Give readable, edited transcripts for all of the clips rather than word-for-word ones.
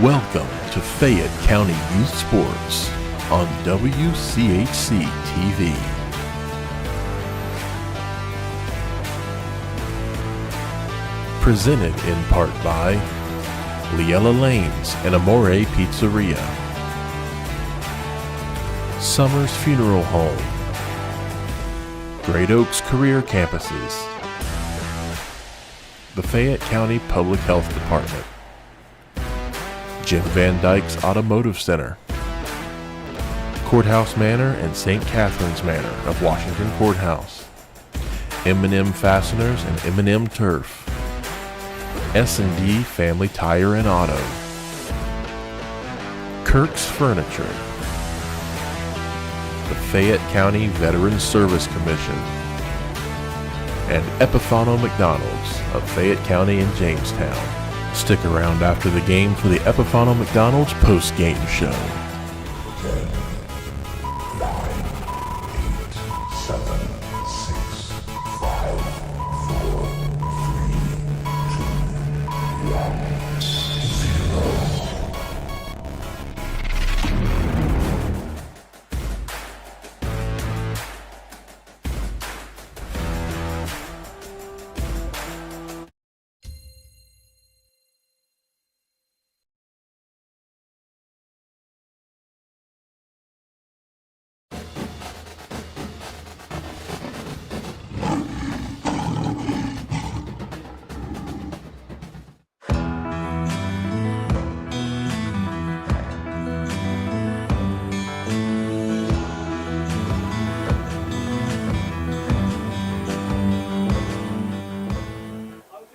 Welcome to Fayette County Youth Sports on WCHC TV. Presented in part by Liella Lanes and Amore Pizzeria, Summers Funeral Home, Great Oaks Career Campuses, the Fayette County Public Health Department, Jim Van Dyke's Automotive Center, Courthouse Manor and St. Catherine's Manor of Washington Courthouse, M&M Fasteners and M&M Turf, S&D Family Tire and Auto, Kirk's Furniture, the Fayette County Veterans Service Commission, and Epifano McDonald's of Fayette County and Jamestown. Stick around after the game for the Epifano McDonald's post-game show. 10, 9, 8, 7, 6, 5, 4, 3, 2, 1, 0.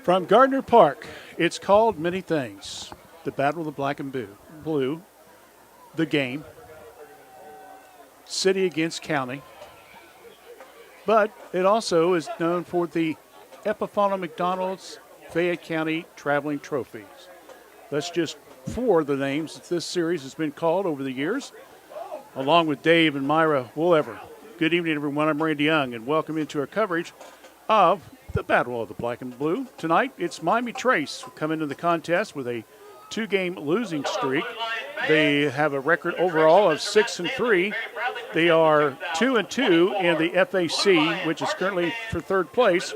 From Gardner Park, it's called many things. The Battle of the Black and Blue, the game, city against county, but it also is known for the Epifano McDonald's Fayette County Traveling Trophies. That's just four of the names that this series has been called over the years, along with Dave and Myra Woolever. Good evening, everyone. I'm Randy Young, and welcome into our coverage of the Battle of the Black and Blue. Tonight, it's Miami Trace who come into the contest with a two-game losing streak. They have a record overall of 6-3. They are 2-2 in the FAC, which is currently for third place,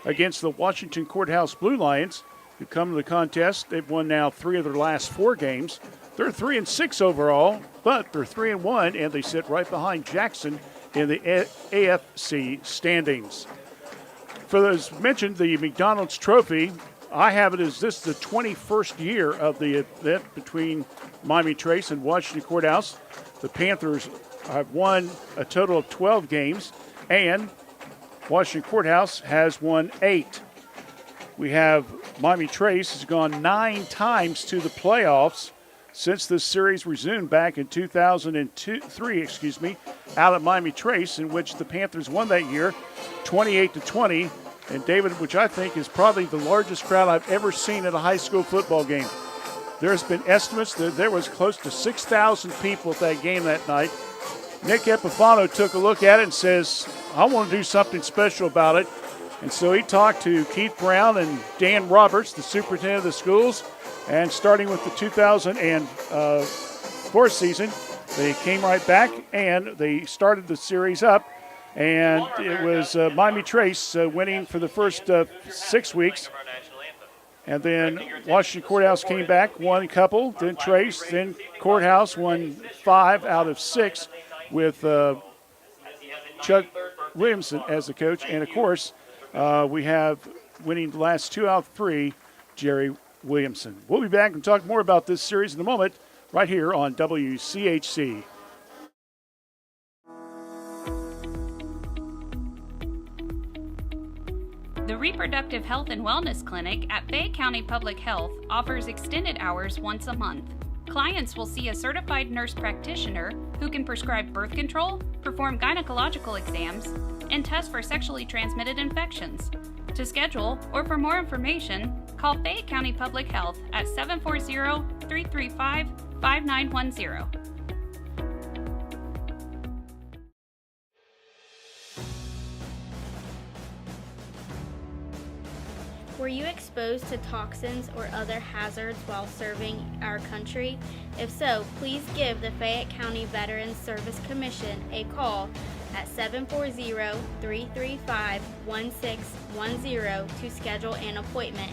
against the Washington Courthouse Blue Lions, who come to the contest. They've won now 3 of their last 4 games. They're 3-6 overall, but they're 3-1, and they sit right behind Jackson in the AFC standings. For those mentioned, the McDonald's Trophy, I have it as this is the 21st year of the event between Miami Trace and Washington Courthouse. The Panthers have won a total of 12 games, and Washington Courthouse has won 8. We have Miami Trace has gone 9 times to the playoffs since this series resumed back in 2003, out at Miami Trace, in which the Panthers won that year 28-20. And David, which I think is probably the largest crowd I've ever seen at a high school football game. There's been estimates that there was close to 6,000 people at that game that night. Nick Epifano took a look at it and says, I want to do something special about it. And so he talked to Keith Brown and Dan Roberts, the superintendent of the schools, and starting with the 2004 season, they came right back and they started the series up. And it was Miami Trace winning for the first 6 weeks. And then Washington Courthouse came back, won a couple, then Trace, then Courthouse won 5 out of 6 with Chuck Williamson as the coach. And, of course, we have winning the last 2 out of 3, Jerry Williamson. We'll be back and talk more about this series in a moment right here on WCHC. The Reproductive Health and Wellness Clinic at Fayette County Public Health offers extended hours once a month. Clients will see a certified nurse practitioner who can prescribe birth control, perform gynecological exams, and test for sexually transmitted infections. To schedule or for more information, call Fayette County Public Health at 740-335-5910. Were you exposed to toxins or other hazards while serving our country? If so, please give the Fayette County Veterans Service Commission a call at 740-335-1610 to schedule an appointment.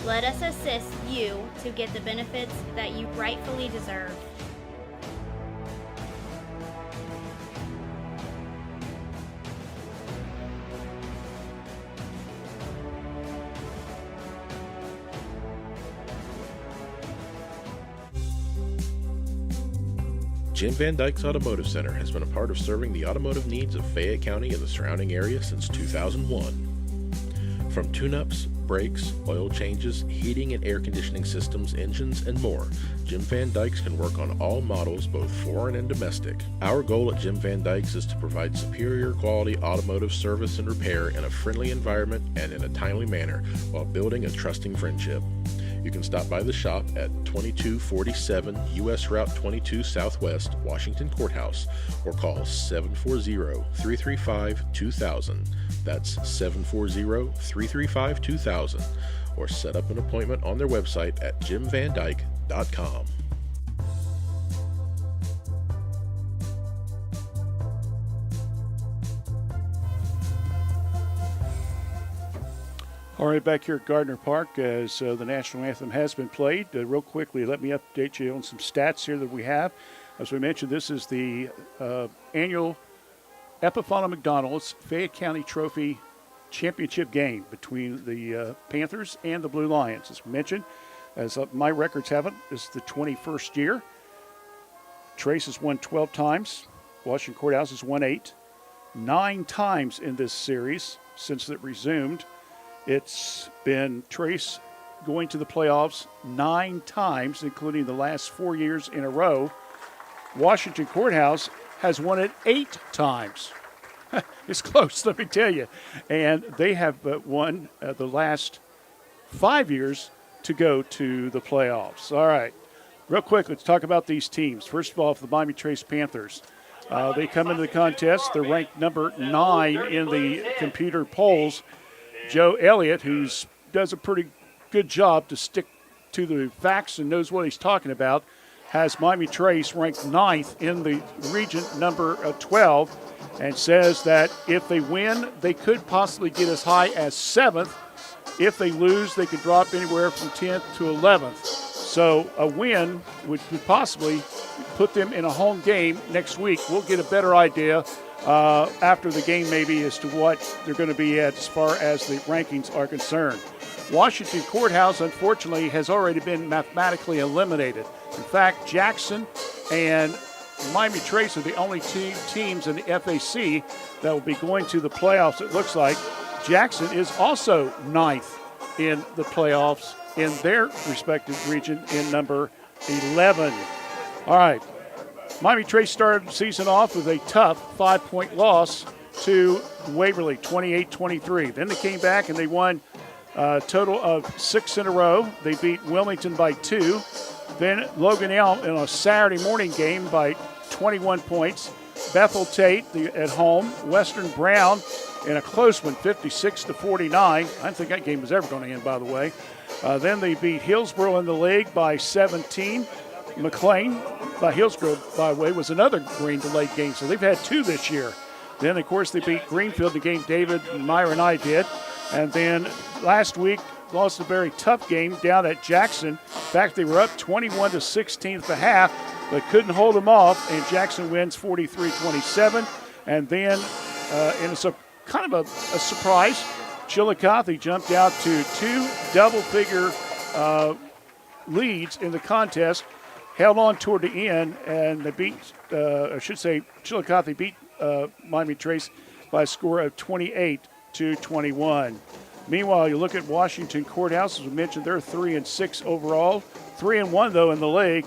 Let us assist you to get the benefits that you rightfully deserve. Jim Van Dyke's Automotive Center has been a part of serving the automotive needs of Fayette County and the surrounding area since 2001. From tune-ups, brakes, oil changes, heating and air conditioning systems, engines, and more, Jim Van Dyke's can work on all models, both foreign and domestic. Our goal at Jim Van Dyke's is to provide superior quality automotive service and repair in a friendly environment and in a timely manner while building a trusting friendship. You can stop by the shop at 2247 U.S. Route 22 Southwest, Washington Courthouse, or call 740-335-2000. That's 740-335-2000, or set up an appointment on their website at jimvandyke.com. All right, back here at Gardner Park as the national anthem has been played. Real quickly, let me update you on some stats here that we have. As we mentioned, this is the annual Epifano McDonald's Fayette County Trophy Championship game between the Panthers and the Blue Lions. As we mentioned, as my records have it, this is the 21st year. Trace has won 12 times. Washington Courthouse has won 8. 9 times in this series since it resumed. It's been Trace going to the playoffs 9 times, including the last 4 years in a row. Washington Courthouse has won it 8 times. It's close, let me tell you. And they have won the last 5 years to go to the playoffs. All right, real quick, let's talk about these teams. First of all, for the Miami Trace Panthers, they come into the contest. They're ranked number 9 in the computer polls. Joe Elliott, who does a pretty good job to stick to the facts and knows what he's talking about, has Miami Trace ranked 9th in the region, number 12, and says that if they win, they could possibly get as high as 7th. If they lose, they could drop anywhere from 10th to 11th. So a win would possibly put them in a home game next week. We'll get a better idea after the game maybe as to what they're going to be at as far as the rankings are concerned. Washington Courthouse, unfortunately, has already been mathematically eliminated. In fact, Jackson and Miami Trace are the only two teams in the FAC that will be going to the playoffs, it looks like. Jackson is also 9th in the playoffs in their respective region in number 11. All right. Miami Trace started the season off with a tough 5-point loss to Waverly, 28-23. Then they came back and they won a total of 6 in a row. They beat Wilmington by 2. Then Logan Elm in a Saturday morning game by 21 points. Bethel Tate at home. Western Brown in a close one, 56-49. I didn't think that game was ever going to end, by the way. Then they beat Hillsborough in the league by 17. McLean by Hillsborough, by the way, was another rain delayed game, so they've had 2 this year. Then, of course, they beat Greenfield, the game David, Meyer, and I did. And then last week, lost a very tough game down at Jackson. In fact, they were up 21-16 at the half, but couldn't hold them off, and Jackson wins 43-27. And then, and it's kind of a surprise, Chillicothe jumped out to 2 double-figure leads in the contest, held on toward the end, and they beat, Chillicothe beat Miami Trace by a score of 28-21. Meanwhile, you look at Washington Courthouse, as we mentioned, they're 3-6 overall, 3-1 though in the league.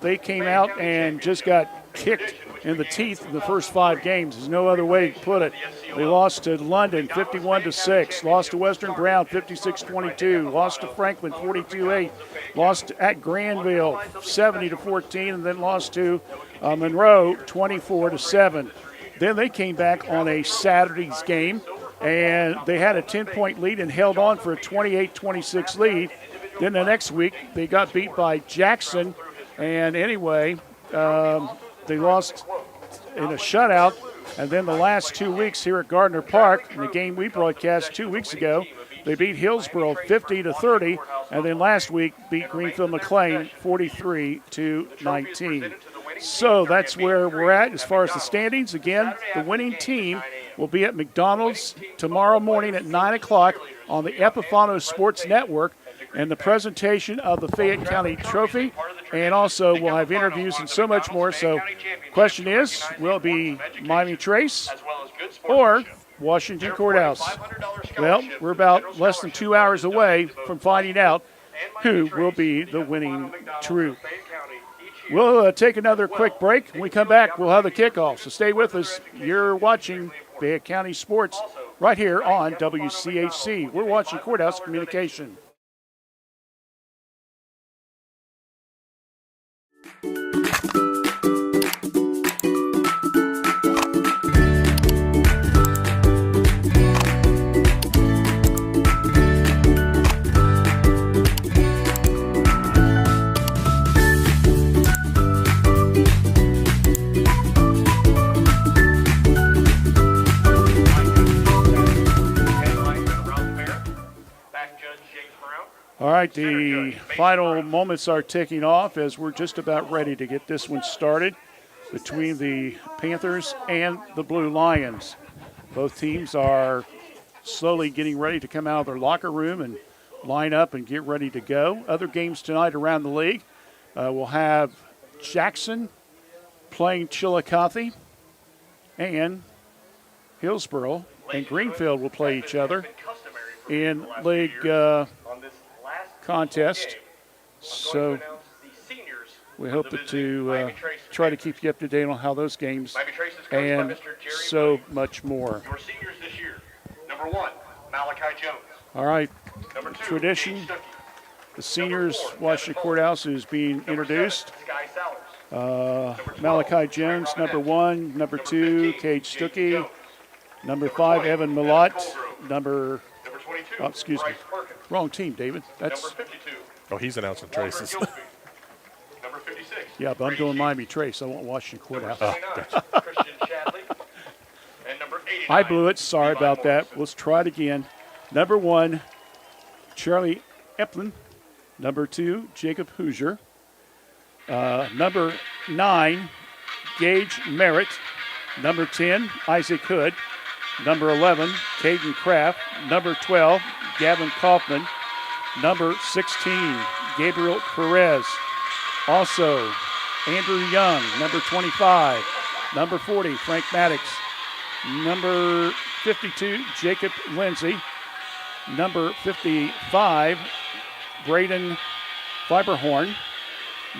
They came out and just got kicked in the teeth in the first 5 games. There's no other way to put it. They lost to London 51-6, lost to Western Brown 56-22, lost to Franklin 42-8, lost at Granville 70-14, and then lost to Monroe 24-7. Then they came back on a Saturday's game and they had a 10-point lead and held on for a 28-26 lead. Then the next week, they got beat by Jackson, and anyway, they lost in a shutout. And then the last 2 weeks here at Gardner Park, in the game we broadcast 2 weeks ago, they beat Hillsboro 50-30, and then last week beat Greenfield McLean 43-19. So that's where we're at as far as the standings. Again, the winning team will be at McDonald's tomorrow morning at 9 o'clock on the Epifano Sports Network, and the presentation of the Fayette County Trophy, and also we'll have interviews and so much more. So question is, will it be Miami Trace or Washington Courthouse? Well, we're about less than 2 hours away from finding out who will be the winning troop. We'll take another quick break. When we come back, we'll have the kickoff. So stay with us. You're watching Fayette County Sports right here on WCHC. We're watching Courthouse Communication. All right, the final moments are ticking off as we're just about ready to get this one started between the Panthers and the Blue Lions. Both teams are slowly getting ready to come out of their locker room and line up and get ready to go. Other games tonight around the league, we'll have Jackson playing Chillicothe, and Hillsboro and Greenfield will play each other in league contest. So we hope to try to keep you up to date on how those games and so much more. Your seniors this year. Number 1, Malachi Jones. All right, Number 2, tradition, Gage Stuckey. the seniors Washington Courthouse is being introduced. Sky Sellers. Malachi Jones, number 1. Number 2, Gage Stuckey. Number 5, Evan Millott. Number 22, Oh, excuse me. Bryce Perkins. Wrong team, David. That's Number 52, Oh, he's announcing Walter Trace's. Gillespie. Number 56, yeah, but I'm Brady doing Sheets. Miami Trace. I want Washington Courthouse. 29, Christian Chadley. And number 89, I blew it. Sorry Levi about that. Morrison. Let's try it again. Number 1, Charlie Eplin. Number 2, Jacob Hoosier. Number 9, Gage Merritt. Number 10, Isaac Hood. Number 11, Caden Kraft. Number 12, Gavin Kaufman. Number 16, Gabriel Perez. Also, Andrew Young, number 25. Number 40, Frank Maddox. Number 52, Jacob Lindsay. Number 55, Braden Fiberhorn.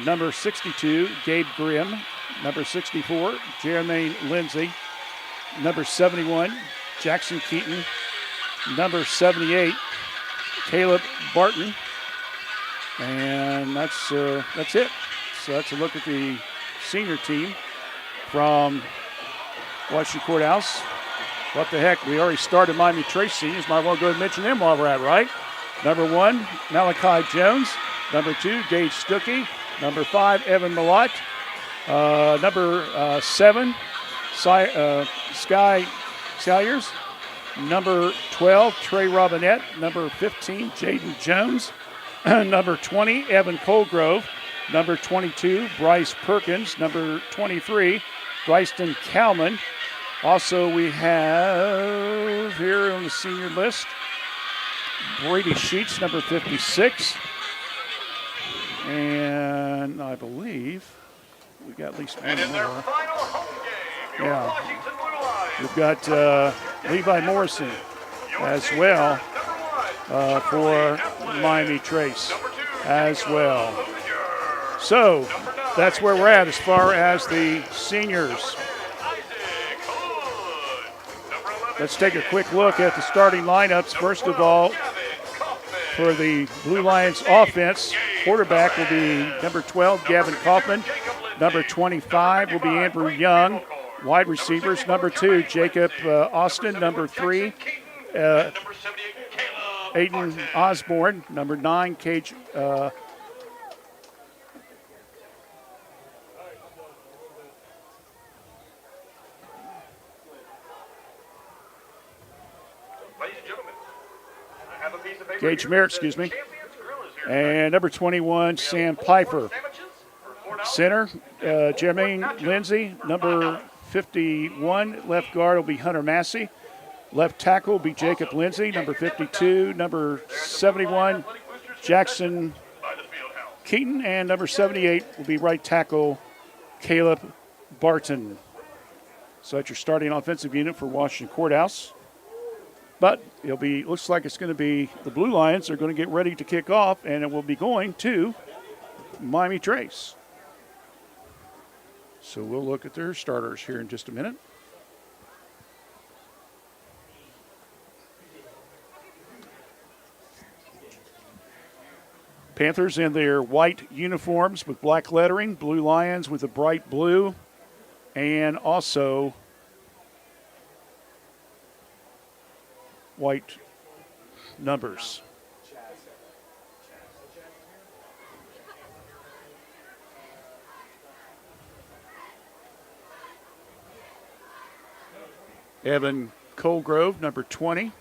Number 62, Gabe Grimm. Number 64, Jermaine Lindsay. Number 71, Jackson Keaton. Number 78, Caleb Barton. And that's it. So that's a look at the senior team from Washington Courthouse. What the heck? We already started Miami Trace seniors. Might want to go ahead and mention them while we're at it, right? Number 1, Malachi Jones. Number 2, Gage Stuckey. Number 5, Evan Millott. Number 7, Sky Salyers. Number 12, Trey Robinette. Number 15, Jaden Jones. Number 20, Evan Colgrove. Number 22, Bryce Perkins. Number 23, Bryston Kalman. Also, we have here on the senior list, Brady Sheets, number 56. And I believe we got at least one And in their more. final home game, your Yeah. Washington Blue Lions. We've got Levi Morrison Your as senior, well number 1, for Charlie Miami Trace Number 2, as Jacob well. Hoosier. So Number 9, that's where we're at as far as the seniors. Isaac Hood. Number 11, Let's take a quick look at the starting lineups. First of all, Gavin Kaufman. for the Blue Lions offense, quarterback will be number 12, Gavin Kaufman. Number 25 will be Andrew Young. Wide receivers, number 2, Jacob Austin. Number 3, And number 78, Caleb Aiden Barton. Osborne. Number 9, Cage. Ladies and gentlemen, I have a piece of paper Gage here Merritt, that says excuse me. Champions Grill is here tonight. And number 21, We have Sam pulled Piper. pork sandwiches for $4. Center, Jermaine Lindsay. Number 51, left guard will be Hunter Massey. Left tackle will be Jacob Lindsay. Number 52, number 71, Jackson By the field house. Keaton. And number 78 will be right tackle Caleb Barton. So that's your starting offensive unit for Washington Courthouse. But it'll be, looks like it's going to be the Blue Lions are going to get ready to kick off, and it will be going to Miami Trace. So we'll look at their starters here in just a minute. Panthers in their white uniforms with black lettering, Blue Lions with a bright blue, and also white numbers. Evan Colgrove, number 20,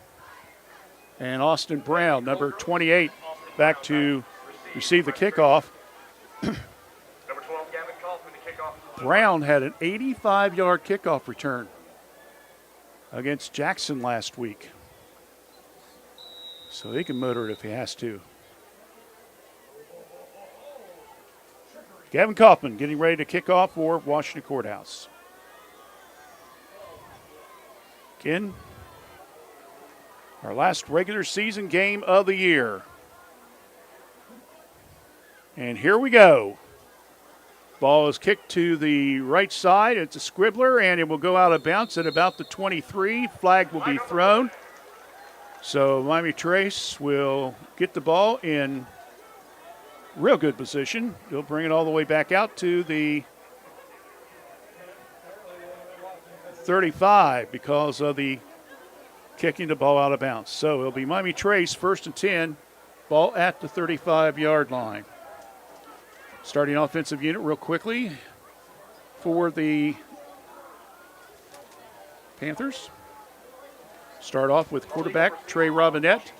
and Austin Brown, number 28, back to receive the kickoff. Number 12, Gavin Kaufman to kick off. Brown had an 85-yard kickoff return against Jackson last week. So he can motor it if he has to. Gavin Kaufman getting ready to kick off for Washington Courthouse. Again, our last regular season game of the year. And here we go. Ball is kicked to the right side. It's a squibbler, and it will go out of bounds at about the 23. Flag will be thrown. So Miami Trace will get the ball in real good position. He'll bring it all the way back out to the 35 because of the kicking the ball out of bounds. So it'll be Miami Trace, 1st and 10, ball at the 35-yard line. Starting offensive unit real quickly for the Panthers. Start off with quarterback Trey Robinette,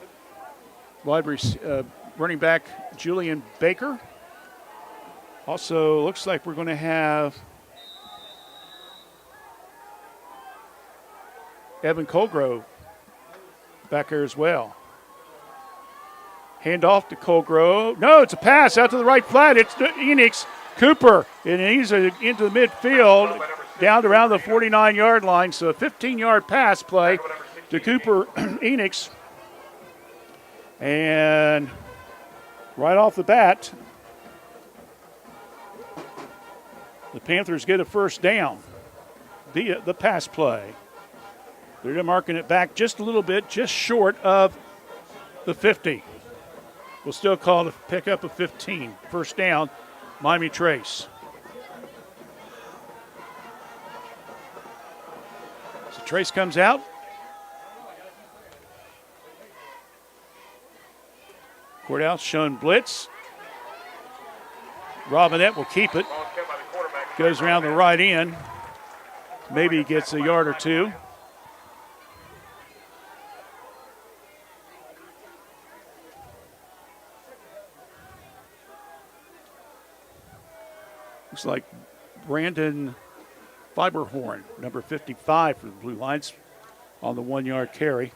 running back Julian Baker. Also looks like we're going to have Evan Colgrove back there as well. Hand off to Colgrove. No, it's a pass out to the right flat. It's to Enix Cooper. And he's into the midfield, down to around the 49-yard line. So a 15-yard pass play to Cooper Enix. And right off the bat, the Panthers get a first down via the pass play. They're marking it back just a little bit, just short of the 50. We'll still call it a pickup of 15. First down, Miami Trace. So Trace comes out. Courthouse showing blitz. Robinette will keep it. Goes around the right end. Maybe gets a yard or two. Looks like Brandon Fiberhorn, number 55 for the Blue Lions, on the 1-yard carry.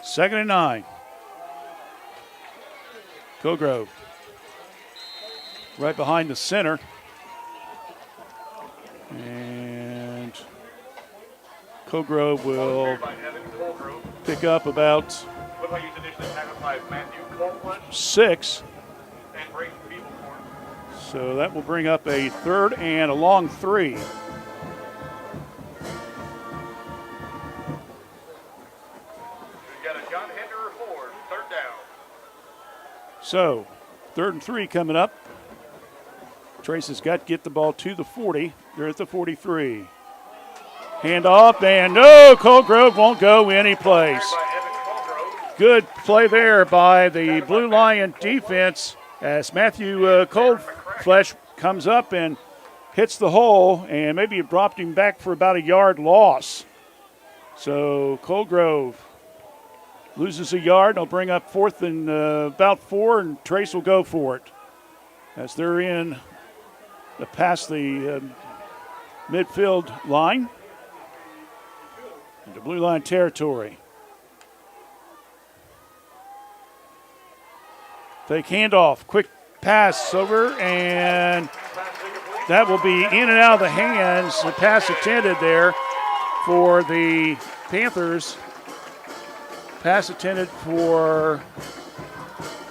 Second and 9. Colgrove. Right behind the center. And Colgrove will pick up about 6. So that will bring up a third and a long 3. So, 3rd and 3 coming up. Trace has got to get the ball to the 40. They're at the 43. Hand off, and no, Colgrove won't go any place. Good play there by the Blue Lion defense as Matthew Coldflesh comes up and hits the hole, and maybe it dropped him back for about a yard loss. So Colgrove loses a yard. They'll bring up 4th and about 4, and Trace will go for it as they're in past the midfield line into Blue Line territory. Fake handoff, quick pass over, and that will be in and out of the hands. The pass intended there for the Panthers. Pass intended for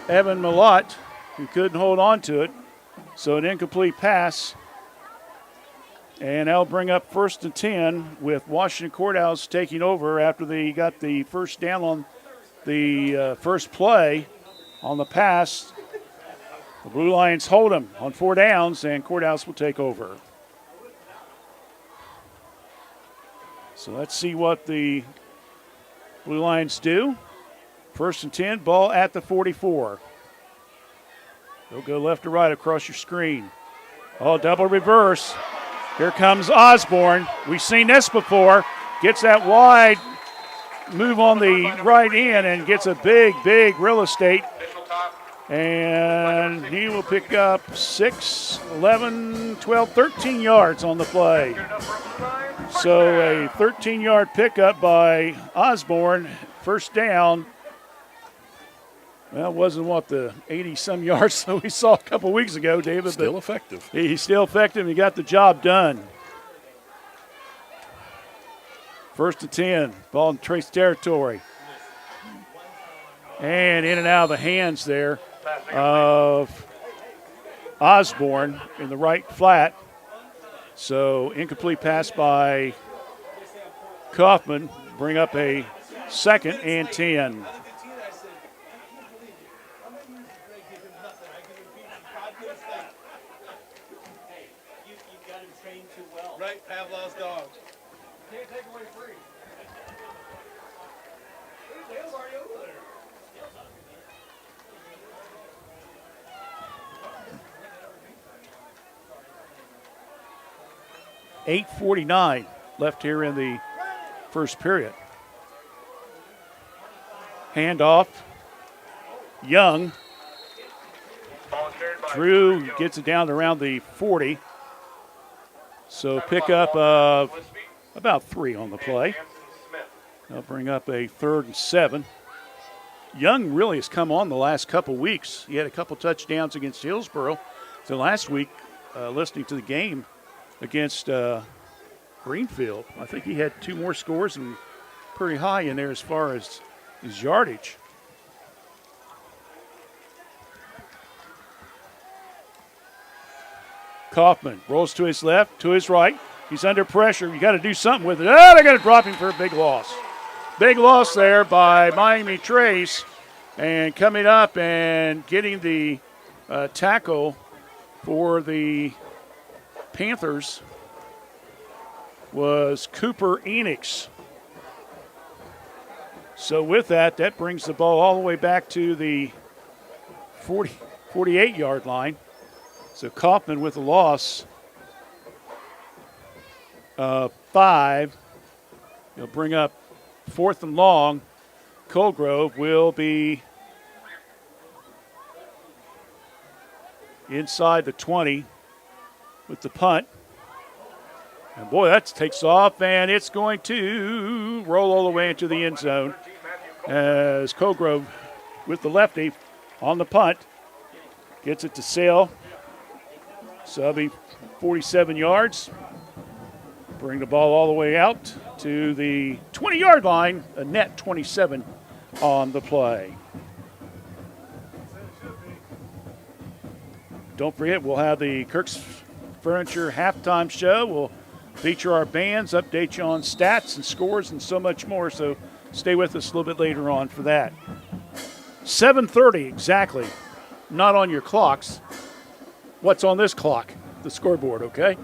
Evan Malott, who couldn't hold on to it. So an incomplete pass. And that'll bring up 1st and 10 with Washington Courthouse taking over after they got the first down on the first play on the pass. The Blue Lions hold them on 4 downs, and Courthouse will take over. So let's see what the Blue Lions do. 1st and 10, ball at the 44. They'll go left to right across your screen. Oh, double reverse. Here comes Osborne. We've seen this before. Gets that wide move on the right end and gets a big real estate. And he will pick up 6, 11, 12, 13 yards on the play. So a 13-yard pickup by Osborne. First down. Well, it wasn't the 80-some yards that we saw a couple weeks ago, David. Still effective. He's still effective. He got the job done. 1st and 10, ball in Trace territory. And in and out of the hands there of Osborne in the right flat. So incomplete pass by Kaufman. Bring up a 2nd and 10. Right, Pavlov's dog. Can't take away free. Dale's already over there. 8:49 left here in the first period. Handoff. Young. Drew gets it down to around the 40. So pickup of about 3 on the play. They'll bring up a 3rd and 7. Young really has come on the last couple weeks. He had a couple touchdowns against Hillsboro. So last week, listening to the game against Greenfield, I think he had 2 more scores and pretty high in there as far as his yardage. Kaufman rolls to his left, to his right. He's under pressure. You got to do something with it. Oh, they're going to drop him for a big loss. Big loss there by Miami Trace. And coming up and getting the tackle for the Panthers was Cooper Enix. So with that, that brings the ball all the way back to the 48-yard line. So Kaufman with a loss of 5. He'll bring up 4th and long. Colgrove will be inside the 20 with the punt. And boy, that takes off, and it's going to roll all the way into the end zone as Colgrove with the lefty on the punt gets it to Sale. So that'll be 47 yards. Bring the ball all the way out to the 20-yard line, a net 27 on the play. Don't forget, we'll have the Kirk's Furniture halftime show. We'll feature our bands, update you on stats and scores and so much more. So stay with us a little bit later on for that. 7:30 exactly not on your clocks. What's on this clock? The scoreboard, okay?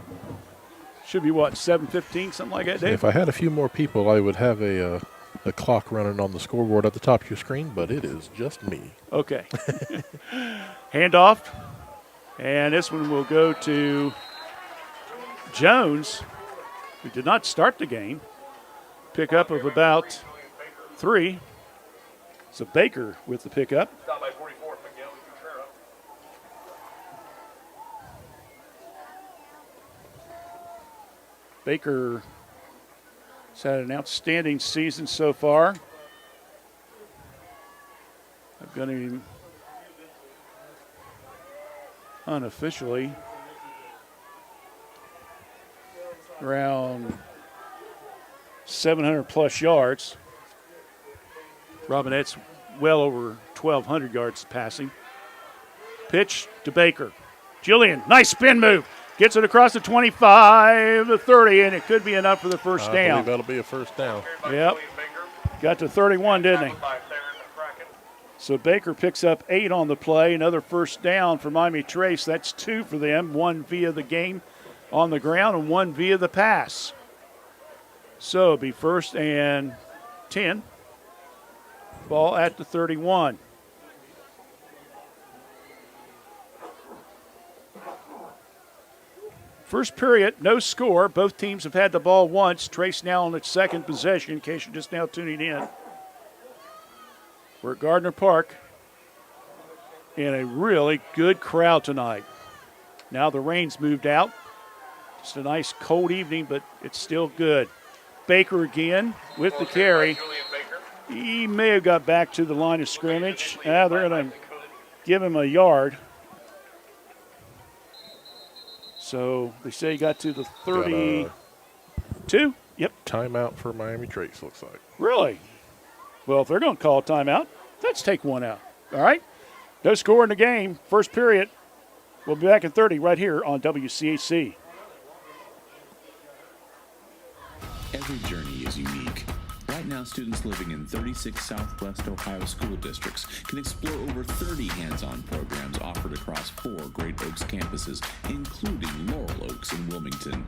Should be what, 7:15, something like that, Dave? If I had a few more people, I would have a clock running on the scoreboard at the top of your screen, but it is just me. Okay. Handoff. And this one will go to Jones, who did not start the game. Pickup of about 3. So Baker with the pickup. Stop by 44, Miguel Contreras. Baker has had an outstanding season so far. I've got him unofficially around 700 plus yards. Robinette's well over 1,200 yards passing. Pitch to Baker. Julian, nice spin move. Gets it across the 25 to 30, and it could be enough for the first I down. believe that'll be a first down. Yep. Got to 31, didn't he? So Baker picks up 8 on the play. Another first down for Miami Trace. That's 2 for them. 1 via the game on the ground and 1 via the pass. So it'll be first and 10. Ball at the 31. First period, no score. Both teams have had the ball once. Trace now on its second possession, in case you're just now tuning in. We're at Gardner Park in a really good crowd tonight. Now the rain's moved out. Just a nice cold evening, but it's still good. Baker again with the carry. He may have got back to the line of scrimmage. They're going to give him a yard. So they say he got to the 32. Yep. Timeout for Miami Trace, looks like. Really? Well, if they're going to call a timeout, let's take one out. All right? No score in the game. First period. We'll be back in 30 right here on WCAC. Every journey is unique. Right now, students living in 36 Southwest Ohio school districts can explore over 30 hands-on programs offered across 4 Great Oaks campuses, including Laurel Oaks and Wilmington.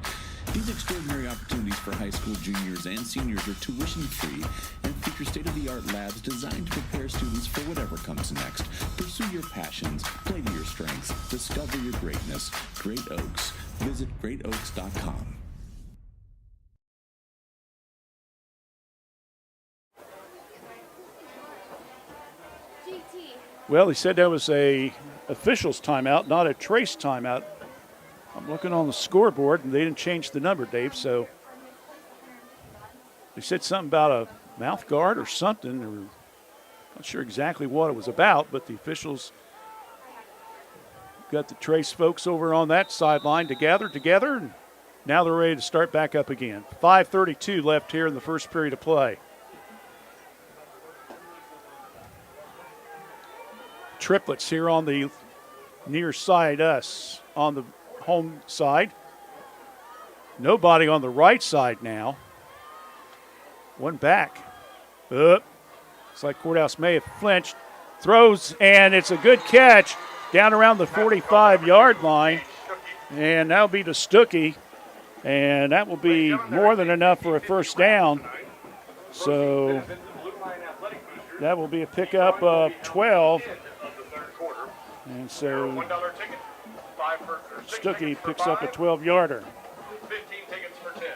These extraordinary opportunities for high school juniors and seniors are tuition-free and feature state-of-the-art labs designed to prepare students for whatever comes next. Pursue your passions, play to your strengths, discover your greatness. Great Oaks. Visit greatoaks.com. Well, he said that was a official's timeout, not a Trace timeout. I'm looking on the scoreboard, and they didn't change the number, Dave, so they said something about a mouth guard or something. Or not sure exactly what it was about, but the officials got the Trace folks over on that sideline to gather together, and now they're ready to start back up again. 5:32 left here in the first period of play. Triplets here on the near side, us on the home side. Nobody on the right side now. One back. It's like Courthouse may have flinched. Throws, and it's a good catch down around the 45-yard line. And that'll be to Stuckey. And that will be more than enough for a first down. So that will be a pickup of 12. And so Stuckey picks up a 12-yarder. 15 tickets for 10.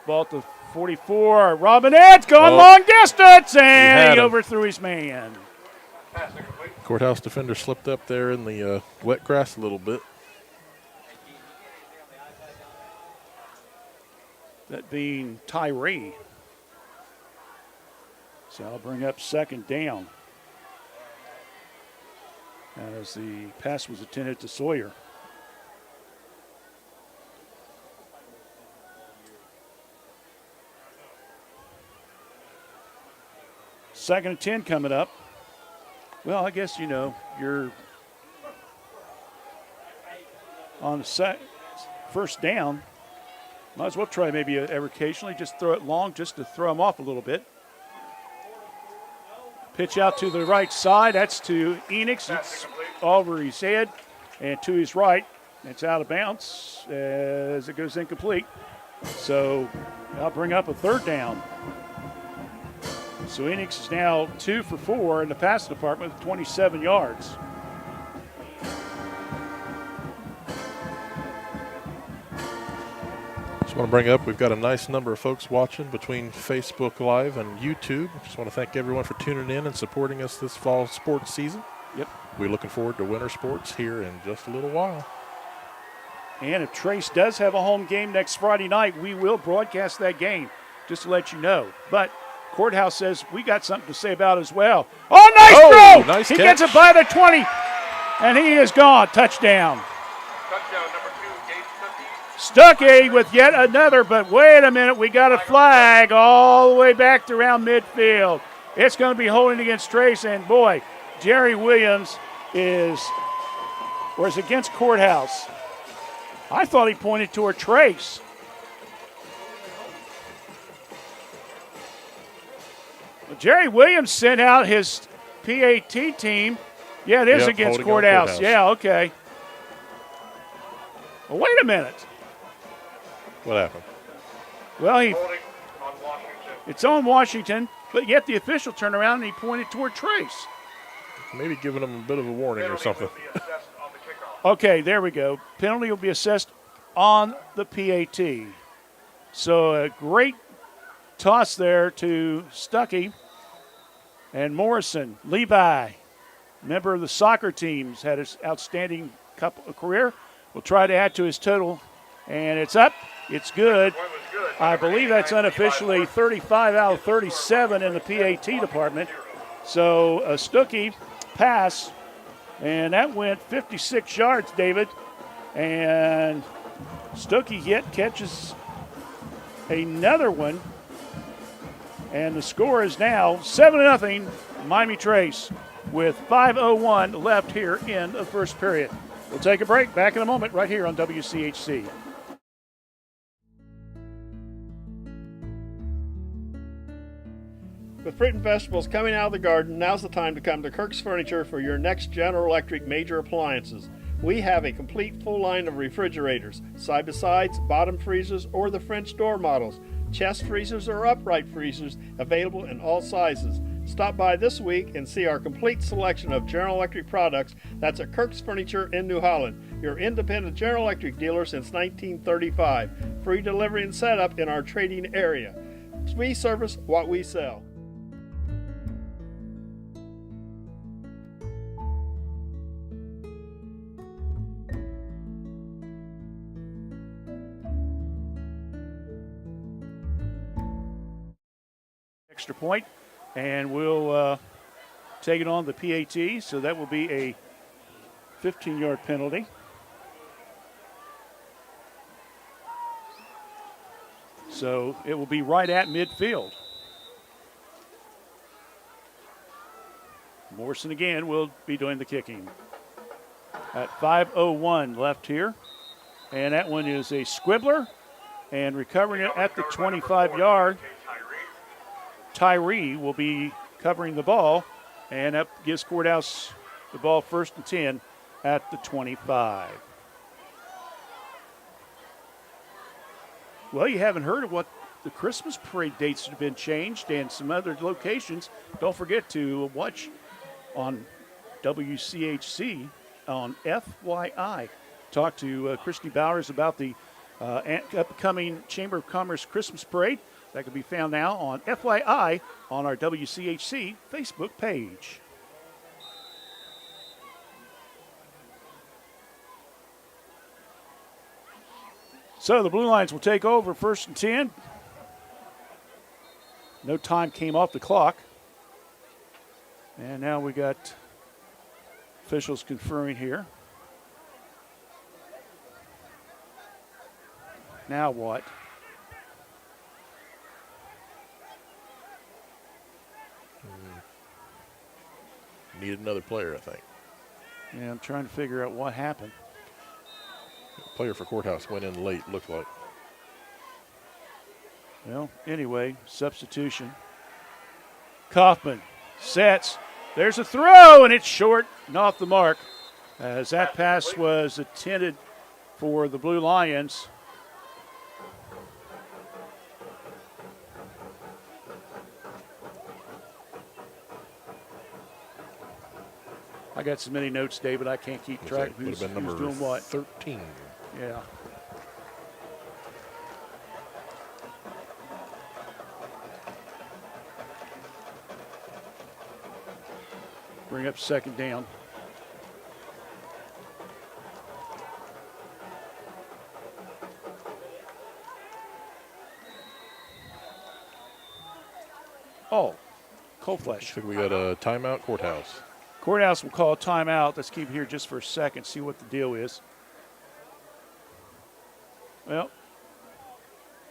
Ball to 44. Robinette's gone long distance, and he overthrew his man. Courthouse defender slipped up there in the wet grass a little bit. That being Tyree. So I'll bring up second down, as the pass was intended to Sawyer. Second and 10 coming up. Well, I guess, you're on the first down. Might as well try maybe ever occasionally, just throw it long just to throw them off a little bit. Pitch out to the right side. That's to Enix. It's over his head. And to his right, it's out of bounds as it goes incomplete. So I'll bring up a third down. So Enix is now 2 for 4 in the passing department with 27 yards. Just want to bring up, we've got a nice number of folks watching between Facebook Live and YouTube. Just want to thank everyone for tuning in and supporting us this fall sports season. Yep. We're looking forward to winter sports here in just a little while. And if Trace does have a home game next Friday night, we will broadcast that game, just to let you know. But Courthouse says we got something to say about it as well. Oh, nice throw! Nice he catch. gets it by the 20, and he is gone. Touchdown. Touchdown number 2, Gabe Stuckey. Stuckey with yet another, but wait a minute. We got a flag all the way back to around midfield. It's going to be holding against Trace, and boy, Jerry Williams is against Courthouse. I thought he pointed toward Trace. Well, Jerry Williams sent out his PAT team. Yeah, it is against Courthouse. Yeah, okay. Well, wait a minute. What happened? Well, Holding on Washington. it's on Washington, but yet the official turned around and he pointed toward Trace. Maybe giving them a bit of a warning or Penalty something. will be assessed on the kickoff. Okay, there we go. Penalty will be assessed on the PAT. So a great toss there to Stuckey. And Morrison, Levi, member of the soccer teams, had an outstanding career. Will try to add to his total. And it's up. It's good. Point was good. I believe that's unofficially 35 out of 37 in the PAT department. So a Stuckey pass, and that went 56 yards, David. And Stuckey yet catches another one. And the score is now 7-0 Miami Trace with 5:01 left here in the first period. We'll take a break. Back in a moment right here on WCHC. With fruit and vegetables coming out of the garden, now's the time to come to Kirk's Furniture for your next General Electric major appliances. We have a complete full line of refrigerators, side-by-sides, bottom freezers, or the French door models, chest freezers or upright freezers available in all sizes. Stop by this week and see our complete selection of General Electric products. That's at Kirk's Furniture in New Holland, your independent General Electric dealer since 1935. Free delivery and setup in our trading area. We service what we sell. Extra point, and we'll take it on the PAT, so that will be a 15-yard penalty. So it will be right at midfield. Morrison again will be doing the kicking. At 5:01 left here, and that one is a squibbler, and recovering it at the 25-yard. Tyree will be covering the ball, and that gives Courthouse the ball 1st and 10 at the 25. Well, you haven't heard of what the Christmas parade dates have been changed and some other locations. Don't forget to watch on WCHC on FYI. Talk to Christy Bowers about the upcoming Chamber of Commerce Christmas parade. That can be found now on FYI on our WCHC Facebook page. So the Blue Lions will take over 1st and 10. No time came off the clock. And now we got officials conferring here. Now what? Needed another player, I think. Yeah, I'm trying to figure out what happened. Player for Courthouse went in late, looked like. Well, anyway, substitution. Kaufman Sets. There's a throw, and it's short and off the mark as that pass was intended for the Blue Lions. I got so many notes, David, I can't keep track of who's doing what. 13. Yeah. Bring up second down. Oh, cold flesh. I think we got a timeout, Courthouse. Courthouse will call a timeout. Let's keep here just for a second, see what the deal is. Well,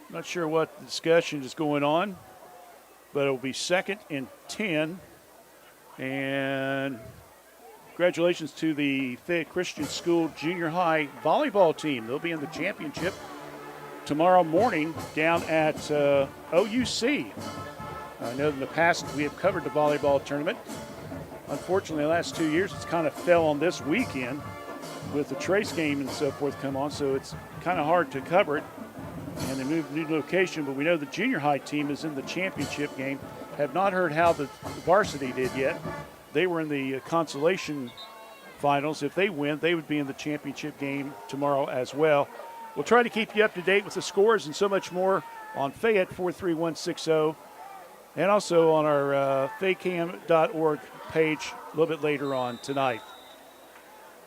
not sure what the discussion is going on, but it'll be 2nd and 10. And congratulations to the Fayette Christian School Junior High volleyball team. They'll be in the championship tomorrow morning down at OUC. I know in the past we have covered the volleyball tournament. Unfortunately, the last 2 years it's kind of fell on this weekend with the Trace game and so forth come on, so it's kind of hard to cover it. And they moved to a new location, but we know the junior high team is in the championship game. Have not heard how the varsity did yet. They were in the consolation finals. If they win, they would be in the championship game tomorrow as well. We'll try to keep you up to date with the scores and so much more on Fayette 43160 and also on our faycam.org page a little bit later on tonight.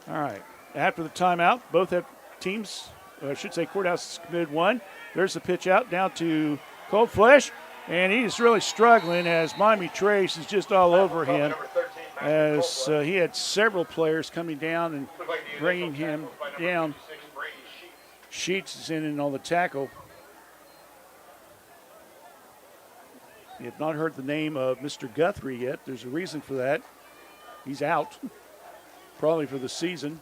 All right. After the timeout, both have teams, I should say Courthouse has committed one. There's the pitch out down to Cold Flesh, and he's really struggling as Miami Trace is just all over him as he had several players coming down and bringing him down. Sheets is in on the tackle. You have not heard the name of Mr. Guthrie yet. There's a reason for that. He's out, probably for the season.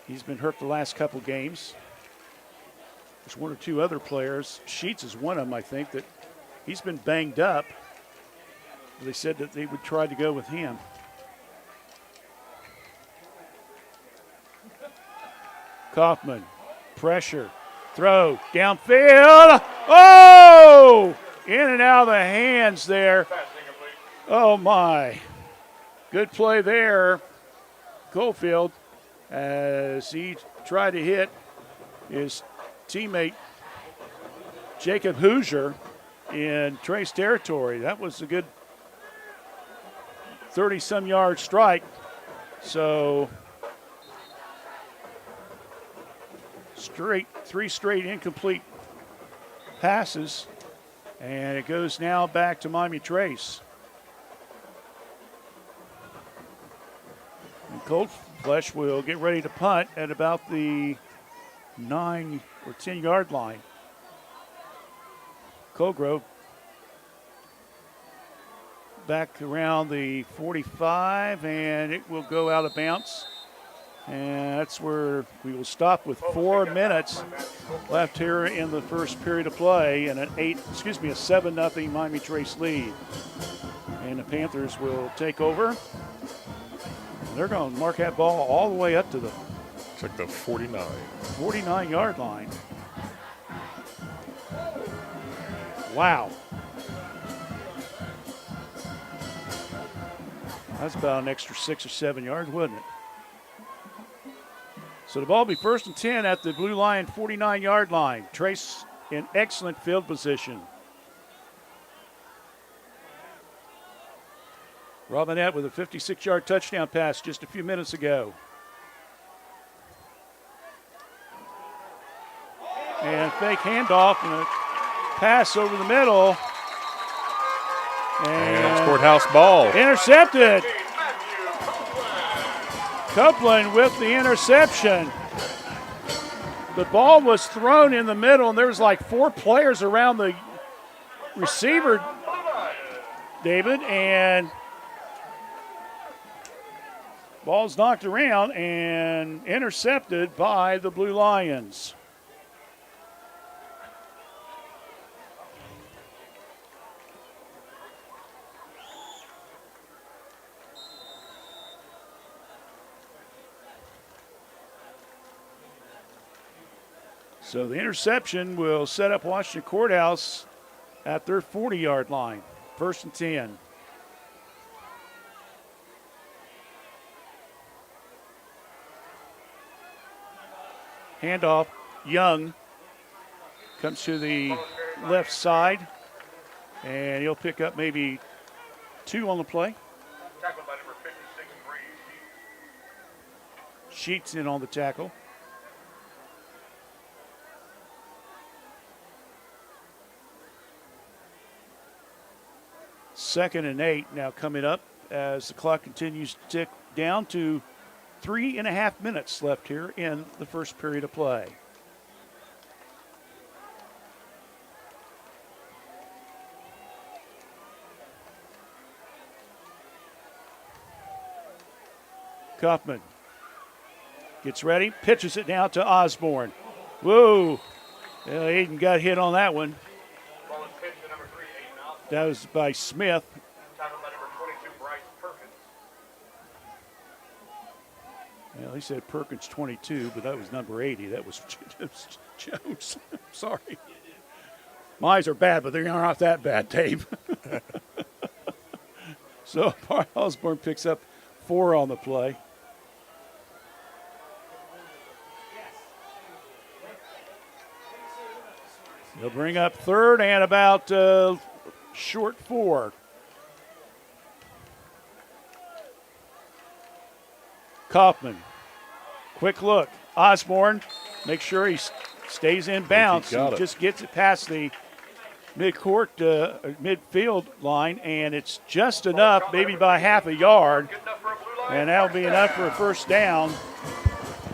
He's been hurt the last couple games. There's one or two other players. Sheets is one of them, I think, that he's been banged up. They said that they would try to go with him. Kaufman, pressure, throw, downfield. Oh! In and out of the hands there. Oh, my. Good play there. Cofield, as he tried to hit his teammate Jacob Hoosier in Trace territory. That was a good 30-some yard strike. So three straight incomplete passes. And it goes now back to Miami Trace. And Cold Flesh will get ready to punt at about the 9 or 10 yard line. Colgrove back around the 45, and it will go out of bounds. And that's where we will stop with 4 minutes left here in the first period of play, and a 7-0 Miami Trace lead. And the Panthers will take over. They're going to mark that ball all the way up to the It's like the 49 yard line. Wow. That's about an extra 6 or 7 yards, wouldn't it? So the ball will be 1st and 10 at the Blue Lion 49-yard line. Trace in excellent field position. Robinette with a 56-yard touchdown pass just a few minutes ago. And fake handoff and a pass over the middle. And it's Courthouse ball. Intercepted. Copeland with the interception. The ball was thrown in the middle, and there was like 4 players around the receiver, David, and ball's knocked around and intercepted by the Blue Lions. So the interception will set up Washington Courthouse at their 40-yard line. 1st and 10. Handoff. Young comes to the left side, and he'll pick up maybe 2 on the play. Tackled by number 56, Bree. Sheets in on the tackle. Second and 8 now coming up as the clock continues to tick down to 3.5 minutes left here in the first period of play. Kaufman gets ready, pitches it now to Osborne. Whoa, Aiden got hit on that one. Ball is pitched to number 3, Aiden Osborne. That was by Smith. Tackled by number 22, Bryce Perkins. Well, he said Perkins 22, but that was number 80. That was Jones. Sorry. Mines are bad, but they are not that bad, Dave. So Osborne picks up 4 on the play. They'll bring up 3rd and about short 4. Kaufman, quick look. Osborne, make sure he stays in bounds. He just gets it past the midfield line, and it's just enough, maybe by half a yard, and that'll be enough for a first down.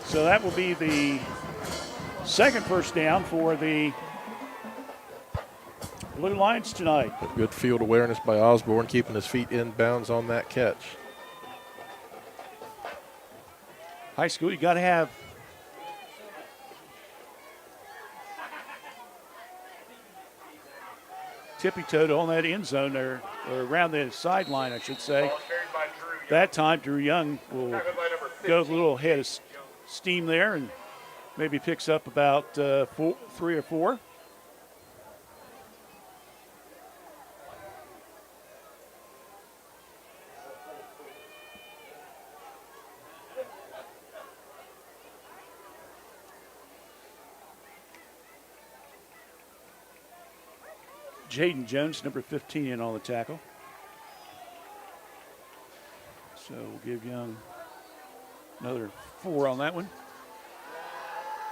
So that will be the second first down for the Blue Lions tonight. Good field awareness by Osborne, keeping his feet in bounds on that catch. High school, you got to have tippy-toed on that end zone there, or around the sideline, I should say. Ball is carried by Drew Young. That time, Drew Young will Tackled by number 15. go a little head of steam there and maybe picks up about 3 or 4. Jaden Jones, number 15, in on the tackle. So we'll give Young another 4 on that one.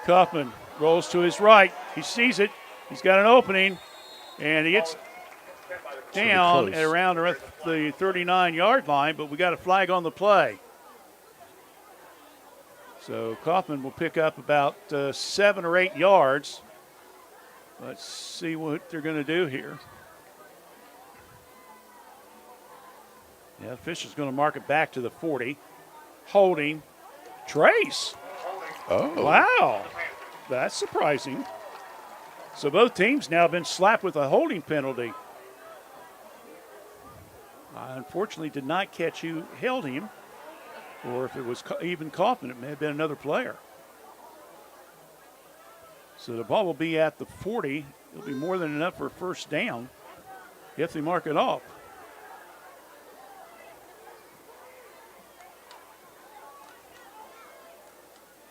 Kaufman rolls to his right. He sees it. He's got an opening, and he gets down at around the 39-yard line, but we got a flag on the play. So Kaufman will pick up about 7 or 8 yards. Let's see what they're going to do here. Yeah, the official's going to mark it back to the 40. Holding. Trace. Oh. Wow. That's surprising. So both teams now have been slapped with a holding penalty. I unfortunately did not catch who held him, or if it was even Kaufman, it may have been another player. So the ball will be at the 40. It'll be more than enough for a first down if they mark it off.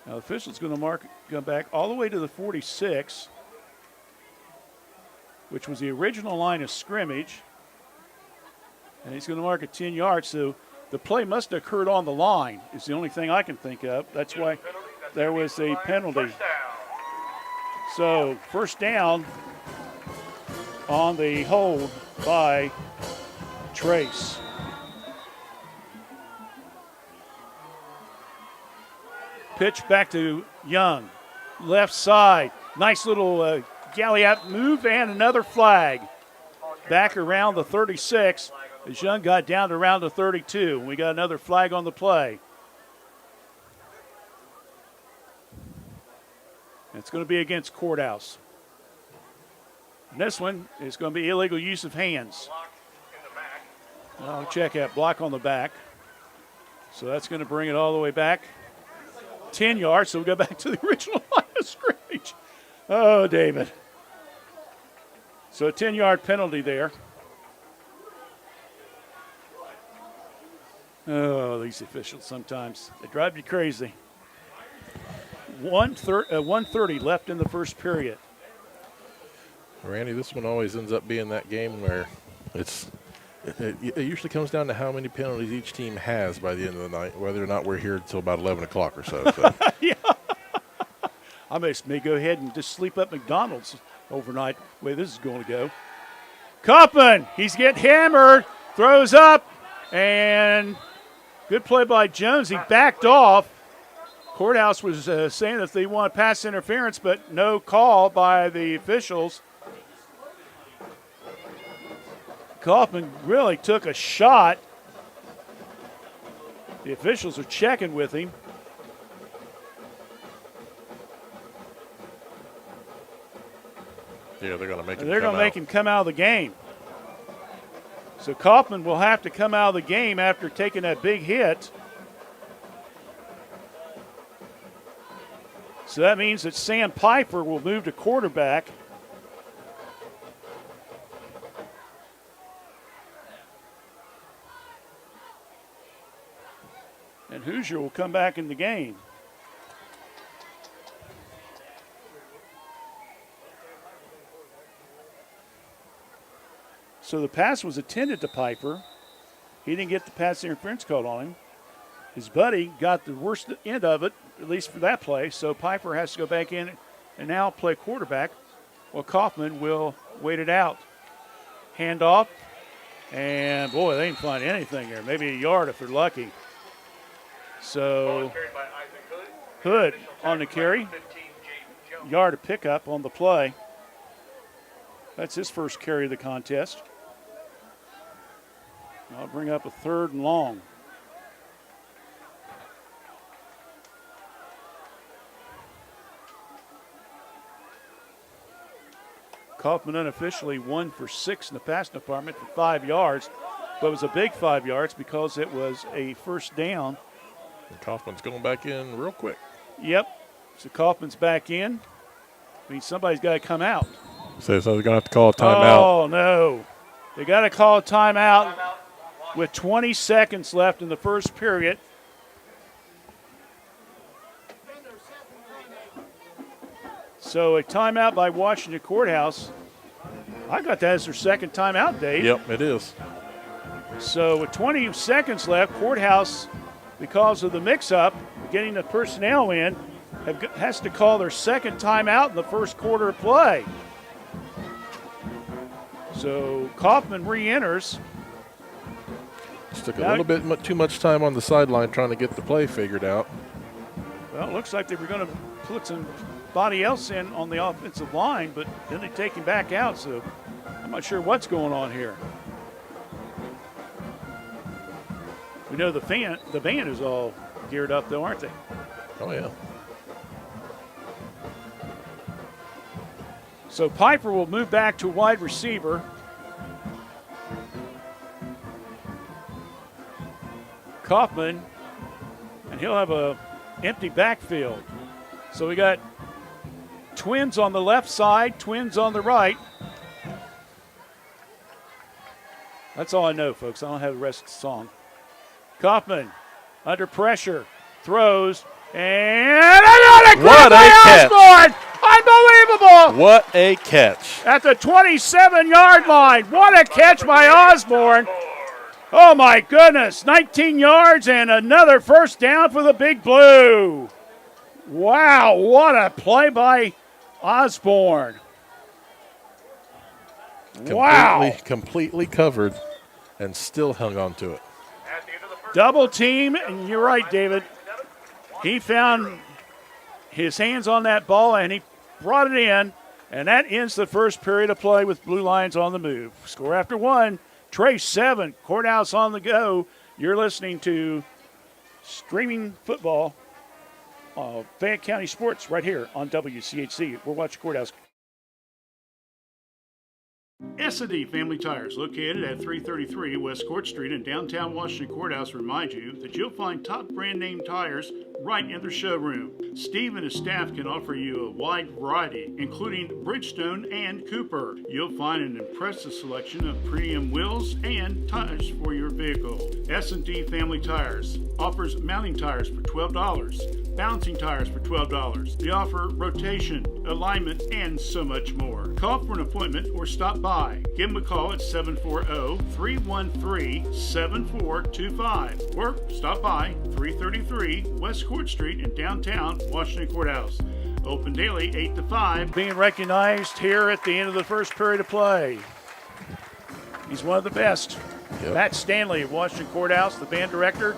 Now the official's going to come back all the way to the 46, which was the original line of scrimmage. And he's going to mark it 10 yards. So the play must have occurred on the line is the only thing I can think of. That's why there was a penalty. So first down on the hold by Trace. Pitch back to Young. Left side. Nice little galley out move and another flag. Back around the 36 as Young got down to around the 32. We got another flag on the play. It's going to be against Courthouse. And this one is going to be illegal use of hands. I'll check that block on the back. So that's going to bring it all the way back 10 yards. So we'll go back to the original line of scrimmage. Oh, David. So a 10-yard penalty there. Oh, these officials sometimes, they drive you crazy. 1:30 left in the first period. Randy, this one always ends up being that game where it usually comes down to how many penalties each team has by the end of the night, whether or not we're here until about 11 o'clock or so. Yeah. I may go ahead and just sleep at McDonald's overnight, the way this is going to go. Kaufman, he's getting hammered, throws up, and good play by Jones. He backed off. Courthouse was saying that they want pass interference, but no call by the officials. Kaufman really took a shot. The officials are checking with him. Yeah, they're going to make him They're going to make him come out of the game. So Kaufman will have to come out of the game after taking that big hit. So that means that Sam Piper will move to quarterback. And Hoosier will come back in the game. So the pass was intended to Piper. He didn't get the pass interference called on him. His buddy got the worst end of it, at least for that play. So Piper has to go back in and now play quarterback. Well, Kaufman will wait it out. Handoff. And, boy, they didn't find anything there. Maybe a yard if they're lucky. So Hood on the carry. Yard of pickup on the play. That's his first carry of the contest. I'll bring up a 3rd and long. Kaufman unofficially 1 for 6 in the passing department for 5 yards. But it was a big 5 yards because it was a first down. And Kaufman's going back in real quick. Yep. So Kaufman's back in. I mean, somebody's got to come out. So they're going to have to call a timeout. Oh, no. They got to call a timeout with 20 seconds left in the first period. So a timeout by Washington Courthouse. I got that as their second timeout, Dave. Yep, it is. So with 20 seconds left, Courthouse, because of the mix-up, getting the personnel in, has to call their second timeout in the first quarter of play. So Kaufman re-enters. Just took a little bit too much time on the sideline trying to get the play figured out. Well, it looks like they were going to put somebody else in on the offensive line, but then they take him back out, so I'm not sure what's going on here. We know the band is all geared up, though, aren't they? Oh, yeah. So Piper will move back to wide receiver. Kaufman, and he'll have a empty backfield. So we got twins on the left side, twins on the right. That's all I know, folks. I don't have the rest of the song. Kaufman under pressure, throws, and another what a catch! Osborne! Unbelievable! What a catch! At the 27-yard line. What a catch by Osborne. Oh, my goodness. 19 yards and another first down for the Big Blue. Wow, what a play by Osborne. Wow. Completely covered and still hung on to it. Double team, and you're right, David. He found his hands on that ball, and he brought it in, and that ends the first period of play with Blue Lions on the move. Score after 1. Trace 7, Courthouse on the go. You're listening to Streaming Football, Fayette County Sports, right here on WCHC. We're watching Courthouse. S&D Family Tires, located at 333 West Court Street in downtown Washington Courthouse, remind you that you'll find top brand name tires right in their showroom. Steve and his staff can offer you a wide variety, including Bridgestone and Cooper. You'll find an impressive selection of premium wheels and tires for your vehicle. S&D Family Tires offers mounting tires for $12, balancing tires for $12. They offer rotation, alignment, and so much more. Call for an appointment or stop by. Give them a call at 740-313-7425 or stop by 333 West Court Street in downtown Washington Courthouse. Open daily 8 to 5. Being recognized here at the end of the first period of play. He's one of the best. Yep. Matt Stanley of Washington Courthouse, the band director,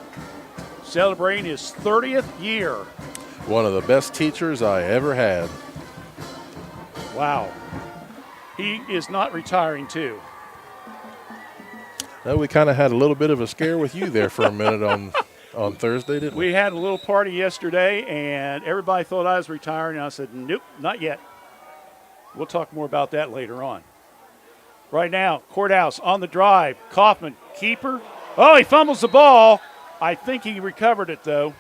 celebrating his 30th year. One of the best teachers I ever had. Wow. He is not retiring too. No, we kind of had a little bit of a scare with you there for a minute on Thursday, didn't we? We had a little party yesterday, and everybody thought I was retiring, and I said, nope, not yet. We'll talk more about that later on. Right now, Courthouse on the drive. Kaufman, keeper. Oh, he fumbles the ball. I think he recovered it, though.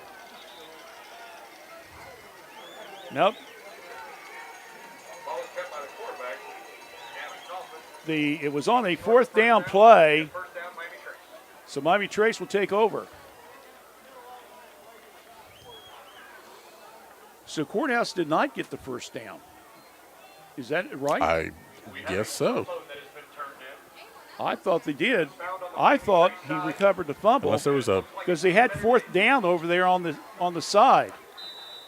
Nope. Ball was kept by the quarterback. Gavin Kaufman. It was on a fourth down play, First down, Miami Trace. so Miami Trace will take over. So Courthouse did not get the first down. Is that right? I guess so. That has been turned in. I thought they did. I thought he recovered the fumble Unless there was a because they had fourth down over there on the side.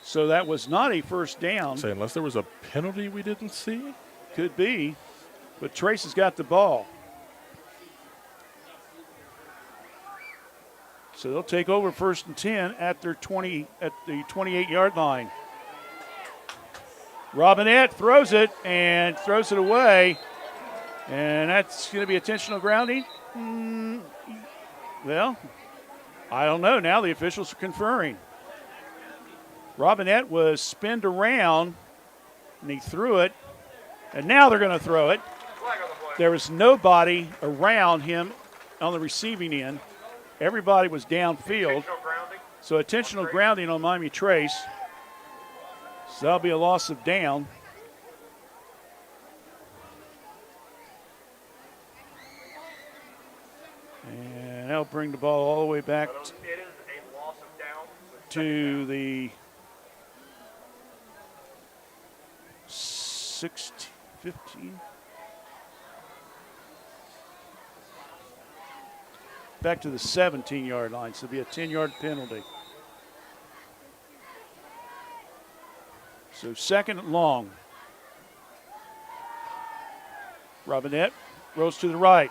So that was not a first down. say unless there was a penalty we didn't see. Could be. But Trace has got the ball. So they'll take over 1st and 10 at the 28-yard line. Robinette throws it and throws it away. And that's going to be intentional grounding. Well, I don't know. Now the officials are conferring. Robinette was spinned around, and he threw it. And now they're going to throw it. There was nobody around him on the receiving end. Everybody was downfield. So intentional grounding on Miami Trace. So that'll be a loss of down. And that'll bring the ball all the way back It is a loss of down. to the 16, 15. Back to the 17-yard line, so it'll be a 10-yard penalty. So second and long. Robinette rolls to the right.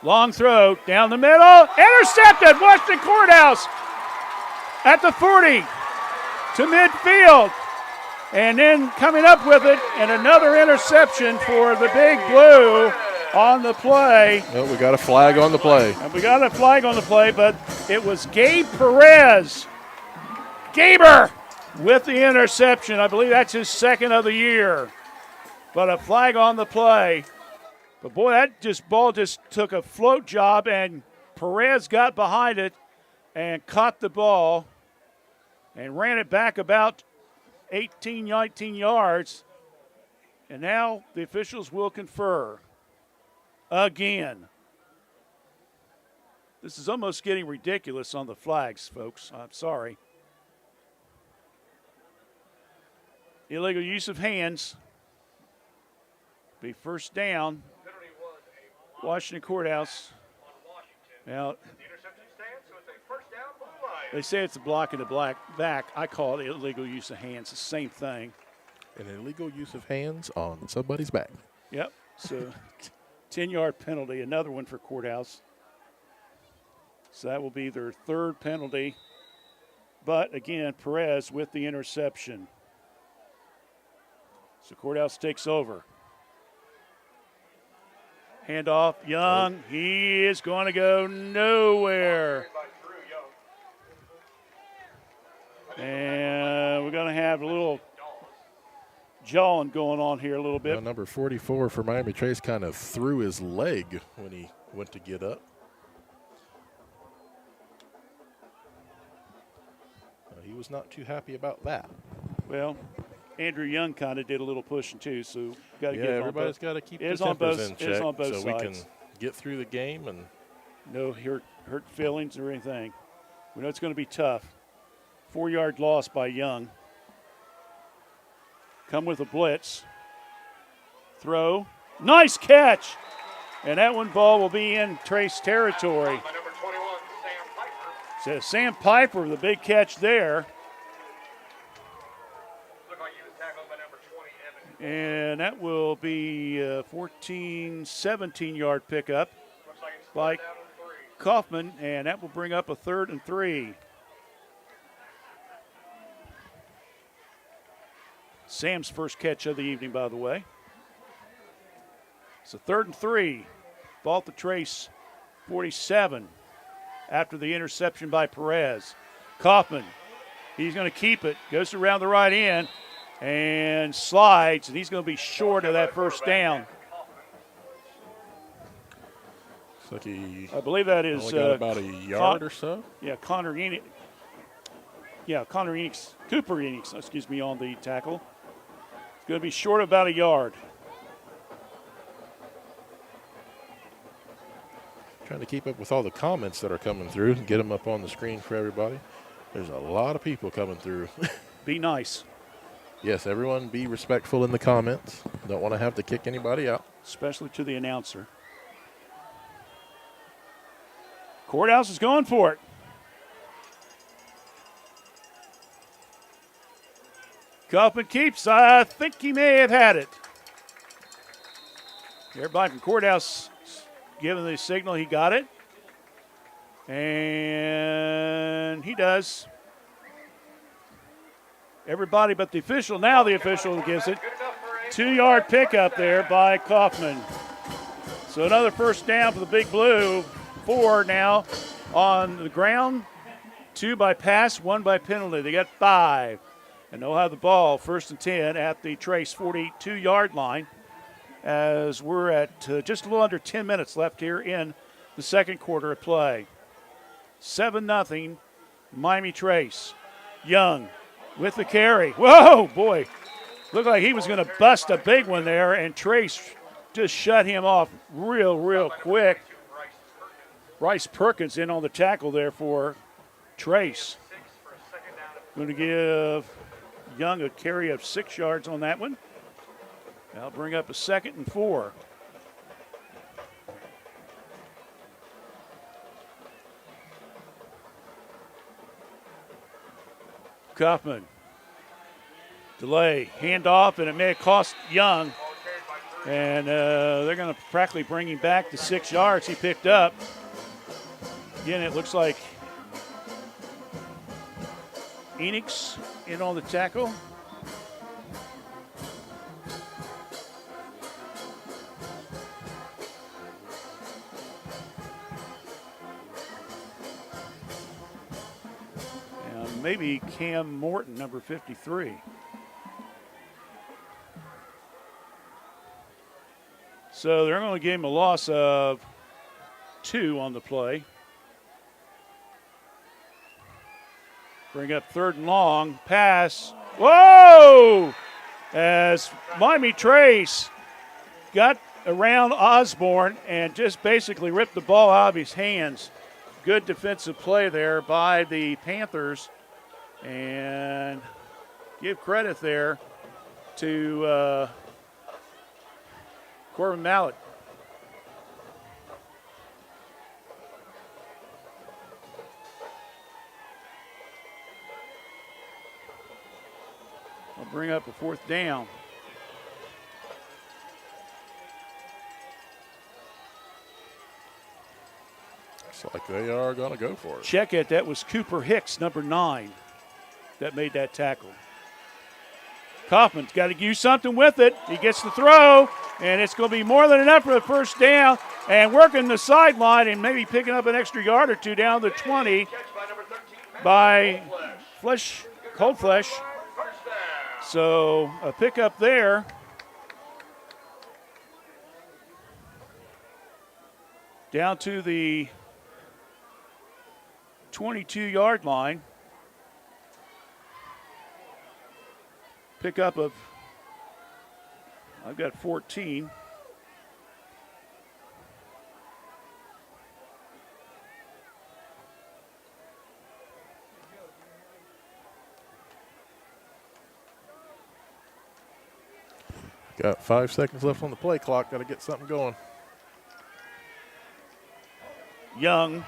Long throw down the middle. Intercepted. Washington Courthouse at the 40 to midfield. And then coming up with it, and another interception for the Big Blue on the play. Well, we got a flag on the play. And we got a flag on the play, but it was Gabe Perez. Gaber with the interception. I believe that's his second of the year. But a flag on the play. But boy, that ball just took a float job, and Perez got behind it and caught the ball and ran it back about 18, 19 yards. And now the officials will confer again. This is almost getting ridiculous on the flags, folks. I'm sorry. Illegal use of hands. Be first down. Washington Courthouse. Now, The interception stands, so it's a first down, Blue Lions. they say it's a block in the back. I call it illegal use of hands. The same thing. An illegal use of hands on somebody's back. Yep. So 10-yard penalty, another one for Courthouse. So that will be their third penalty. But again, Perez with the interception. So Courthouse takes over. Handoff, Young. He is going to go nowhere. And we're going to have a little jawing going on here a little bit. Well, number 44 for Miami Trace kind of threw his leg when he went to get up. He was not too happy about that. Well, Andrew Young kind of did a little pushing too, so got to Yeah, get it everybody's got to keep their it's on tempers both- in it's check on both so we can sides. get through the game. And no hurt feelings or anything. We know it's going to be tough. 4-yard loss by Young. Come with a blitz. Throw. Nice catch. And that one ball will be in Trace territory. By number 21, Sam Piper. So Sam Piper, the big catch there. Looked like he was tackled by number 20, Evan. And that will be a 14, 17-yard pickup Looks like it's by down to 3. Kaufman, and that will bring up a 3rd and 3. Sam's first catch of the evening, by the way. So 3rd and 3. Ball at the Trace 47 after the interception by Perez. Kaufman, he's going to keep it. Goes around the right end and slides, and he's going to be short of that first down. looks like he I believe that is only got about a yard or so. Yeah, Connor Enix. Cooper Enix, excuse me, on the tackle. It's going to be short of about a yard. Trying to keep up with all the comments that are coming through and get them up on the screen for everybody. There's a lot of people coming through. Be nice, Yes, everyone be respectful in the comments. Don't want to have to kick anybody out. especially to the announcer. Courthouse is going for it. Kaufman keeps. I think he may have had it. Everybody from Courthouse giving the signal he got it. And he does. Everybody but the official. Now the official gives it. 2-yard pickup there by Kaufman. So another first down for the Big Blue. 4 now on the ground. 2 by pass, 1 by penalty. They got 5. And they'll have the ball 1st and 10 at the Trace 42-yard line as we're at just a little under 10 minutes left here in the second quarter of play. 7-0 Miami Trace. Young with the carry. Whoa, boy. Looked like he was going to bust a big one there, and Trace just shut him off real quick. Bryce Perkins in on the tackle there for Trace. Going to give Young a carry of 6 yards on that one. That'll bring up a 2nd and 4. Kaufman. Delay, handoff, and it may have cost Young. And they're going to practically bring him back to 6 yards he picked up. Again, it looks like Enix in on the tackle. And maybe Cam Morton, number 53. So they're going to give him a loss of 2 on the play. Bring up 3rd and long. Pass. Whoa! As Miami Trace got around Osborne and just basically ripped the ball out of his hands. Good defensive play there by the Panthers. And give credit there to Corbin Mallett. I'll bring up a 4th down. Looks like they are going to go for it. Check it. That was Cooper Hicks, number 9, that made that tackle. Kaufman's got to do something with it. He gets the throw, and it's going to be more than enough for the first down. And working the sideline and maybe picking up an extra yard or 2 down the 20 by Cold Flesh. So a pickup there. Down to the 22-yard line. pickup of, I've got 14. Got 5 seconds left on the play clock. Got to get something going. Young,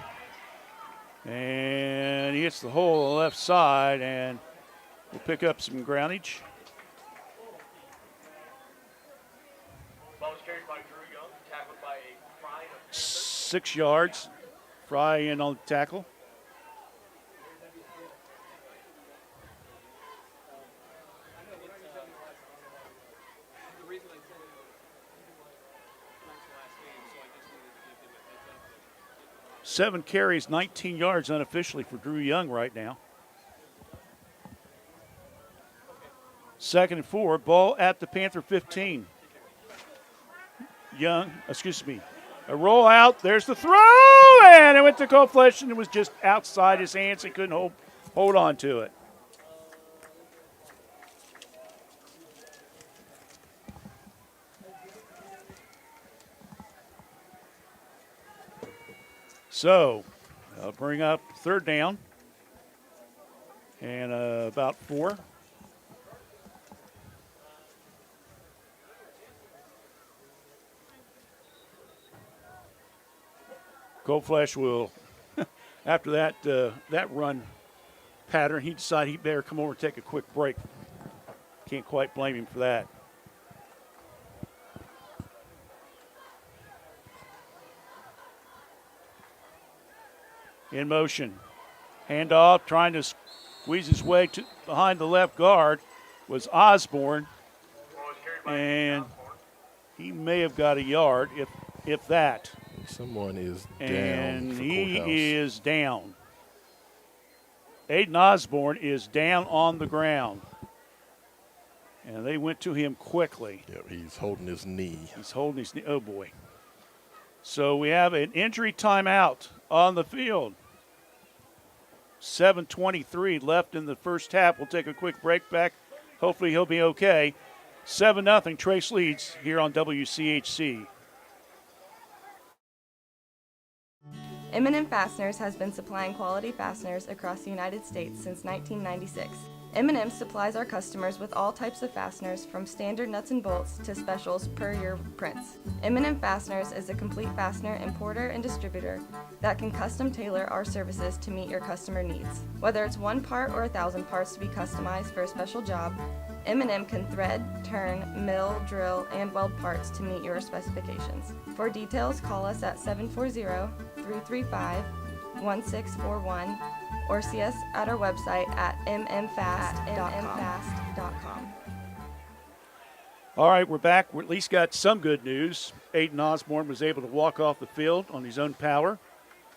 and he hits the hole on the left side, and we'll pick up some groundage. Ball was carried by Drew Young, tackled by a Fry of Panthers. 6 yards. Fry in on the tackle. Seven carries, 19 yards unofficially for Drew Young right now. 2nd and 4, ball at the Panther 15. Young, a roll out, there's the throw, and it went to Cold Flesh, and it was just outside his hands. He couldn't hold on to it. So, I'll bring up 3rd down and about 4. Cold Flesh will, after that run pattern, he decided he better come over and take a quick break. Can't quite blame him for that. In motion. Handoff, trying to squeeze his way behind the left guard was Osborne. And he may have got a yard, if that. Someone is down. And for he Courthouse. is down. Aiden Osborne is down on the ground. And they went to him quickly. Yep, he's holding his knee. He's holding his knee. Oh, boy. So we have an injury timeout on the field. 7:23 left in the first half. We'll take a quick break back. Hopefully he'll be okay. 7-0, Trace leads here on WCHC. M&M Fasteners has been supplying quality fasteners across the United States since 1996. M&M supplies our customers with all types of fasteners, from standard nuts and bolts to specials per your prints. M&M Fasteners is a complete fastener importer and distributor that can custom tailor our services to meet your customer needs. Whether it's 1 part or 1,000 parts to be customized for a special job, M&M can thread, turn, mill, drill, and weld parts to meet your specifications. For details, call us at 740-335-1641 or see us at our website at mmfast.com. All right, we're back. We at least got some good news. Aiden Osborne was able to walk off the field on his own power,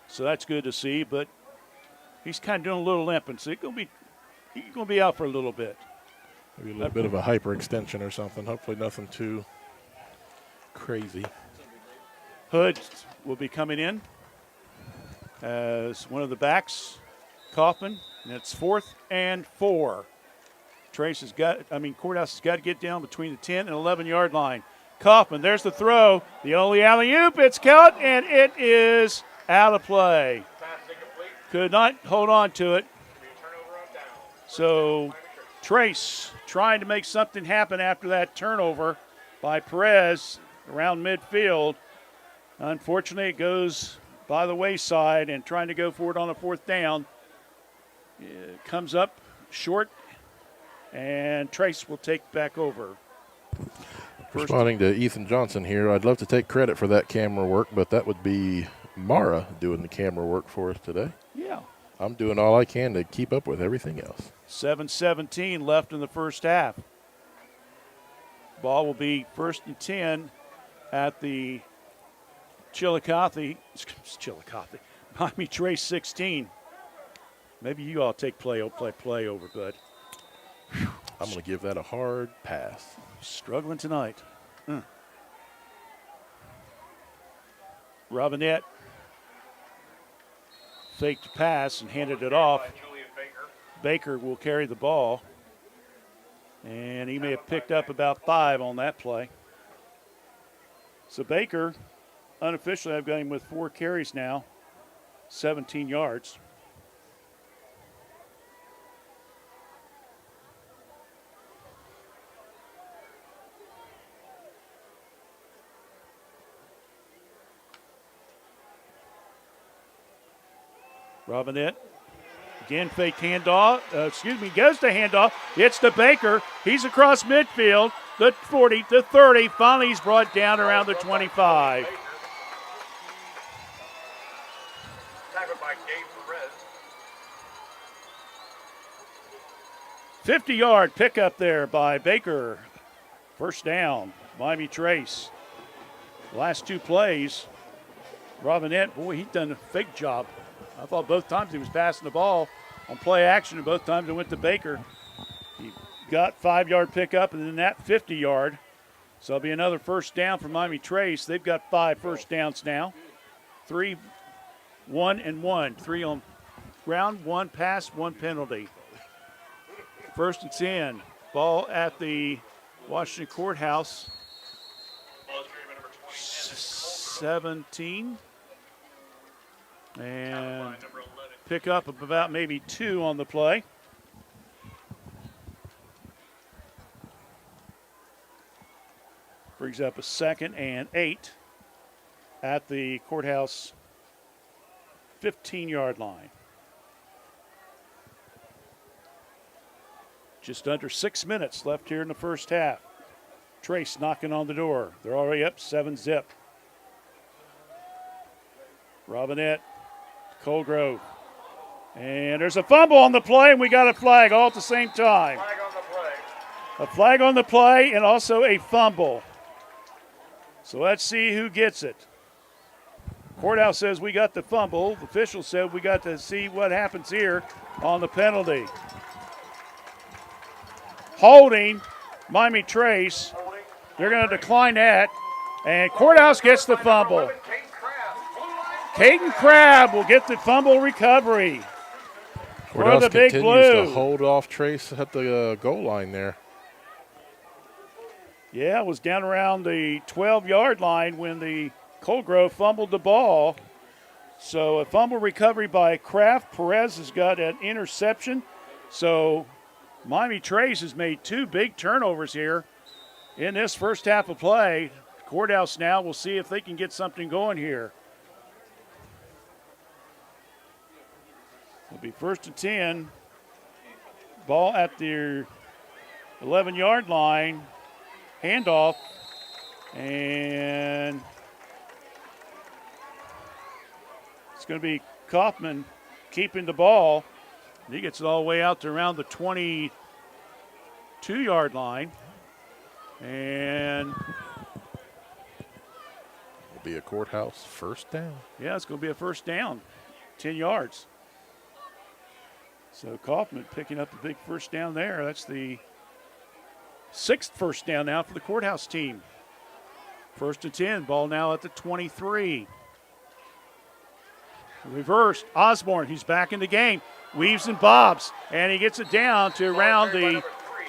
so that's good to see. But he's kind of doing a little limping, so he's going to be out for a little bit. Maybe a little bit of a hyperextension or something. Hopefully nothing too crazy. Hood will be coming in as one of the backs. Kaufman, and it's 4th and 4. Courthouse has got to get down between the 10 and 11-yard line. Kaufman, there's the throw. The only alley-oop, it's caught, and it is out of play. Could not hold on to it. So Trace trying to make something happen after that turnover by Perez around midfield. Unfortunately, it goes by the wayside, and trying to go for it on a 4th down. It comes up short, and Trace will take back over. Responding to Ethan Johnson here, I'd love to take credit for that camera work, but that would be Mara doing the camera work for us today. Yeah. I'm doing all I can to keep up with everything else. 7:17 left in the first half. Ball will be 1st and 10 at the Chillicothe, Miami Trace 16. Maybe you all take play over, bud. I'm going to give that a hard pass. Struggling tonight. Robinette faked pass and handed it off. Baker will carry the ball. And he may have picked up about 5 on that play. So Baker, unofficially, I've got him with 4 carries now, 17 yards. Robinette, again, fake handoff. Goes to handoff. It's to Baker. He's across midfield. The 40, the 30. Finally, he's brought down around the 25. Tackled by Gabe Perez. 50-yard pickup there by Baker. First down, Miami Trace. Last 2 plays, Robinette, boy, he's done a fake job. I thought both times he was passing the ball on play action, and both times it went to Baker. He got 5-yard pickup, and then that 50-yard. So it'll be another first down for Miami Trace. They've got 5 first downs now. 3, 1, and 1. 3 on ground, 1 pass, 1 penalty. First and 10. Ball at the Washington Courthouse. 17. And pick up of about maybe 2 on the play. Brings up a 2nd and 8 at the Courthouse 15-yard line. Just under 6 minutes left here in the first half. Trace knocking on the door. They're already up 7-zip. Robinette, Colgrove. And there's a fumble on the play, and we got a flag all at the same time. Flag on the play. A flag on the play and also a fumble. So let's see who gets it. Courthouse says we got the fumble. The official said we got to see what happens here on the penalty. Holding, Miami Trace. They're going to decline that. And Courthouse gets the fumble. Caden Crabb will get the fumble recovery. For the Big continues Blue. to hold off Trace at the goal line there. Yeah, it was down around the 12-yard line when the Colgrove fumbled the ball. So a fumble recovery by Kraft. Perez has got an interception. So Miami Trace has made 2 big turnovers here in this first half of play. Courthouse now will see if they can get something going here. It'll be first and 10. Ball at their 11-yard line. Handoff. And it's going to be Kaufman keeping the ball. He gets it all the way out to around the 22-yard line. And It'll be a Courthouse first down. yeah, it's going to be a first down, 10 yards. So Kaufman picking up a big first down there. That's the 6th first down now for the Courthouse team. First and 10, ball now at the 23. Reversed, Osborne, he's back in the game. Weaves and bobs, and he gets it down to around the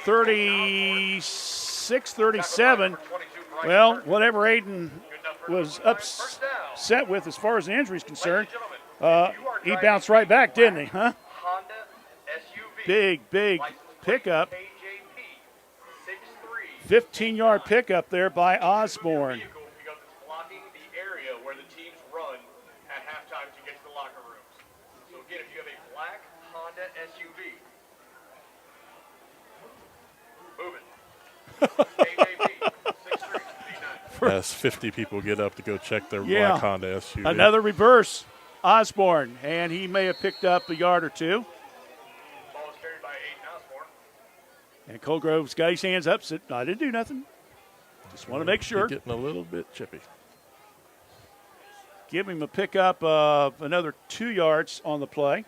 36, 37. Well, whatever Aiden was upset with as far as the injury is concerned, he bounced right back, didn't he, huh? Big pickup. 15-yard pickup there by Osborne. Blocking the area where the teams run at halftime to get to the locker rooms. So again, if you have a black Honda SUV, move it. As 50 people get up to go check their Yeah. black Honda SUV. Another reverse, Osborne, and he may have picked up a yard or 2. Ball is carried by Aiden Osborne. And Colgrove's got his hands up. Said, I didn't do nothing. Just want to make sure. Getting a little bit chippy. Give him a pickup of another 2 yards on the play.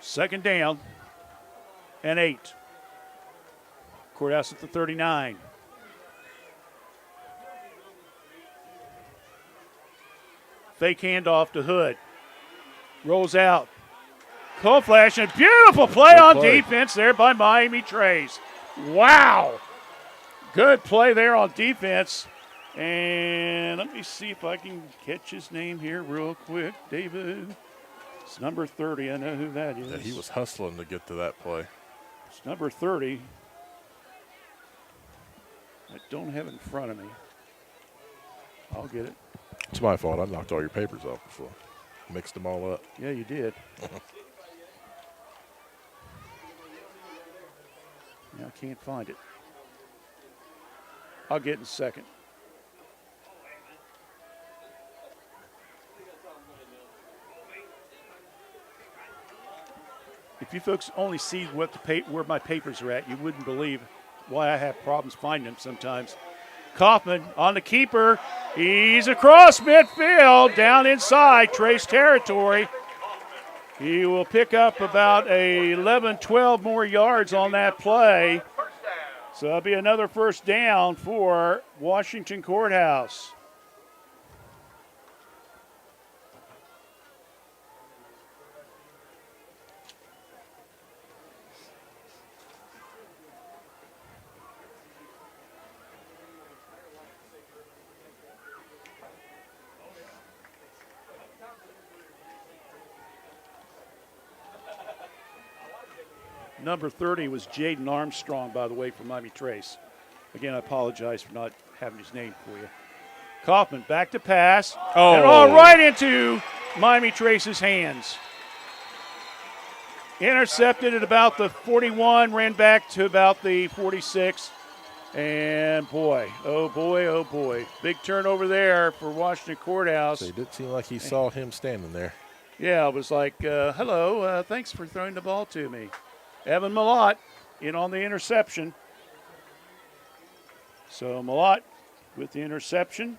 Second down and 8. Courthouse at the 39. Fake handoff to Hood. Rolls out. Cold flash and beautiful play on defense there by Miami Trace. Wow. Good play there on defense. And let me see if I can catch his name here real quick. David. It's number 30. I know who that is. Yeah, he was hustling to get to that play. It's number 30. I don't have it in front of me. I'll get it. It's my fault. I knocked all your papers off before. Mixed them all up. Yeah, you did. Now I can't find it. I'll get it in a second. If you folks only see what where my papers are at, you wouldn't believe why I have problems finding them sometimes. Kaufman on the keeper. He's across midfield, down inside Trace territory. He will pick up about 11, 12 more yards on that play. So that'll be another first down for Washington Courthouse. Number 30 was Jaden Armstrong, by the way, from Miami Trace. Again, I apologize for not having his name for you. Kaufman back to pass. And all right into Miami Trace's hands. Intercepted at about the 41, ran back to about the 46. And boy, oh boy, oh boy. Big turnover there for Washington Courthouse. So it did seem like he saw him standing there. Yeah, it was like, hello, thanks for throwing the ball to me. Evan Malott in on the interception. So Malott with the interception.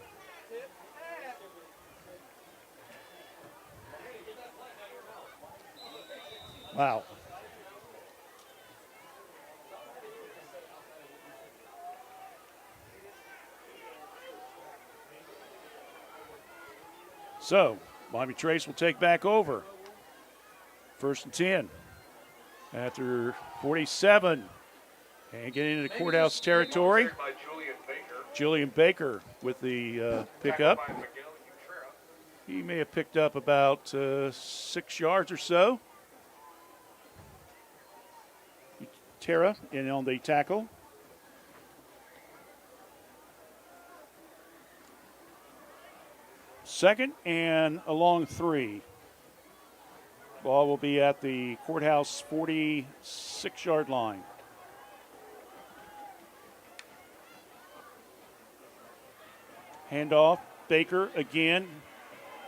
Wow. So Miami Trace will take back over. 1st and 10. After 47, and getting into Courthouse territory. Julian Baker with the pickup. He may have picked up about 6 yards or so. Terra in on the tackle. Second and a long 3. Ball will be at the Courthouse 46-yard line. Handoff, Baker again.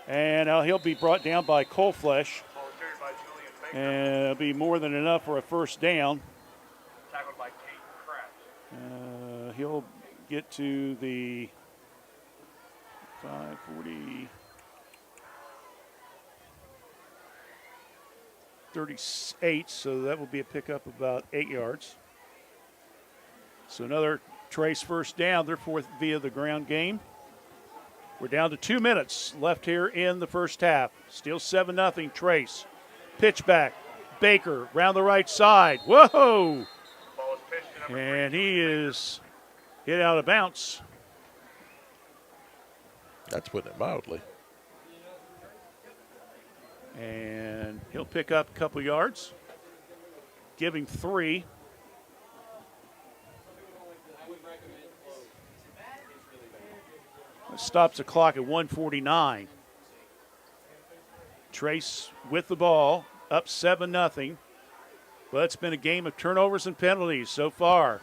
And now he'll be brought down by Coleflesh. And it'll be more than enough for a first down. Tackled by Kate Kraft. He'll get to the 540. 38, so that will be a pickup of about 8 yards. So another Trace first down, their 4th via the ground game. We're down to 2 minutes left here in the first half. Still 7-0 Trace. Pitch back. Baker round the right side. Whoa! And he is hit out of bounds. That's putting it mildly. And he'll pick up a couple yards. Give him 3. That stops the clock at 1:49. Trace with the ball, up 7-0. But it's been a game of turnovers and penalties so far.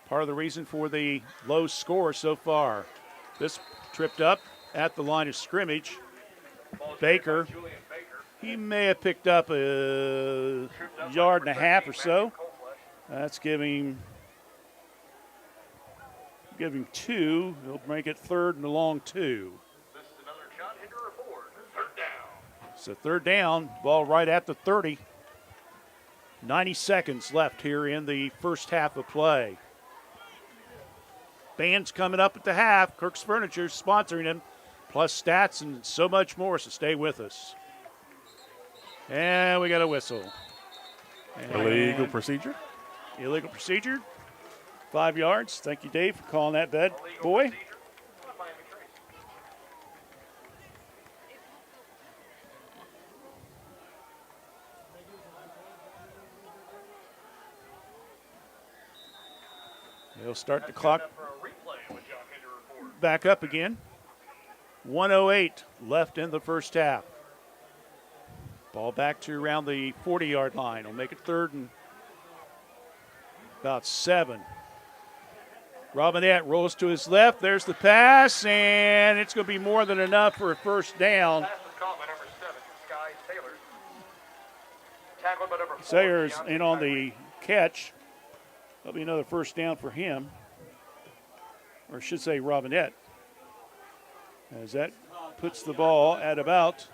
Part of the reason for the low score so far. This tripped up at the line of scrimmage. Baker, he may have picked up a yard and a half or so. That's giving 2. He'll make it 3rd and a long 2. This is another John Hinder report. 3rd down. So 3rd down, ball right at the 30. 90 seconds left here in the first half of play. Band's coming up at the half. Kirk's Furniture sponsoring them, plus stats and so much more, so stay with us. And we got a whistle. Illegal procedure. Illegal procedure. 5 yards. Thank you, Dave, for calling that bad boy. They'll start the clock back up again. 1:08 left in the first half. Ball back to around the 40-yard line. We'll make it 3rd and about 7. Robinette rolls to his left. There's the pass, and it's going to be more than enough for a first down. Pass was caught by number 7, Sky Sailors. Tackled by number 4. Sayers Deontay in on Tyree. the catch. That'll be another first down for him. Or I should say Robinette. As that puts the ball at about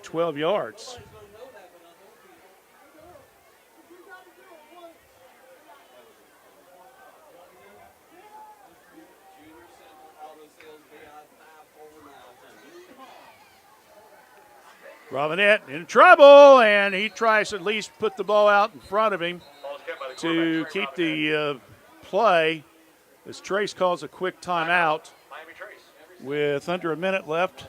12 yards. Robinette in trouble, and he tries to at least put the ball out in front of him to keep the play, as Trace calls a quick timeout with under a minute left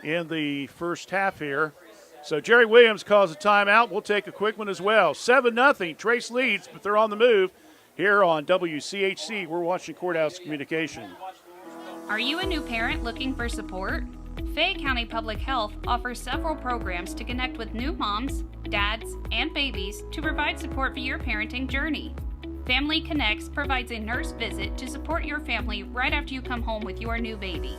in the first half here. So Jerry Williams calls a timeout. We'll take a quick one as well. 7-0. Trace leads, but they're on the move here on WCHC. We're watching Courthouse Communication. Are you a new parent looking for support? Fayette County Public Health offers several programs to connect with new moms, dads, and babies to provide support for your parenting journey. Family Connects provides a nurse visit to support your family right after you come home with your new baby.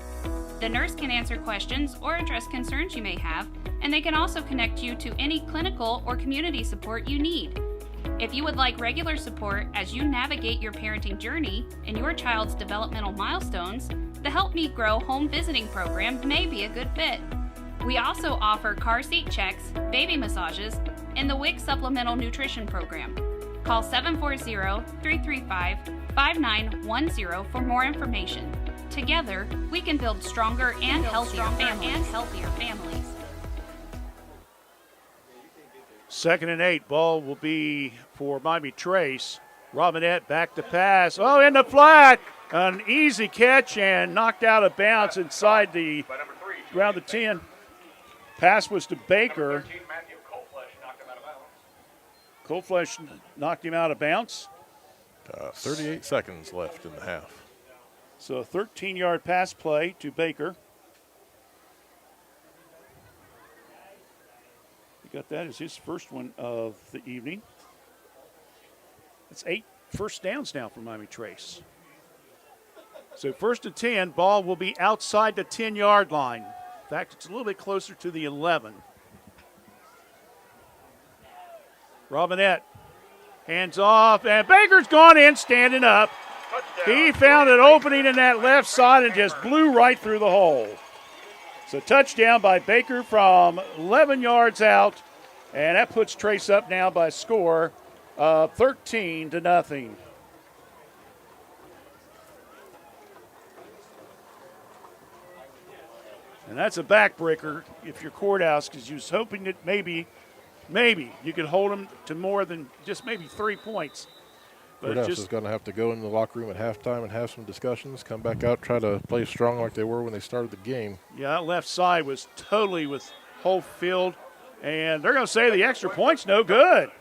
The nurse can answer questions or address concerns you may have, and they can also connect you to any clinical or community support you need. If you would like regular support as you navigate your parenting journey and your child's developmental milestones, the Help Me Grow home visiting program may be a good fit. We also offer car seat checks, baby massages, and the WIC supplemental nutrition program. Call 740-335-5910 for more information. Together, we can build stronger and healthier families. 2nd and 8. Ball will be for Miami Trace. Robinette back to pass. Oh, in the flat. An easy catch and knocked out of bounds inside the around the 10. Pass was to Baker. 13, Matthew Coleflesh knocked him out of bounds. Coleflesh knocked him out of bounds. 38 seconds left in the half. So a 13-yard pass play to Baker. He got that as his first one of the evening. That's 8 first downs now for Miami Trace. So 1st and 10, ball will be outside the 10-yard line. In fact, it's a little bit closer to the 11. Robinette hands off, and Baker's gone in standing up. He found an opening in that left side and just blew right through the hole. So touchdown by Baker from 11 yards out, and that puts Trace up now by a score of 13-0. And that's a backbreaker if you're Courthouse, because you was hoping that maybe you could hold them to more than just maybe 3 points. But Courthouse is going to have to go in the locker room at halftime and have some discussions, come back out, try to play strong like they were when they started the game. Yeah, that left side was totally with whole field, and they're going to say the extra point's no good.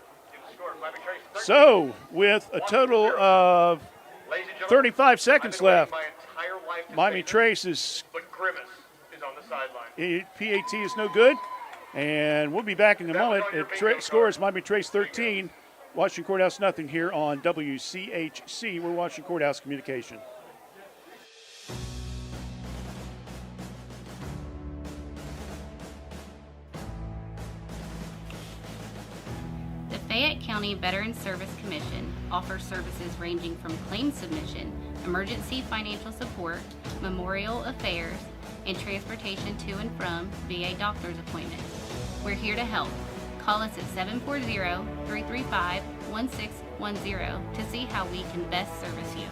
So with a total of 35 seconds left, Miami Trace is on the sideline. PAT is no good, and we'll be back in a moment. Scores Miami Trace 13, Washington Courthouse nothing here on WCHC. We're watching Courthouse Communication. The Fayette County Veterans Service Commission offers services ranging from claim submission, emergency financial support, memorial affairs, and transportation to and from VA doctor's appointments. We're here to help. Call us at 740-335-1610 to see how we can best service you.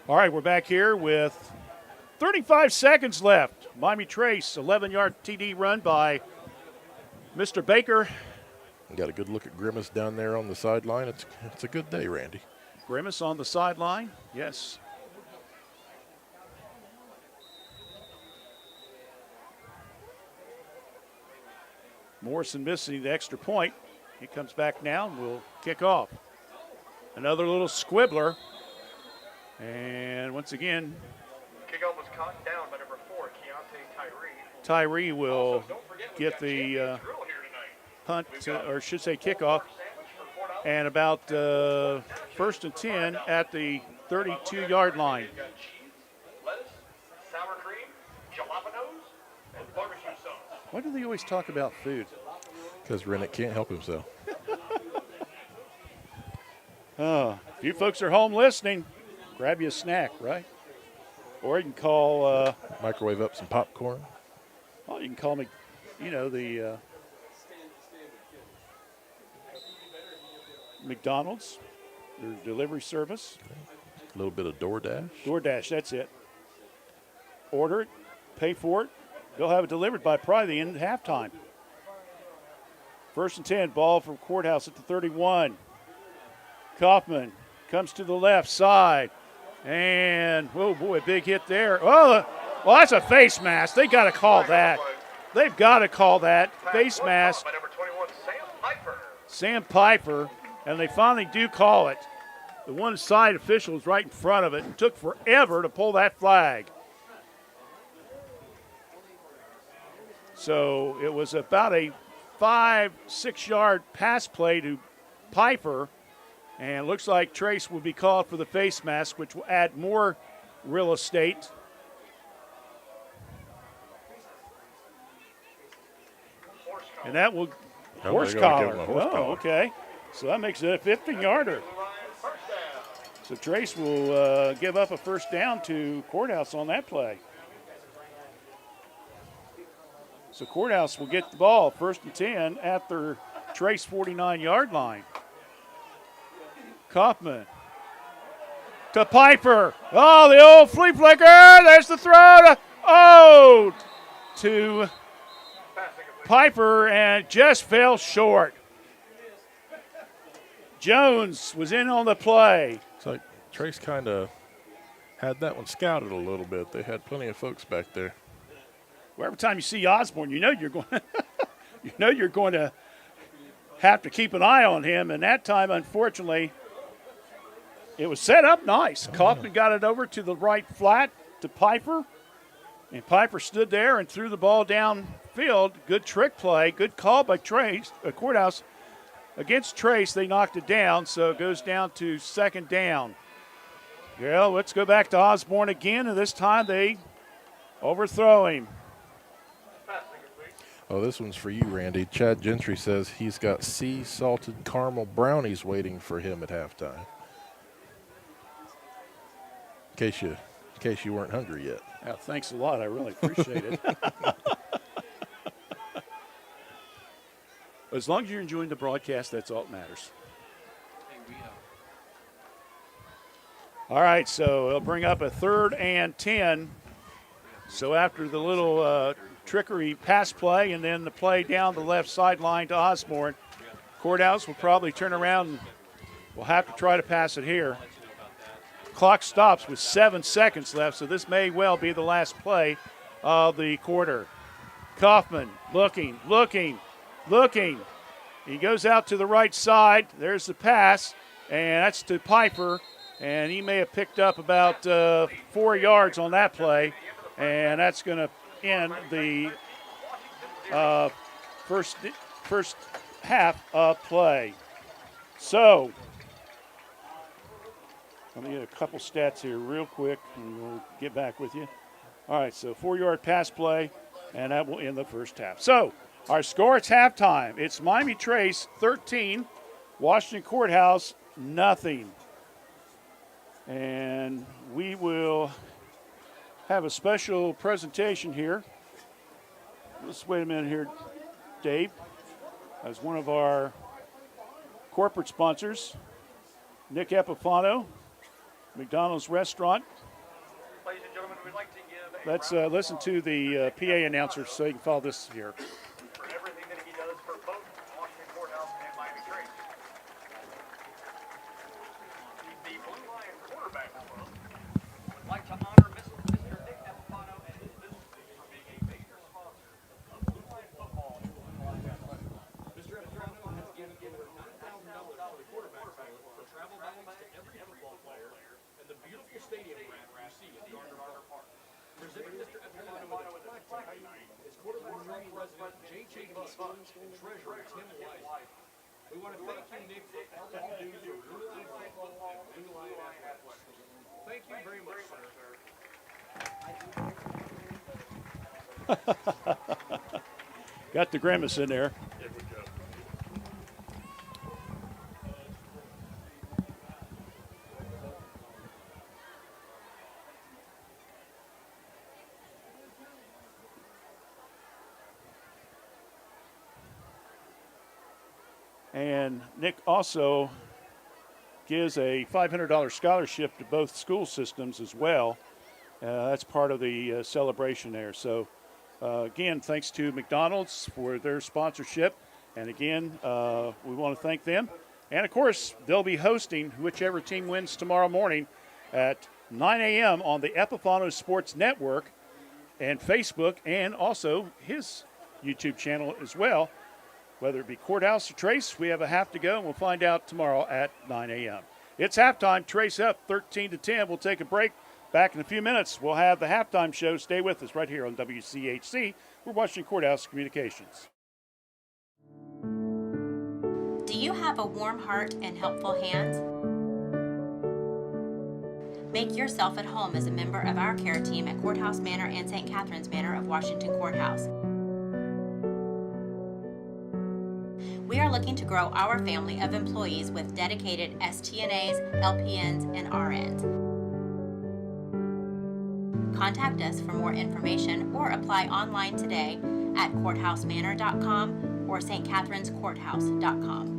All right, we're back here with 35 seconds left. Miami Trace, 11-yard TD run by Mr. Baker. Got a good look at Grimace down there on the sideline. It's a good day, Randy. Grimace on the sideline, yes. Morrison missing the extra point. He comes back now and will kick off. Another little squibbler. And once again, Kickoff was caught down by number 4, Keontae Tyree. Tyree will Also, don't forget, we get got the champions drill here tonight. punt, We've got or should say kickoff, and about first and 10 at the 32-yard line. We've got cheese, lettuce, sour cream, jalapenos, and barbecue sauce. Why do they always talk about food? Because Rennick can't help himself. If you folks are home listening, grab you a snack, right? Or you can call, Microwave up some popcorn. you can call me, the McDonald's, their delivery service. A little bit of DoorDash. DoorDash, that's it. Order it, pay for it. They'll have it delivered by probably the end of halftime. First and 10, ball from Courthouse at the 31. Kaufman comes to the left side. And, oh boy, a big hit there. Oh, well, that's a face mask. They got to call that. They've got to call that. Face mask. By number 21, Sam Piper. Sam Piper, and they finally do call it. The one side official was right in front of it. It took forever to pull that flag. So it was about a 5-6 yard pass play to Piper. And it looks like Trace will be called for the face mask, which will add more real estate. And that will horse collar. Oh, okay. So that makes it a 15-yarder. So Trace will give up a first down to Courthouse on that play. So Courthouse will get the ball, first and 10 at their Trace 49-yard line. Kaufman to Piper. Oh, the old flea flicker. There's the throw to Piper, and just fell short. Jones was in on the play. It's like Trace kind of had that one scouted a little bit. They had plenty of folks back there. Well, every time you see Osborne, you're going to have to keep an eye on him. And that time, unfortunately, it was set up nice. Kaufman got it over to the right flat to Piper, and Piper stood there and threw the ball downfield. Good trick play, good call by Trace. Courthouse against Trace. They knocked it down, so it goes down to second down. Yeah, let's go back to Osborne again, and this time they overthrow him. Oh, this one's for you, Randy. Chad Gentry says he's got sea salted caramel brownies waiting for him at halftime. In case you weren't hungry yet. Yeah, thanks a lot. I really appreciate it. As long as you're enjoying the broadcast, that's all that matters. All right, so it'll bring up a 3rd and 10. So after the little trickery pass play and then the play down the left sideline to Osborne, Courthouse will probably turn around and will have to try to pass it here. Clock stops with 7 seconds left, so this may well be the last play of the quarter. Kaufman looking. He goes out to the right side. There's the pass, and that's to Piper, and he may have picked up about 4 yards on that play, and that's going to end the first half of play. So let me get a couple stats here real quick, and we'll get back with you. All right, so 4-yard pass play, and that will end the first half. So our score, it's halftime. It's Miami Trace 13, Washington Courthouse, nothing. And we will have a special presentation here. Let's wait a minute here, Dave. As one of our corporate sponsors, Nick Epifano, McDonald's Restaurant. Ladies and gentlemen, we'd like to give a Let's round of listen to the PA announcer so you can follow this here. for everything that he does for both Washington Courthouse and Miami Trace. The Blue Lion Quarterback Club would like to honor Mr. Nick Epifano and his business for being a major sponsor of Blue Lion football and Blue Lion athletics. Mr. Epifano has given over $9,000 to quarterback for travel bags to every football player and the beautiful stadium wrap you see at Gardner Park. Presenting Mr. Epifano with a plaque tonight is quarterback club president J.J. Buck and treasurer Tim Wise. We want to thank you, Nick, for all that you do for Blue Lion football and Blue Lion athletics. Thank you very much, sir. Got the grimace in there. And Nick also gives a $500 scholarship to both school systems as well. That's part of the celebration there. So, again, thanks to McDonald's for their sponsorship. And again, we want to thank them. And, of course, they'll be hosting whichever team wins tomorrow morning at 9 a.m. on the Epifano Sports Network and Facebook, and also his YouTube channel as well. Whether it be Courthouse or Trace, we have a half to go, and we'll find out tomorrow at 9 a.m. It's halftime. Trace up 13-10. We'll take a break. Back in a few minutes, we'll have the halftime show. Stay with us right here on WCHC. We're Washington Courthouse Communications. Do you have a warm heart and helpful hands? Make yourself at home as a member of our care team at Courthouse Manor and St. Catherine's Manor of Washington Courthouse. We are looking to grow our family of employees with dedicated STNAs, LPNs, and RNs. Contact us for more information or apply online today at courthousemanor.com or stcatherinescourthouse.com.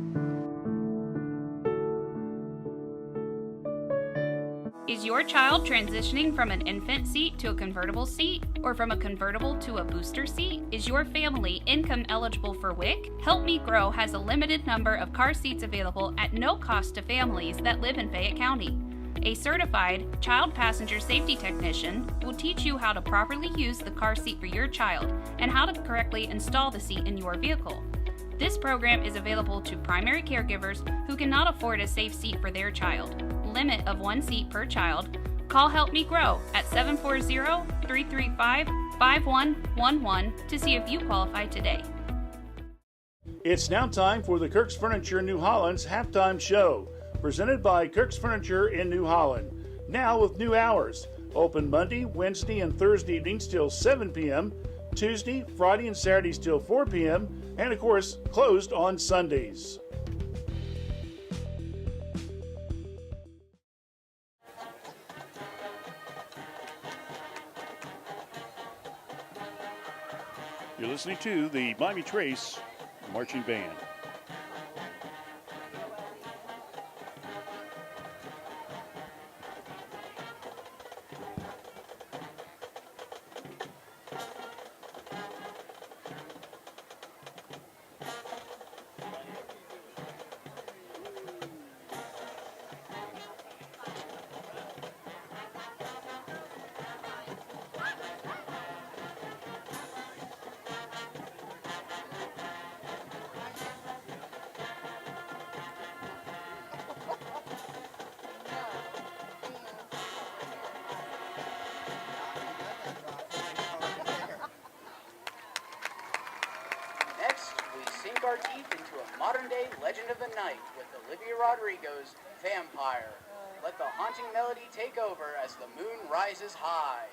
Is your child transitioning from an infant seat to a convertible seat, or from a convertible to a booster seat? Is your family income eligible for WIC? Help Me Grow has a limited number of car seats available at no cost to families that live in Fayette County. A certified child passenger safety technician will teach you how to properly use the car seat for your child and how to correctly install the seat in your vehicle. This program is available to primary caregivers who cannot afford a safe seat for their child. Limit of 1 seat per child. Call Help Me Grow at 740-335-5111 to see if you qualify today. It's now time for the Kirk's Furniture New Holland's halftime show, presented by Kirk's Furniture in New Holland. Now with new hours. Open Monday, Wednesday, and Thursday evenings till 7 p.m., Tuesday, Friday, and Saturdays till 4 p.m., and of course, closed on Sundays. You're listening to the Miami Trace Marching Band. sink our teeth into a modern-day Legend of the Night with Olivia Rodrigo's Vampire. Let the haunting melody take over as the moon rises high.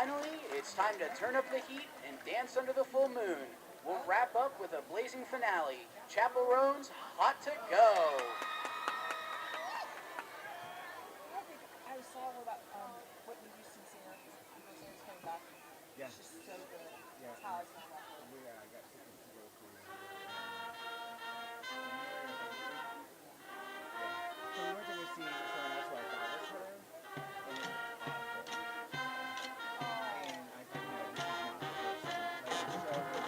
finally, it's time to turn up the heat and dance under the full moon. We'll wrap up with a blazing finale. Chapel Roan's hot to go. I saw about Whitney Houston singer. It's coming back. Yeah. It's just so good. Yeah. That's how I found out. Yeah, I got tickets to go to. So we went to go see someone else who I thought was her, and it was awful. And I thought, no, this is not the person. Like, the show was awful.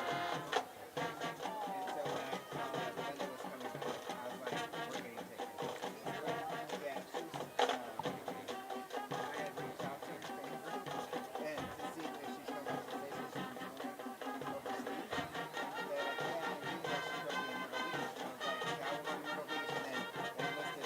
And so when I saw that Linda was coming back, I was like, we're getting tickets. Yeah, she was I had reached out to her and to see if she's going to say that she's going overseas. And they're like, yeah, I think that she's going to be in Middle East. And I was like, yeah, I will go to Middle East. And then they listed other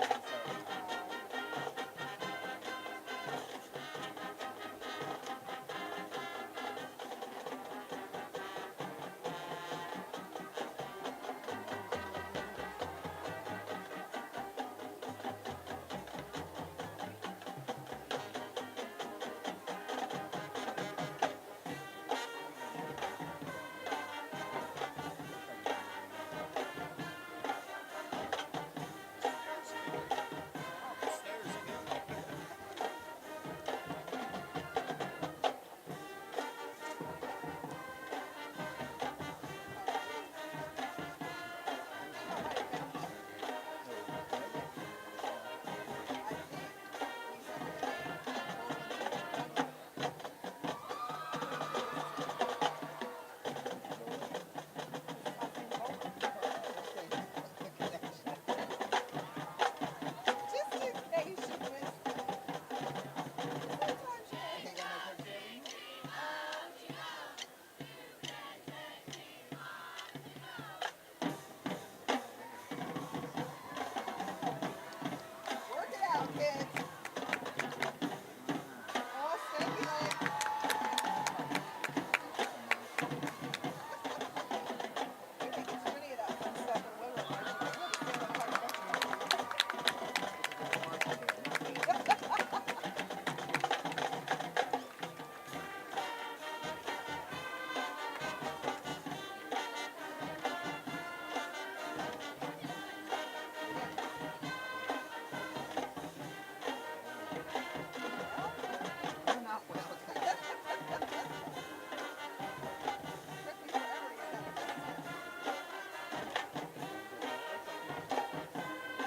shows. And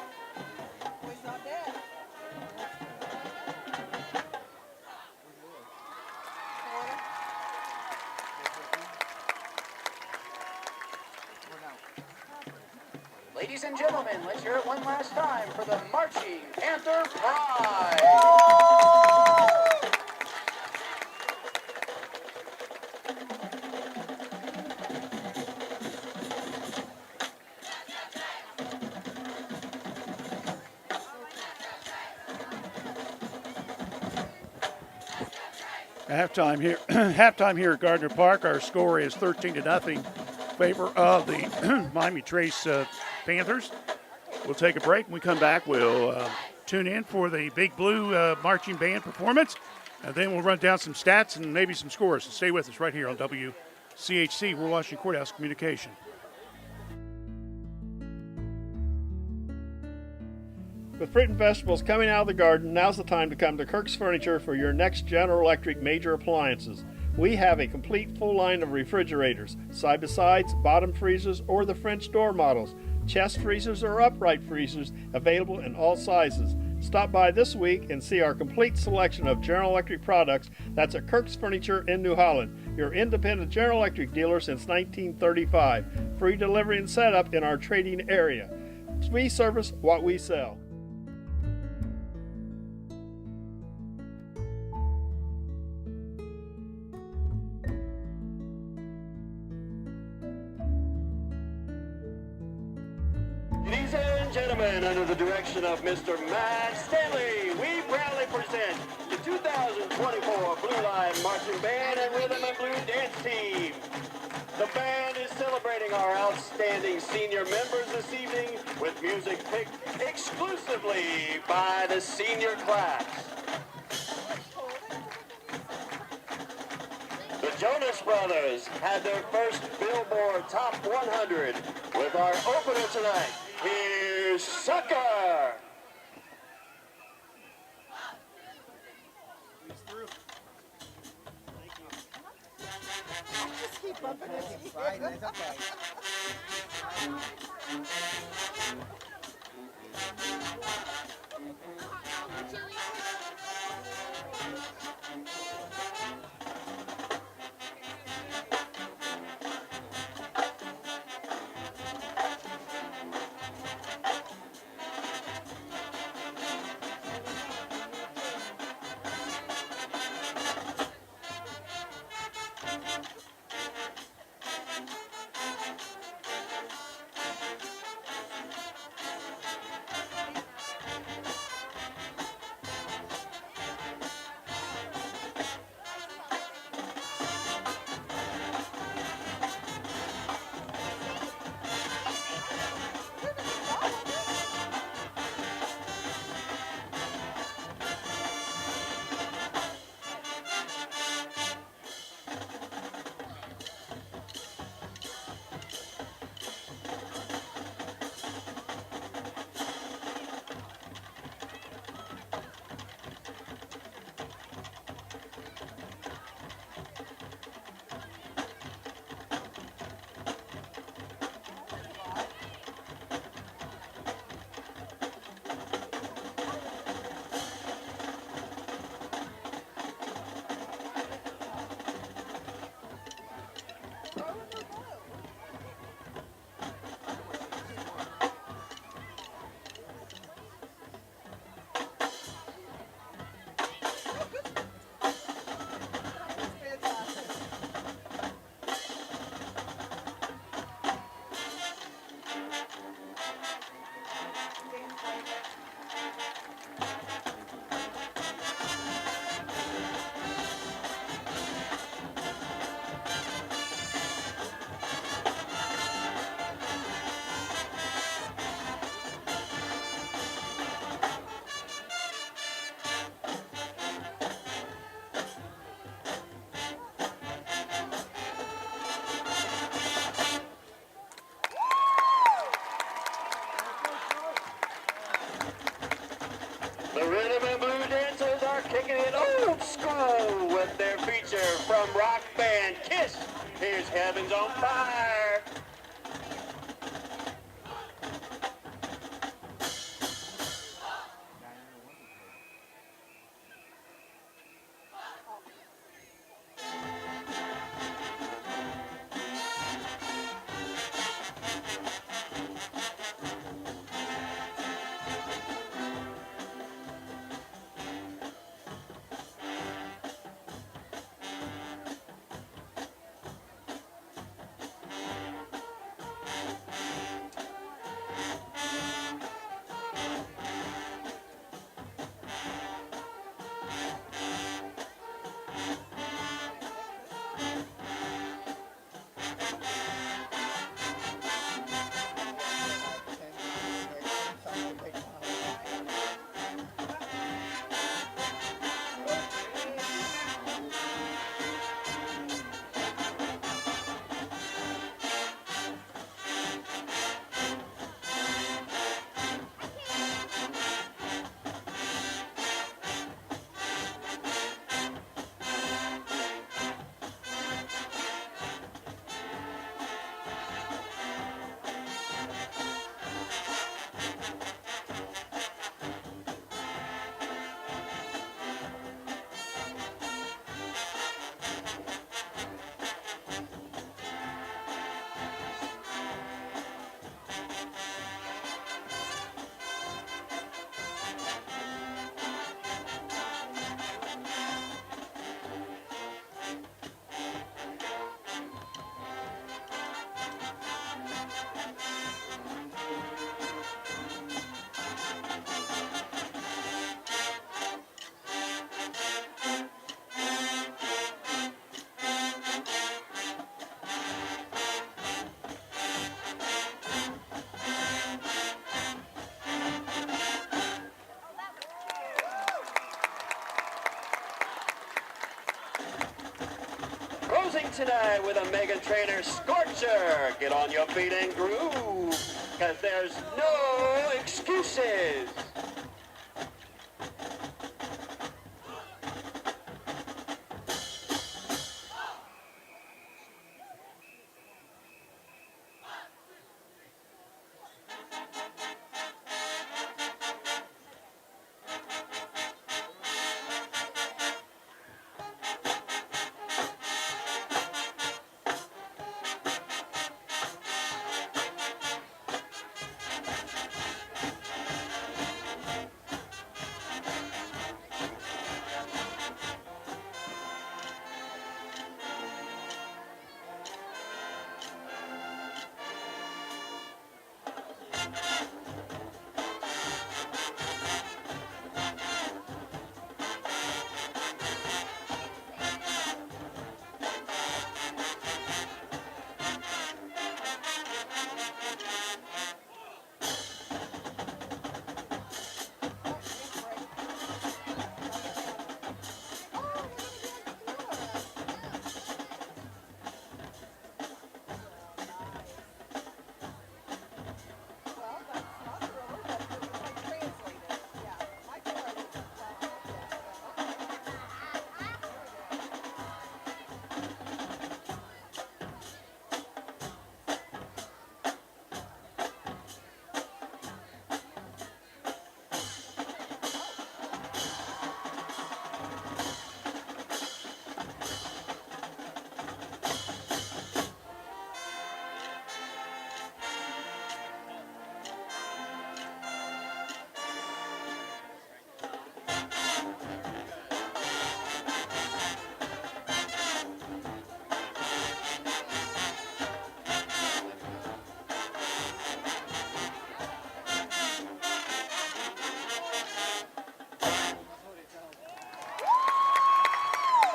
so Ladies and gentlemen, let's hear it one last time for the Marching Panther Pride. Halftime here at Gardner Park. Our score is 13-0 in favor of the Miami Trace Panthers. We'll take a break. When we come back, we'll tune in for the Big Blue marching band performance, and then we'll run down some stats and maybe some scores. So stay with us right here on WCHC, World Washington Courthouse Communication. With fruit and vegetables coming out of the garden, now's the time to come to Kirk's Furniture for your next General Electric major appliances. We have a complete full line of refrigerators, side-by-sides, bottom freezers, or the French door models, chest freezers or upright freezers available in all sizes. Stop by this week and see our complete selection of General Electric products. That's at Kirk's Furniture in New Holland, your independent General Electric dealer since 1935. Free delivery and setup in our trading area. We service what we sell. Ladies and gentlemen, under the direction of Mr. Matt Stanley, we proudly present the 2024 Blue Line Marching Band and Rhythm and Blues Dance Team. The band is celebrating our outstanding senior members this evening with music picked exclusively by the senior class. Jonas Brothers had their first Billboard Top 100 with our opener tonight. Here's Sucker! Just keep bumping it. It's fine. It's okay. The Rhythm and Blue Dancers are kicking it old school with their feature from rock band Kiss. Here's Heaven's on Fire. closing tonight with a Mega Trainer Scorcher. Get on your feet and groove, because there's no excuses.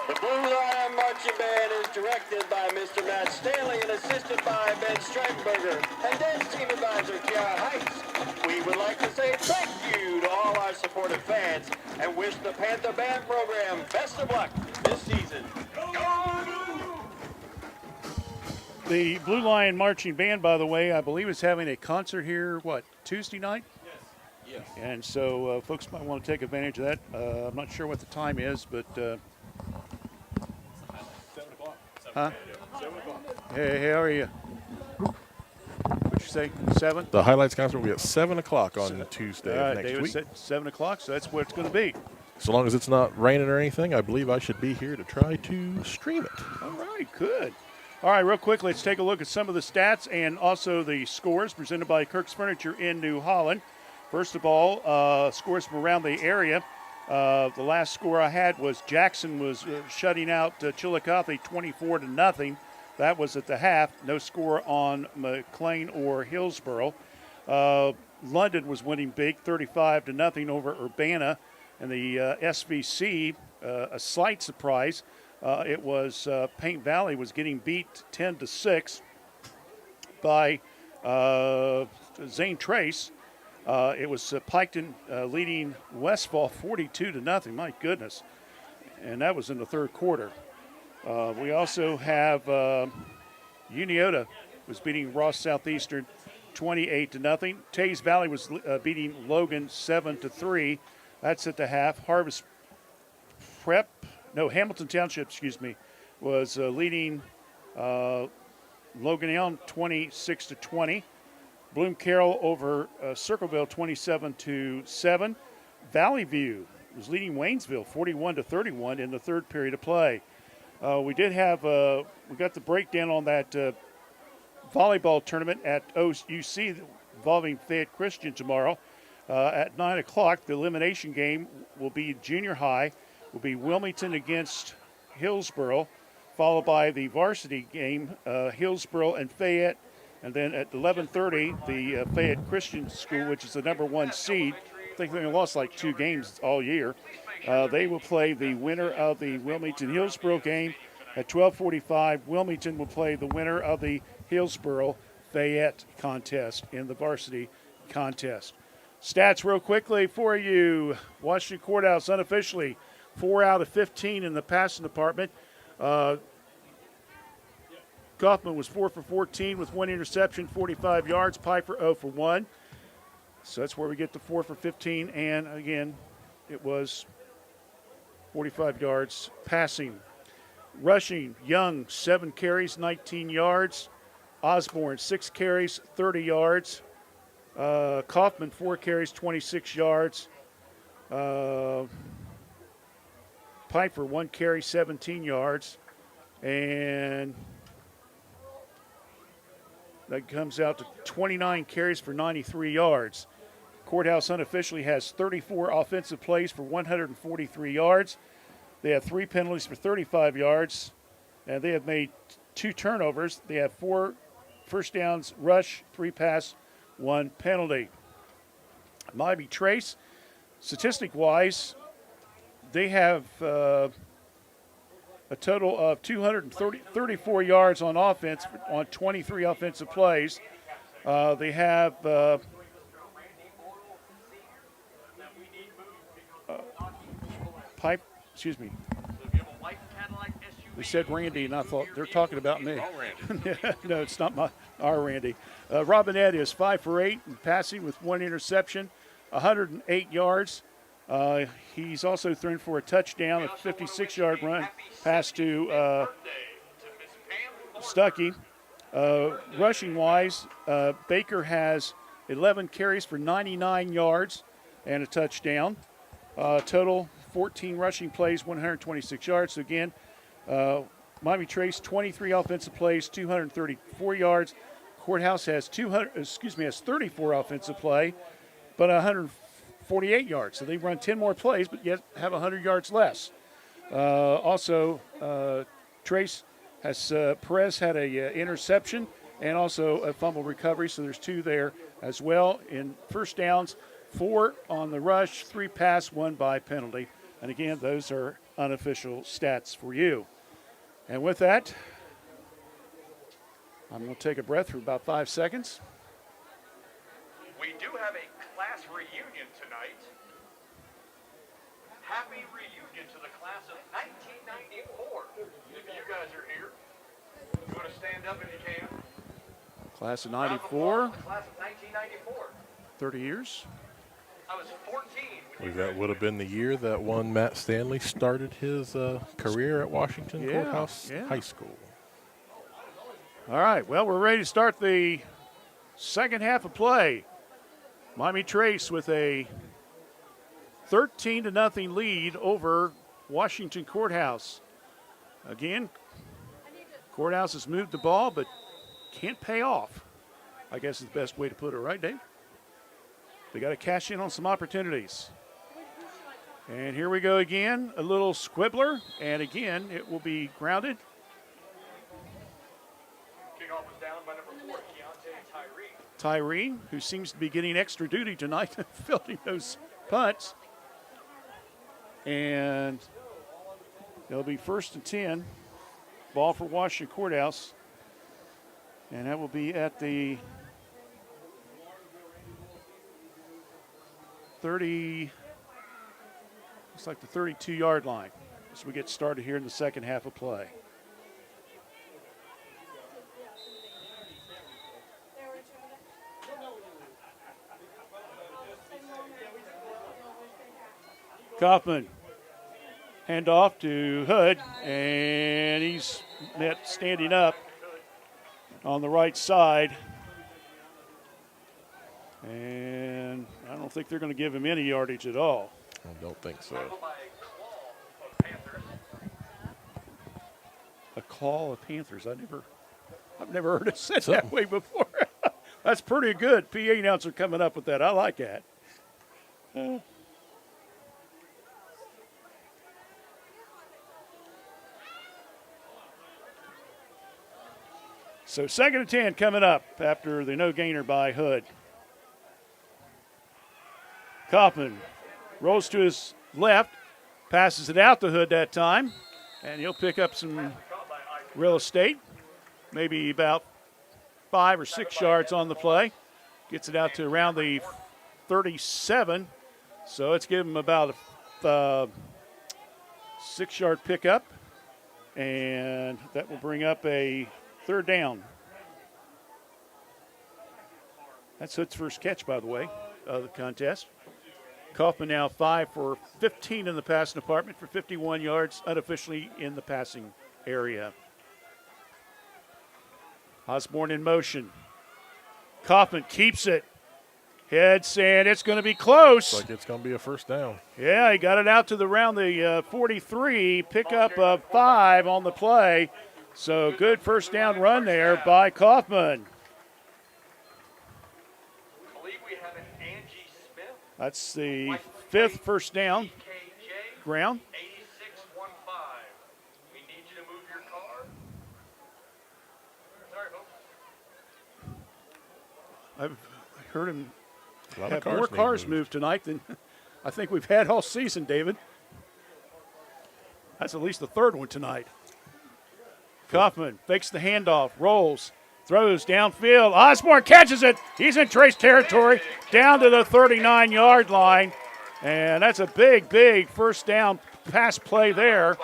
The Blue Lion Marching Band is directed by Mr. Matt Stanley and assisted by Ben Streitenberger and dance team advisor Kiara Heights. We would like to say thank you to all our supportive fans and wish the Panther Band program best of luck this season. The Blue Lion Marching Band, by the way, I believe is having a concert here, Tuesday night? Yes. And so folks might want to take advantage of that. I'm not sure what the time is, but... 7 o'clock. Huh? 7 o'clock. Hey, how are you? What'd you say, 7? The highlights concert will be at 7 o'clock on Tuesday of next David week. said 7 o'clock, so that's what it's going to be. So long as it's not raining or anything, I believe I should be here to try to stream it. All right, good. All right, real quick, let's take a look at some of the stats and also the scores presented by Kirk's Furniture in New Holland. First of all, scores from around the area. The last score I had was Jackson was shutting out Chillicothe 24-0. That was at the half. No score on McLean or Hillsboro. London was winning big, 35-0 over Urbana. And the SVC, a slight surprise. It was Paint Valley was getting beat 10-6 by Zane Trace. It was Piketon leading Westfall 42-0. My goodness. And that was in the third quarter. We also have Uniota was beating Ross Southeastern 28-0. Tays Valley was beating Logan 7-3. That's at the half. Hamilton Township, was leading Logan Elm 26-20. Bloom Carroll over Circleville 27-7. Valley View was leading Waynesville 41-31 in the third period of play. We got the breakdown on that volleyball tournament at OUC involving Fayette Christian tomorrow. At 9 o'clock, the elimination game will be junior high. Will be Wilmington against Hillsboro, followed by the varsity game, Hillsboro and Fayette. And then at 11:30, the Fayette Christian School, which is the number 1 seed, I think they lost like 2 games all year. They will play the winner of the Wilmington-Hillsboro game. At 12:45, Wilmington will play the winner of the Hillsboro-Fayette contest in the varsity contest. Stats real quickly for you. Washington Courthouse unofficially 4 out of 15 in the passing department. Kaufman was 4 for 14 with 1 interception, 45 yards. Piper 0 for 1. So that's where we get the 4 for 15. And again, it was 45 yards passing. Rushing, Young, 7 carries, 19 yards. Osborne, 6 carries, 30 yards. Kaufman, 4 carries, 26 yards. Piper, 1 carry, 17 yards. And that comes out to 29 carries for 93 yards. Courthouse unofficially has 34 offensive plays for 143 yards. They have 3 penalties for 35 yards, and they have made 2 turnovers. They have 4 first downs, rush, 3 pass, 1 penalty. Miami Trace, statistic-wise, they have a total of 234 yards on offense on 23 offensive plays. They have They said Randy, and I thought they're talking about me. No, it's not our Randy. Robinette is 5 for 8 in passing with 1 interception, 108 yards. He's also thrown for a touchdown, a 56-yard run pass to Stuckey. Rushing-wise, Baker has 11 carries for 99 yards and a touchdown. Total 14 rushing plays, 126 yards. So again, Miami Trace 23 offensive plays, 234 yards. Courthouse has 34 offensive play, but 148 yards. So they run 10 more plays, but yet have 100 yards less. Also, Trace has Perez had a interception and also a fumble recovery. So there's 2 there as well. In first downs, 4 on the rush, 3 pass, 1 by penalty. And again, those are unofficial stats for you. And with that, I'm going to take a breath for about 5 seconds. We do have a class reunion tonight. Happy reunion to the class of 1994. If you guys are here, you want to stand up if you can. Class of 94. Class of 1994. 30 years. I was 14. That would have been the year that one Matt Stanley started his career at Washington Courthouse High School. All right, well, we're ready to start the second half of play. Miami Trace with a 13-0 lead over Washington Courthouse. Again, Courthouse has moved the ball, but can't pay off, I guess is the best way to put it, right, Dave? They got to cash in on some opportunities. And here we go again, a little squibbler, and again, it will be grounded. Kickoff was down by number 4, Keontae Tyree. Tyree, who seems to be getting extra duty tonight, fielding those punts. And it'll be 1st and 10. Ball for Washington Courthouse. And that will be at the 30, looks like the 32-yard line as we get started here in the second half of play. Kaufman, handoff to Hood, and he's met standing up on the right side. And I don't think they're going to give him any yardage at all. I don't think so. A call of Panthers. I've never heard it said that way before. That's pretty good. PA announcer coming up with that. I like that. So 2nd and 10 coming up after the no gainer by Hood. Kaufman rolls to his left, passes it out to Hood that time, and he'll pick up some real estate, maybe about 5 or 6 yards on the play. Gets it out to around the 37, so it's given him about a 6-yard pickup, and that will bring up a Third down. That's Hood's first catch, by the way, of the contest. Kaufman now 5 for 15 in the passing department for 51 yards, unofficially in the passing area. Osborne in motion. Kaufman keeps it. Head saying it's going to be close. Looks like it's going to be a first down. Yeah, he got it out to around the 43. Pickup of 5 on the play. So good first down run there by Kaufman. I believe we have an Angie Smith. That's the 5th first down. Ground. 8615. We need you to move your car. Sorry, folks. I've heard him A lot of have cars more need cars moved. moved tonight than I think we've had all season, David. That's at least the third one tonight. Kaufman fakes the handoff, rolls, throws downfield. Osborne catches it. He's in Trace territory, down to the 39-yard line. And that's a big, big first down pass play there.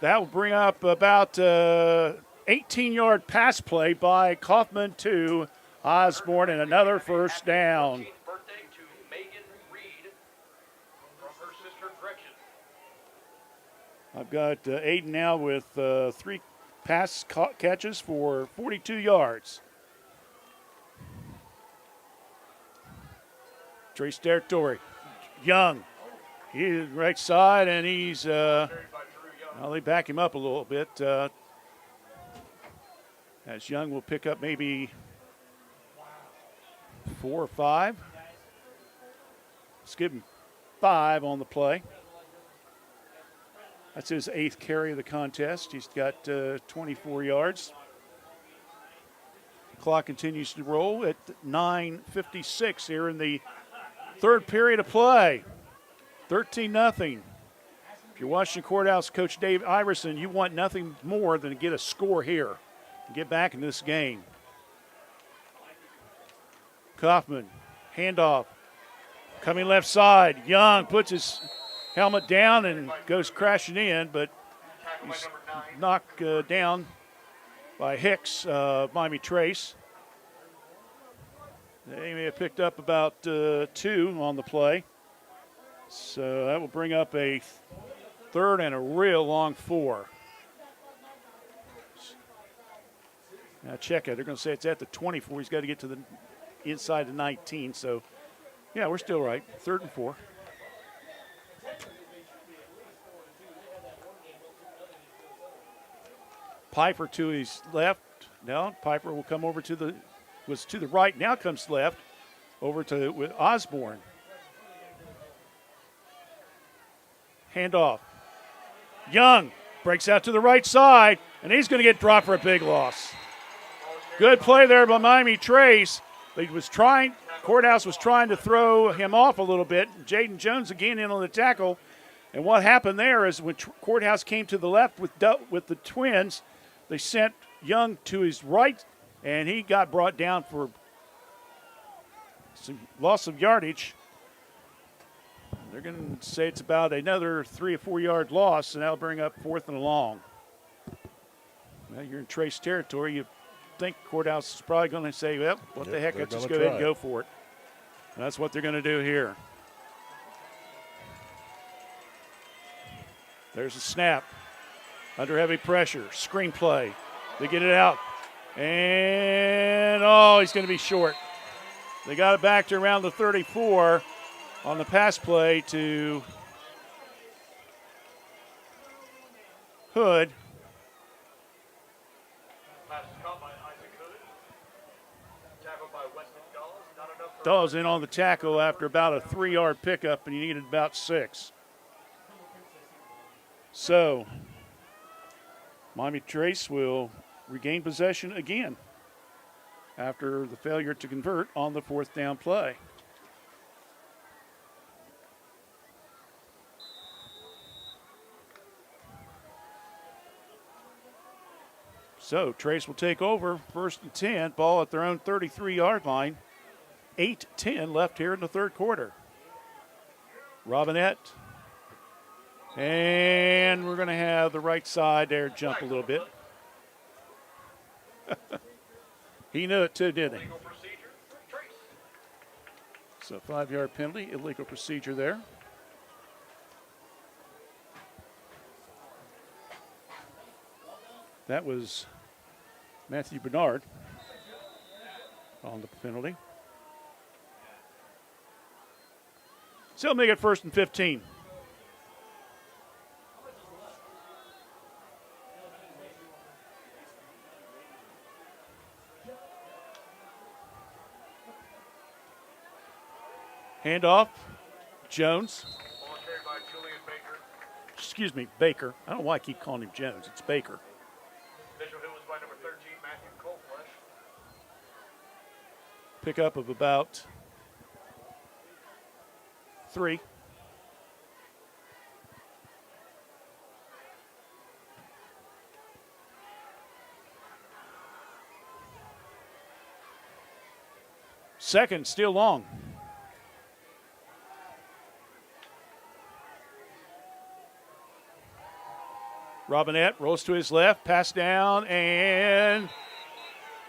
That will bring up about 18-yard pass play by Kaufman to Osborne and another first down. Birthday to Megan Reed from her sister Gretchen. I've got Aiden now with 3 pass catches for 42 yards. Trace territory. Young. He's right side, and he's, well, they back him up a little bit. As Young will pick up maybe 4 or 5. Let's give him 5 on the play. That's his 8th carry of the contest. He's got 24 yards. Clock continues to roll at 9:56 here in the third period of play. 13-0. If you're Washington Courthouse Coach Dave Iverson, you want nothing more than to get a score here and get back in this game. Kaufman, handoff, coming left side. Young puts his helmet down and goes crashing in, but he's knocked down by Hicks, Miami Trace. They may have picked up about 2 on the play. So that will bring up a third and a real long 4. Now check it. They're going to say it's at the 24. He's got to get to the inside the 19. So, yeah, we're still right. 3rd and 4. Piper to his left. Now Piper will come over to the right. Now comes left over to with Osborne. Handoff. Young breaks out to the right side, and he's going to get dropped for a big loss. Good play there by Miami Trace. Courthouse was trying to throw him off a little bit. Jaden Jones again in on the tackle. And what happened there is when Courthouse came to the left with the Twins, they sent Young to his right, and he got brought down for some loss of yardage. They're going to say it's about another 3 or 4 yard loss, and that'll bring up 4th and long. Well, you're in Trace territory. You think Courthouse is probably going to say, well, what the heck, let's just go ahead and go for it. And that's what they're going to do here. There's a snap. Under heavy pressure. Screen play. They get it out. And, he's going to be short. They got it back to around the 34 on the pass play to Hood. Dawes in on the tackle after about a 3 yard pickup, and he needed about 6. So, Miami Trace will regain possession again after the failure to convert on the 4th down play. So Trace will take over, 1st and 10, ball at their own 33-yard line. 8:10 left here in the third quarter. Robinette. And we're going to have the right side there jump a little bit. He knew it too, didn't he? So 5-yard penalty, illegal procedure there. That was Matthew Bernard on the penalty. Still make it 1st and 15. Handoff, Jones. Excuse me, Baker. I don't know why I keep calling him Jones. It's Baker. Initial hit was by number 13, Matthew Colflesh. Pickup of about 3. Second, still long. Robinette rolls to his left, pass down, and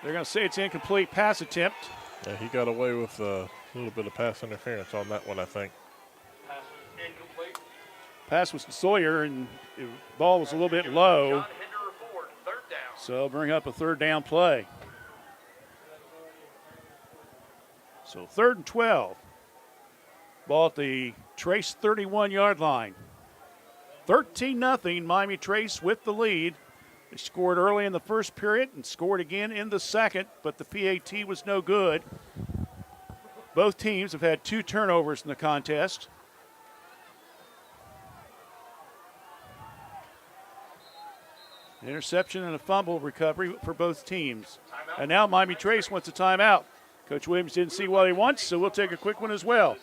they're going to say it's incomplete pass attempt. Yeah, he got away with a little bit of pass interference on that one, I think. Pass was incomplete. Pass was to Sawyer, and the ball was a little bit low. John Hinder Ford, 3rd down. So bring up a 3rd down play. So 3rd and 12. Ball at the Trace 31-yard line. 13-0, Miami Trace with the lead. They scored early in the first period and scored again in the second, but the PAT was no good. Both teams have had 2 turnovers in the contest. An interception and a fumble recovery for both teams. And now Miami Trace wants a timeout. Coach Williams didn't see what he wants, so we'll take a quick one as well.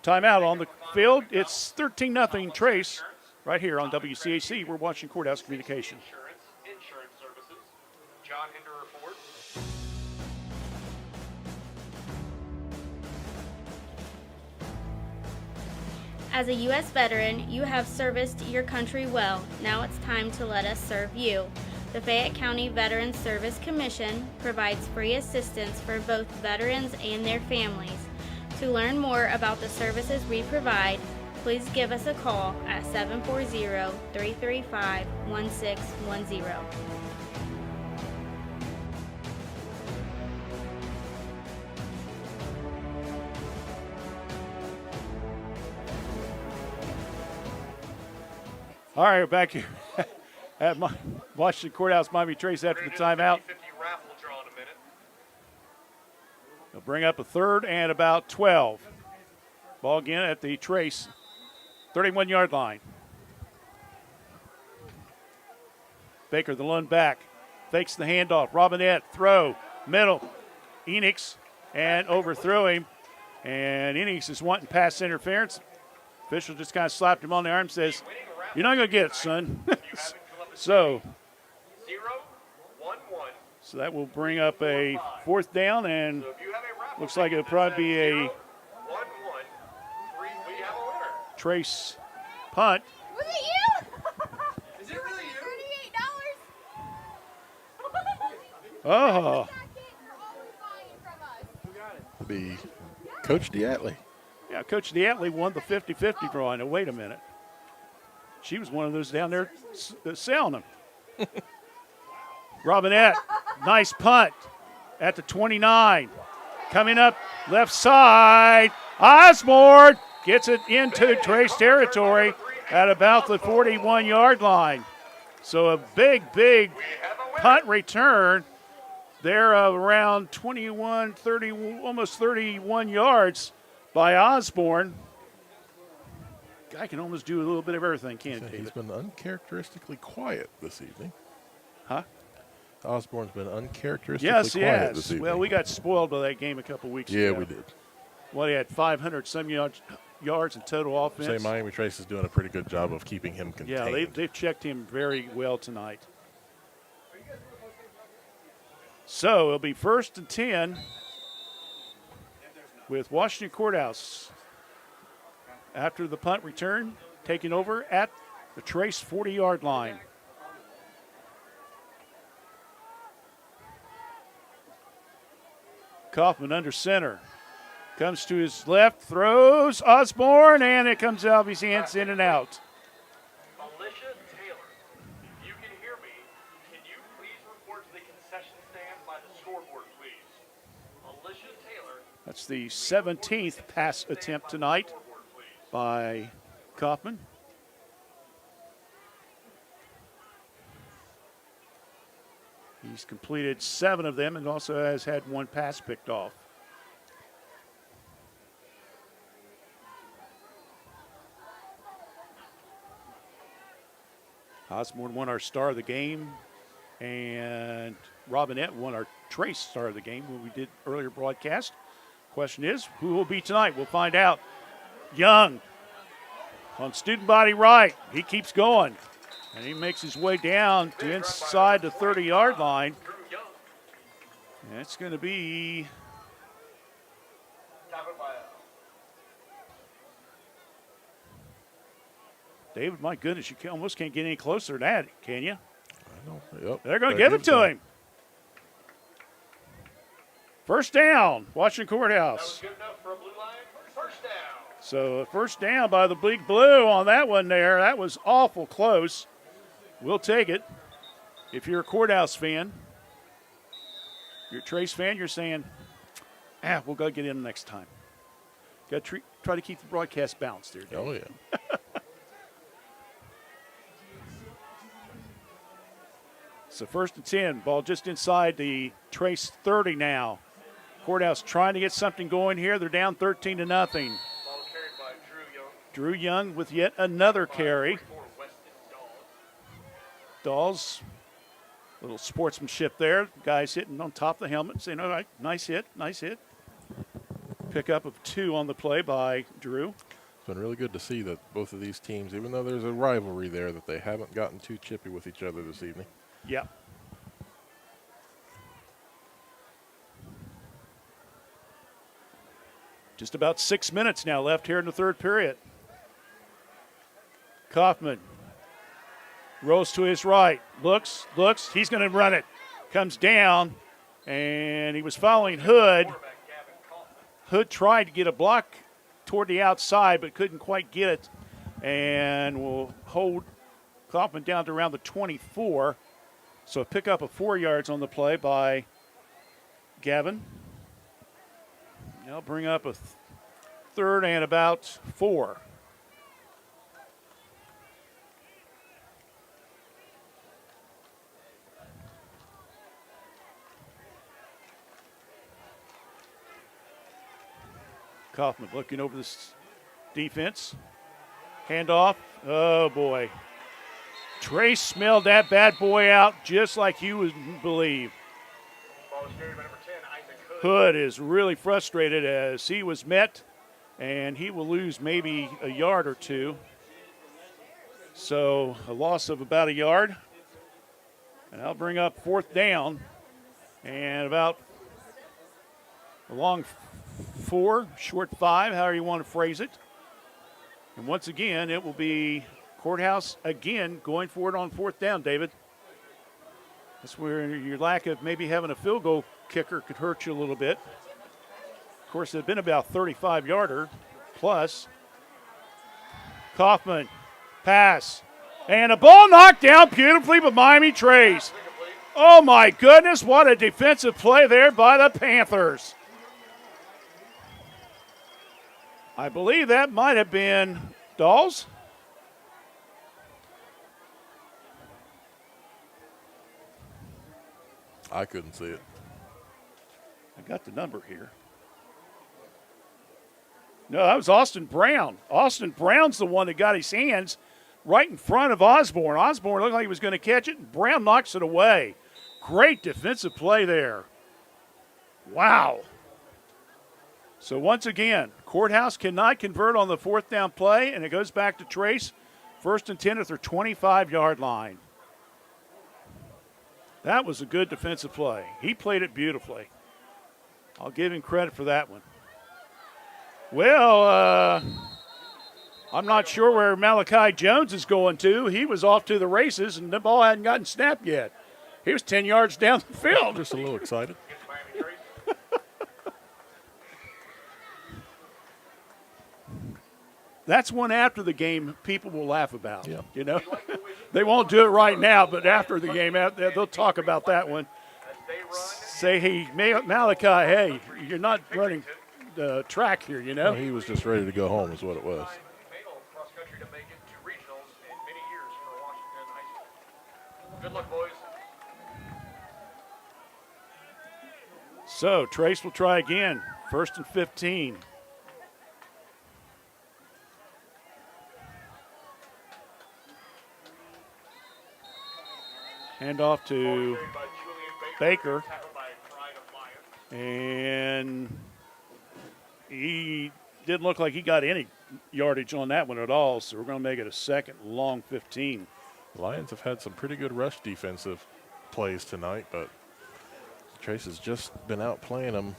Timeout on the field. It's 13-0 Trace. Right here on WCAC, we're watching Courthouse Communication. Insurance Services, John Hinder Ford. As a U.S. veteran, you have serviced your country well. Now it's time to let us serve you. The Fayette County Veterans Service Commission provides free assistance for both veterans and their families. To learn more about the services we provide, please give us a call at 740-335-1610. All right, we're back here at Washington Courthouse, Miami Trace after the timeout. 50 raffle draw in a minute. They'll bring up a 3rd and about 12. Ball again at the Trace 31-yard line. Baker, the lone back, fakes the handoff. Robinette, throw, middle. Enix, and overthrew him. And Enix is wanting pass interference. Official just kind of slapped him on the arm, says, "You're not going to get it, son." So that will bring up a 4th down, and looks like it'll probably be a Trace punt. Was it you? Is it really you? $38? Oh. It'll be Coach Diatley. Yeah, Coach Diatley won the 50-50 draw. Now, wait a minute. She was one of those down there selling them. Robinette, nice punt at the 29. Coming up left side, Osborne gets it into Trace territory at about the 41-yard line. So a big punt return there of around 21, 30, almost 31 yards by Osborne. Guy can almost do a little bit of everything, can't he? He's been uncharacteristically quiet this evening. Huh? Osborne's been uncharacteristically quiet this evening. Well, we got spoiled by that game a couple weeks ago. Yeah, we did. Well, he had 500-some yards in total offense. Say Miami Trace is doing a pretty good job of keeping him contained. Yeah, they've checked him very well tonight. So it'll be 1st and 10 with Washington Courthouse after the punt return, taking over at the Trace 40-yard line. Kaufman under center. Comes to his left, throws Osborne, and it comes out of his hands in and out. Alicia Taylor, if you can hear me, can you please report to the concession stand by the scoreboard, please? Alicia Taylor. That's the 17th pass attempt tonight by Kaufman. He's completed 7 of them and also has had 1 pass picked off. Osborne won our star of the game, and Robinette won our Trace star of the game when we did earlier broadcast. Question is, who will be tonight? We'll find out. Young on student body right. He keeps going, and he makes his way down to inside the 30-yard line. And it's going to be David, my goodness, you almost can't get any closer to that, can you? I know. Yep. They're going to give it to him. First down, Washington Courthouse. That was good enough for a blue line. First down. So first down by the Big Blue on that one there. That was awful close. We'll take it. If you're a Courthouse fan, you're a Trace fan, you're saying, we'll go get in next time. Got to try to keep the broadcast balanced there, Dave. Oh, yeah. So first and 10, ball just inside the Trace 30 now. Courthouse trying to get something going here. They're down 13-0. Ball carried by Drew Young with yet another carry. Dawes, little sportsmanship there. Guys hitting on top of the helmet, saying, all right, nice hit, nice hit. Pickup of 2 on the play by Drew. It's been really good to see that both of these teams, even though there's a rivalry there, that they haven't gotten too chippy with each other this evening. Yeah. Just about 6 minutes now left here in the third period. Kaufman rolls to his right, looks, he's going to run it. Comes down, and he was following Hood. Hood tried to get a block toward the outside, but couldn't quite get it, and will hold Kaufman down to around the 24. So a pickup of 4 yards on the play by Gavin. They'll bring up a third and about 4. Kaufman looking over this defense. Handoff. Oh, boy. Trace smelled that bad boy out just like you would believe. Hood is really frustrated as he was met, and he will lose maybe a yard or 2. So a loss of about a yard. And I'll bring up 4th down and about a long 4, short 5, however you want to phrase it. And once again, it will be Courthouse again going for it on 4th down, David. That's where your lack of maybe having a field goal kicker could hurt you a little bit. Of course, it had been about 35-yarder plus. Kaufman, pass, and a ball knocked down beautifully by Miami Trace. Oh, my goodness, what a defensive play there by the Panthers. I believe that might have been Dawes. I couldn't see it. I got the number here. No, that was Austin Brown. Austin Brown's the one that got his hands right in front of Osborne. Osborne looked like he was going to catch it, and Brown knocks it away. Great defensive play there. Wow. So once again, Courthouse cannot convert on the 4th down play, and it goes back to Trace. 1st and 10 at their 25-yard line. That was a good defensive play. He played it beautifully. I'll give him credit for that one. Well, I'm not sure where Malachi Jones is going to. He was off to the races, and the ball hadn't gotten snapped yet. He was 10 yards down the field. Just a little excited. That's one after the game people will laugh about. Yeah. You know, they won't do it right now, but after the game, they'll talk about that one. Say, hey, Malachi, hey, you're not running the track here, you know? Well, he was just ready to go home is what it was. Male cross country to make it to regionals in many years for Washington High School. Good luck, boys. So Trace will try again. 1st and 15. Hand off to Baker. And he didn't look like he got any yardage on that one at all, so we're going to make it a 2nd long 15. Lions have had some pretty good rush defensive plays tonight, but Trace has just been out playing them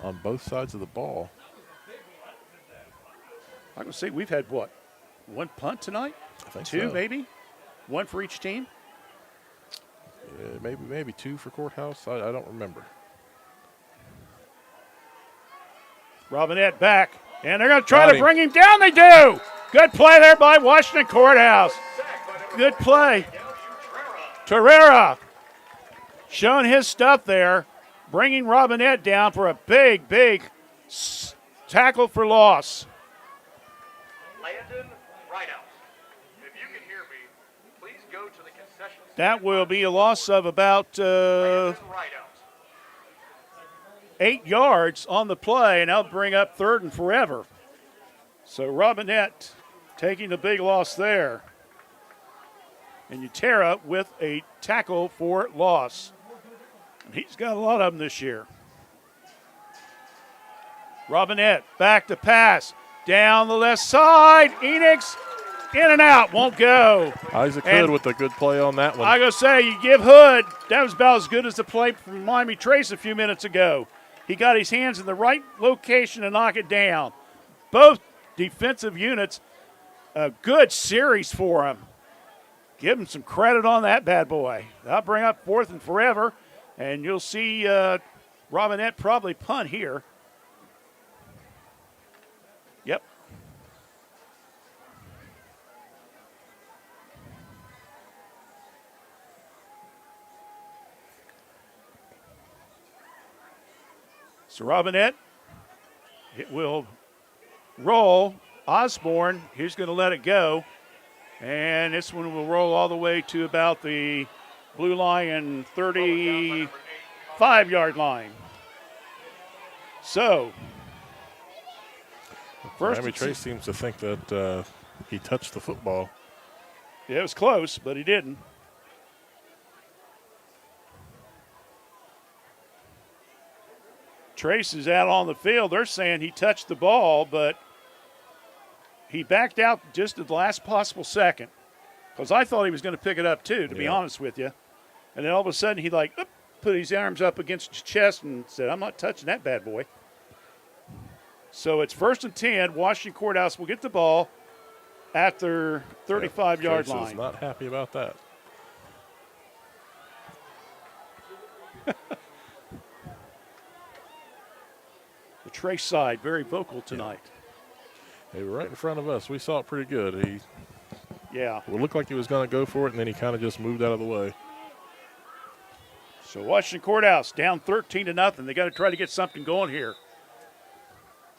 on both sides of the ball. I can see we've had, what, 1 punt tonight? I think 2 so. maybe? 1 for each team? Yeah, maybe 2 for Courthouse. I don't remember. Robinette back, and they're going to try to bring him down. They do. Good play there by Washington Courthouse. Good play. Torreira showing his stuff there, bringing Robinette down for a big, big tackle for loss. Landon Rideout. If you can hear me, please go to the concession stand. That will be a loss of about 8 yards on the play, and that'll bring up 3rd and forever. So Robinette taking the big loss there. And Utera with a tackle for loss. And he's got a lot of them this year. Robinette back to pass. Down the left side. Enix in and out. Won't go. Isaac Hood with a good play on that one. I gotta say, you give Hood, that was about as good as the play from Miami Trace a few minutes ago. He got his hands in the right location to knock it down. Both defensive units, a good series for him. Give him some credit on that bad boy. That'll bring up 4th and forever, and you'll see Robinette probably punt here. Yep. So Robinette, it will roll. Osborne, he's going to let it go. And this one will roll all the way to about the Blue Lion 35-yard line. So, Miami Trace seems to think that he touched the football. Yeah, it was close, but he didn't. Trace is out on the field. They're saying he touched the ball, but he backed out just at the last possible second. Because I thought he was going to pick it up too, to be honest with you. And then all of a sudden he put his arms up against his chest and said, I'm not touching that bad boy. So it's 1st and 10. Washington Courthouse will get the ball at their 35-yard line. Trace is not happy about that. The Trace side, very vocal tonight. They were right in front of us. We saw it pretty good. It looked like he was going to go for it, and then he kind of just moved out of the way. So Washington Courthouse down 13-0. They got to try to get something going here.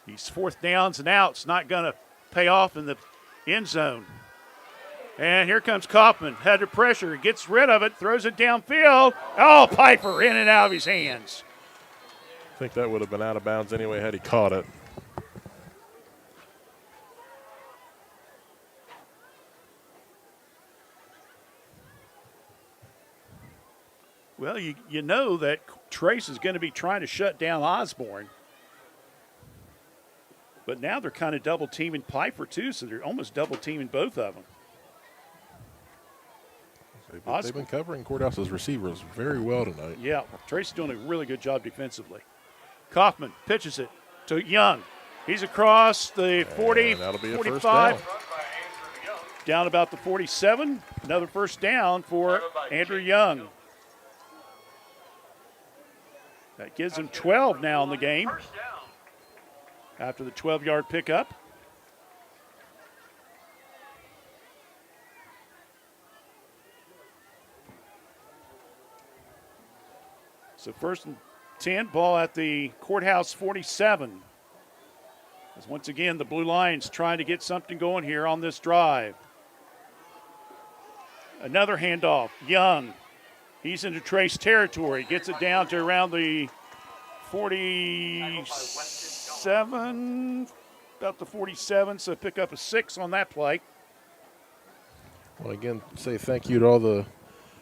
These 4th downs and outs not going to pay off in the end zone. And here comes Kaufman. Had the pressure. Gets rid of it. Throws it downfield. Oh, Piper in and out of his hands. I think that would have been out of bounds anyway had he caught it. Well, you know that Trace is going to be trying to shut down Osborne. But now they're kind of double-teaming Piper, too, so they're almost double-teaming both of them. They've been covering Courthouse's receivers very well tonight. Yeah, Trace is doing a really good job defensively. Kaufman pitches it to Young. He's across the 40, that'll be a 45. first Down about the 47. Another first down for Andrew Young. That gives him 12 now in the game. after the 12-yard pickup. So first and 10, ball at the courthouse 47. As once again, the Blue Lions trying to get something going here on this drive. Another handoff, Young. He's into Trace territory, gets it down to around the 47, about the 47, so pick up a 6 on that play. Well, again, say thank you to all the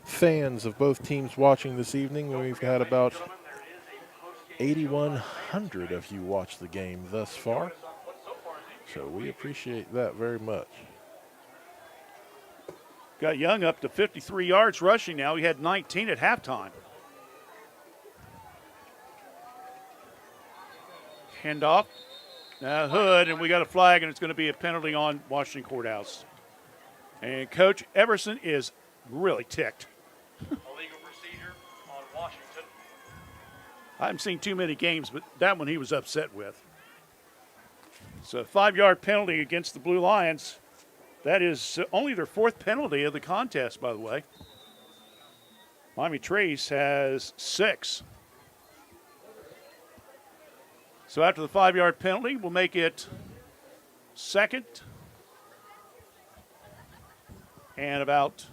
fans of both teams watching this evening. We've had about 8,100 of you watch the game thus far, so we appreciate that very much. Got Young up to 53 yards rushing now. He had 19 at halftime. Handoff. Now Hood, and we got a flag, and it's going to be a penalty on Washington Courthouse. And Coach Everson is really ticked. Illegal procedure on Washington. I haven't seen too many games, but that one he was upset with. So a 5-yard penalty against the Blue Lions. That is only their 4th penalty of the contest, by the way. Miami Trace has 6. So after the 5-yard penalty, we'll make it 2nd and about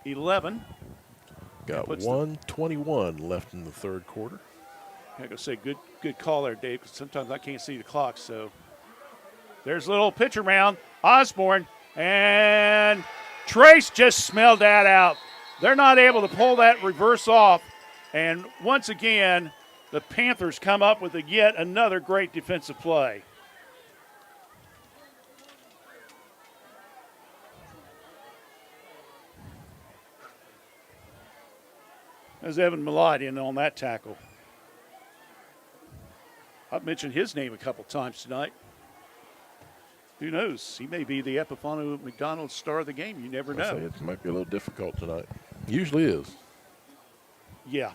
11. Got 1:21 left in the third quarter. I gotta say, good call there, Dave, because sometimes I can't see the clock, so. There's a little pitch around. Osborne, and Trace just smelled that out. They're not able to pull that reverse off. And once again, the Panthers come up with yet another great defensive play. There's Evan Millard in on that tackle. I've mentioned his name a couple times tonight. Who knows? He may be the Epifano McDonald star of the game. You never know. It might be a little difficult tonight. Usually is. Yeah.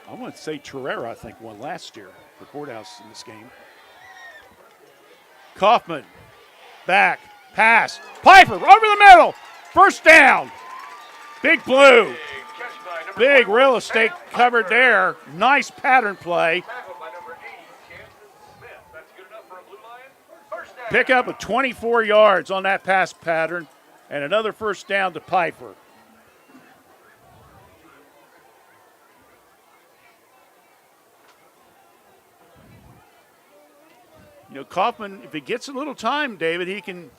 I want to say Torreira, I think, won last year for Courthouse in this game. Kaufman, back, pass, Piper, over the middle, first down. Big Blue. Big real estate covered there. Nice pattern play. Pick up of 24 yards on that pass pattern, and another first down to Piper. You know, Kaufman, if he gets a little time, David, he can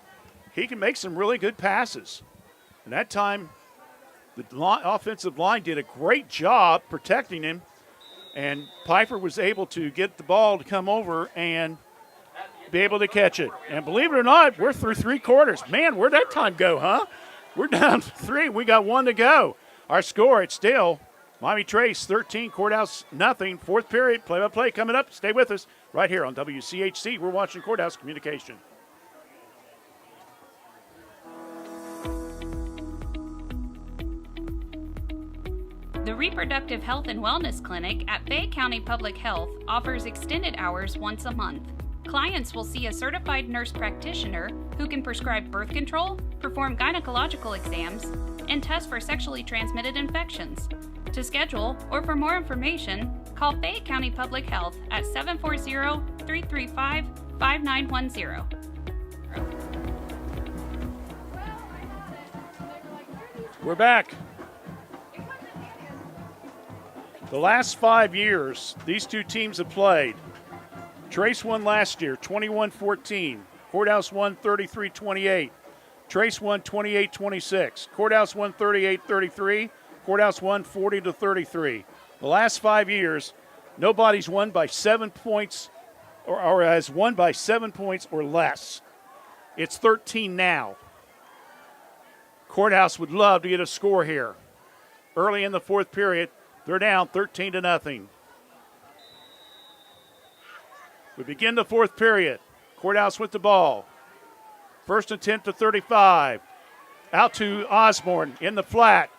make some really good passes. And that time, the offensive line did a great job protecting him, and Piper was able to get the ball to come over and be able to catch it. And believe it or not, we're through 3 quarters. Man, where'd that time go, huh? We're down to 3. We got 1 to go. Our score, it's still Miami Trace 13, Courthouse nothing. 4th period, play-by-play coming up. Stay with us right here on WCHC. We're watching Courthouse Communication. The Reproductive Health and Wellness Clinic at Fayette County Public Health offers extended hours once a month. Clients will see a certified nurse practitioner who can prescribe birth control, perform gynecological exams, and test for sexually transmitted infections. To schedule or for more information, call Fayette County Public Health at 740-335-5910. We're back. The last 5 years, these two teams have played. Trace won last year, 21-14. Courthouse won 33-28. Trace won 28-26. Courthouse won 38-33. Courthouse won 40-33. The last 5 years, nobody's won by 7 points or has won by 7 points or less. It's 13 now. Courthouse would love to get a score here. Early in the 4th period, they're down 13-0. We begin the 4th period. Courthouse with the ball. First and 10 to 35. Out to Osborne in the flat.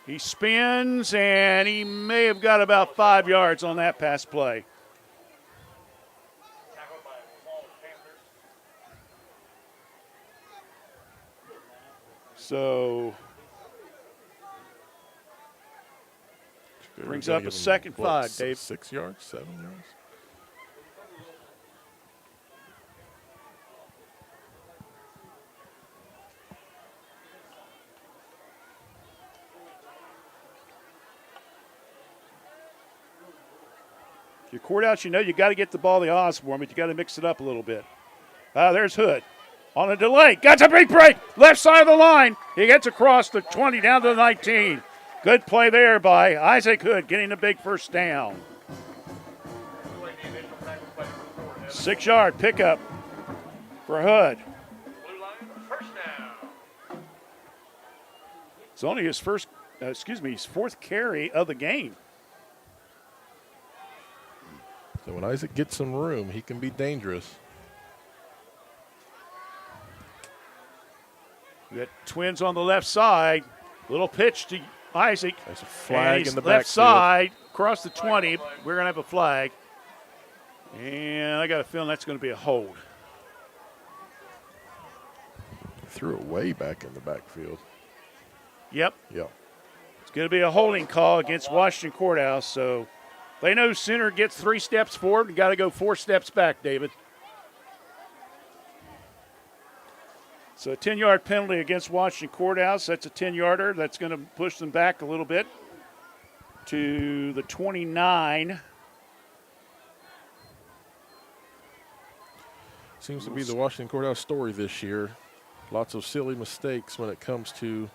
He spins, and he may have got about 5 yards on that pass play. Tackled by small Panthers. So brings Gonna up a give him, second what, 5, Dave. 6 yards, 7 yards? If you're courthouse, you know you got to get the ball to Osborne, but you got to mix it up a little bit. There's Hood. On a delay. Got a big break. Left side of the line. He gets across the 20 down to the 19. Good play there by Isaac Hood, getting a big first down. 6-yard pickup for Hood. Blue line, first down. It's only his his fourth carry of the game. So when Isaac gets some room, he can be dangerous. We got Twins on the left side. Little pitch to Isaac. There's a flag in the left backfield. side, across the 20. We're going to have a flag. And I got a feeling that's going to be a hold. Threw it way back in the backfield. Yep. Yeah. It's going to be a holding call against Washington Courthouse. So they know Center gets 3 steps forward and got to go 4 steps back, David. So a 10-yard penalty against Washington Courthouse. That's a 10-yarder. That's going to push them back a little bit to the 29. Seems to be the Washington Courthouse story this year. Lots of silly mistakes when it comes to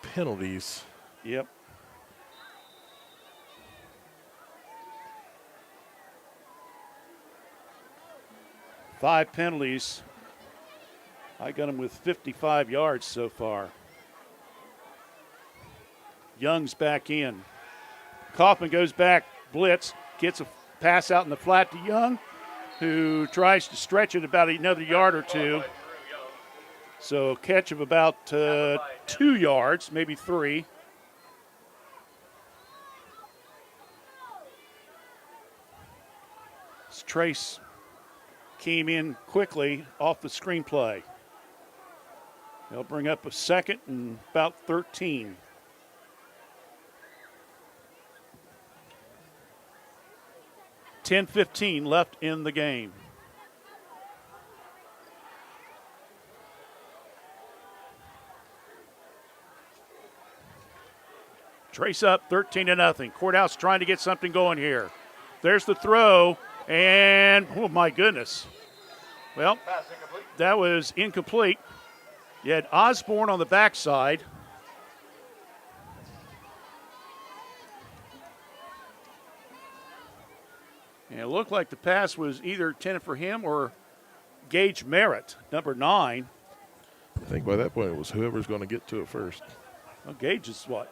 penalties. Yep. Five penalties. I got him with 55 yards so far. Young's back in. Kaufman goes back, blitz, gets a pass out in the flat to Young, who tries to stretch it about another yard or two. So a catch of about 2 yards, maybe 3. Trace came in quickly off the screenplay. They'll bring up a second and about 13. $10:15 left in the game. Trace up 13-0. Courthouse trying to get something going here. There's the throw, and oh my goodness. Well, that was incomplete. You had Osborne on the backside. And it looked like the pass was either intended for him or Gage Merritt, number 9. I think by that point it was whoever's going to get to it first. Well, Gage is what,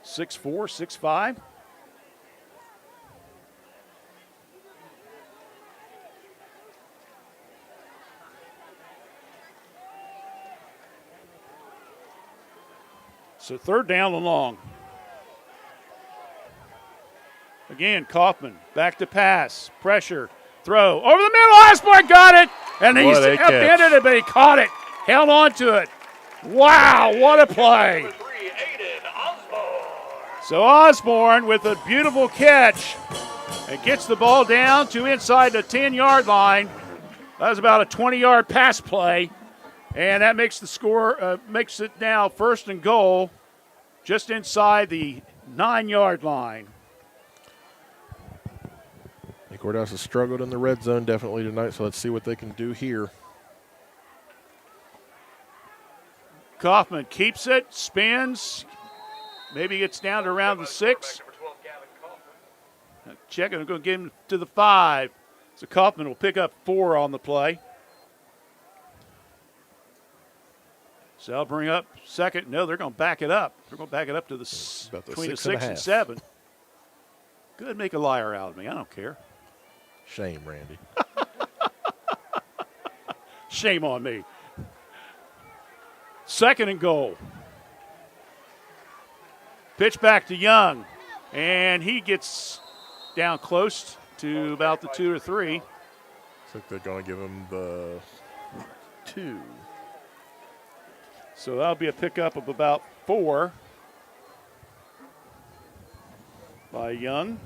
6'4", 6'5"? So third down and long. Again, Kaufman back to pass, pressure, throw over the middle. Osborne got it, and he's upended it, but he caught it, held on to it. Wow, what a play! So Osborne with a beautiful catch and gets the ball down to inside the 10-yard line. That was about a 20-yard pass play, and that makes the score makes it now first and goal, just inside the 9-yard line. Courthouse has struggled in the red zone definitely tonight, so let's see what they can do here. Kaufman keeps it, spins, maybe gets down to around the 6. Check it, I'm going to give him to the 5. So Kaufman will pick up 4 on the play. So they'll bring up second. No, they're going to back it up. They're going to back it up to between the 6 and 7. Good, make a liar out of me. I don't care. Shame, Randy. Shame on me. Second and goal. Pitch back to Young, and he gets down close to about the 2 or 3. Looks like they're going to give him the 2. So that'll be a pickup of about 4 by Young.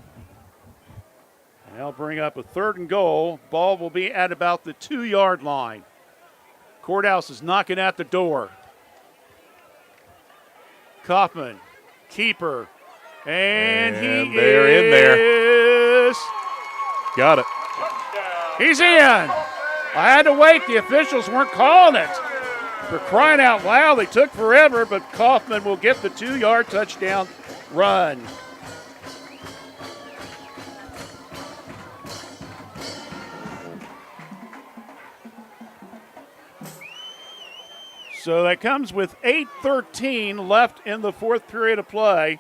And they'll bring up a 3rd and goal. Ball will be at about the 2-yard line. Courthouse is knocking at the door. Kaufman, keeper, and they're in there. is Got it. He's in. I had to wait. The officials weren't calling it. For crying out loud, they took forever, but Kaufman will get the 2-yard touchdown run. So that comes with 8:13 left in the 4th period of play.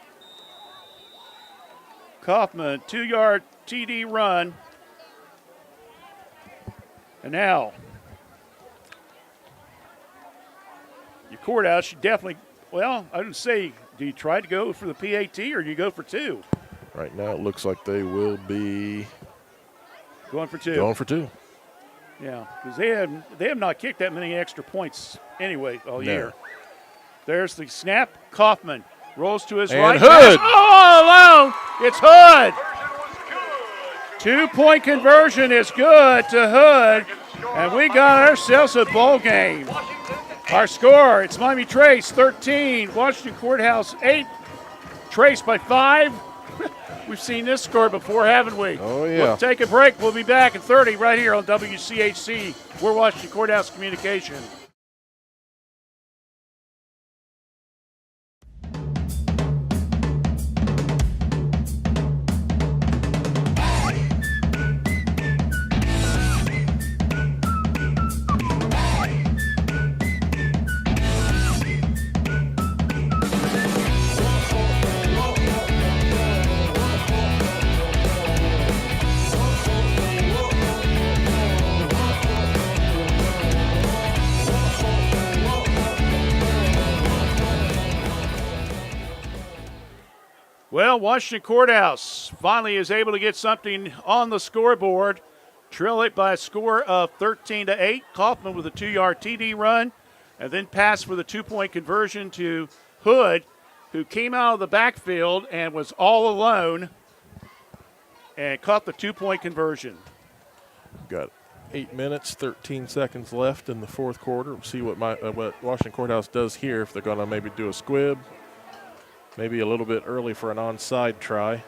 Kaufman, 2-yard TD run. And now, your Courthouse, you definitely, well, I didn't say, do you try to go for the PAT or do you go for 2? Right now it looks like they will be going for 2. Going for 2. Yeah, because they have not kicked that many extra points anyway all year. There's the snap. Kaufman rolls to his right. Hood. Oh, alone. It's Hood. 2-point conversion is good to Hood. And we got ourselves a bowl game. Our score, it's Miami Trace 13, Washington Courthouse 8. Trace by 5. We've seen this score before, haven't we? Oh, yeah. We'll take a break. We'll be back in 30 right here on WCHC. We're Washington Courthouse Communication. Well, Washington Courthouse finally is able to get something on the scoreboard. Trail it by a score of 13-8. Kaufman with a 2-yard TD run, and then pass for the 2-point conversion to Hood, who came out of the backfield and was all alone and caught the 2-point conversion. Got 8 minutes, 13 seconds left in the 4th quarter. We'll see what Washington Courthouse does here, if they're going to maybe do a squib. Maybe a little bit early for an onside try.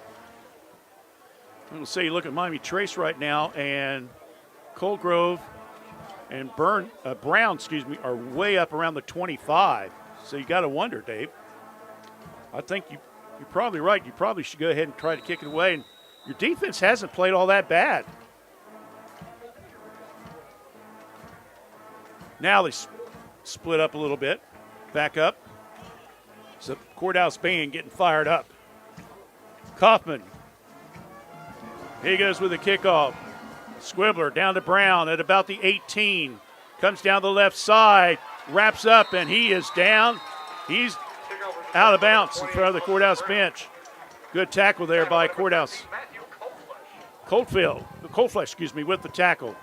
We'll say, look at Miami Trace right now, and Coldgrove and Brown, are way up around the 25. So you got to wonder, Dave. I think you're probably right. You probably should go ahead and try to kick it away. And your defense hasn't played all that bad. Now they split up a little bit, back up. So Courthouse band getting fired up. Kaufman. He goes with the kickoff. Squibbler down to Brown at about the 18. Comes down the left side, wraps up, and he is down. He's out of bounds in front of the Courthouse bench. Good tackle there by Courthouse. Coldflesh, with the tackle.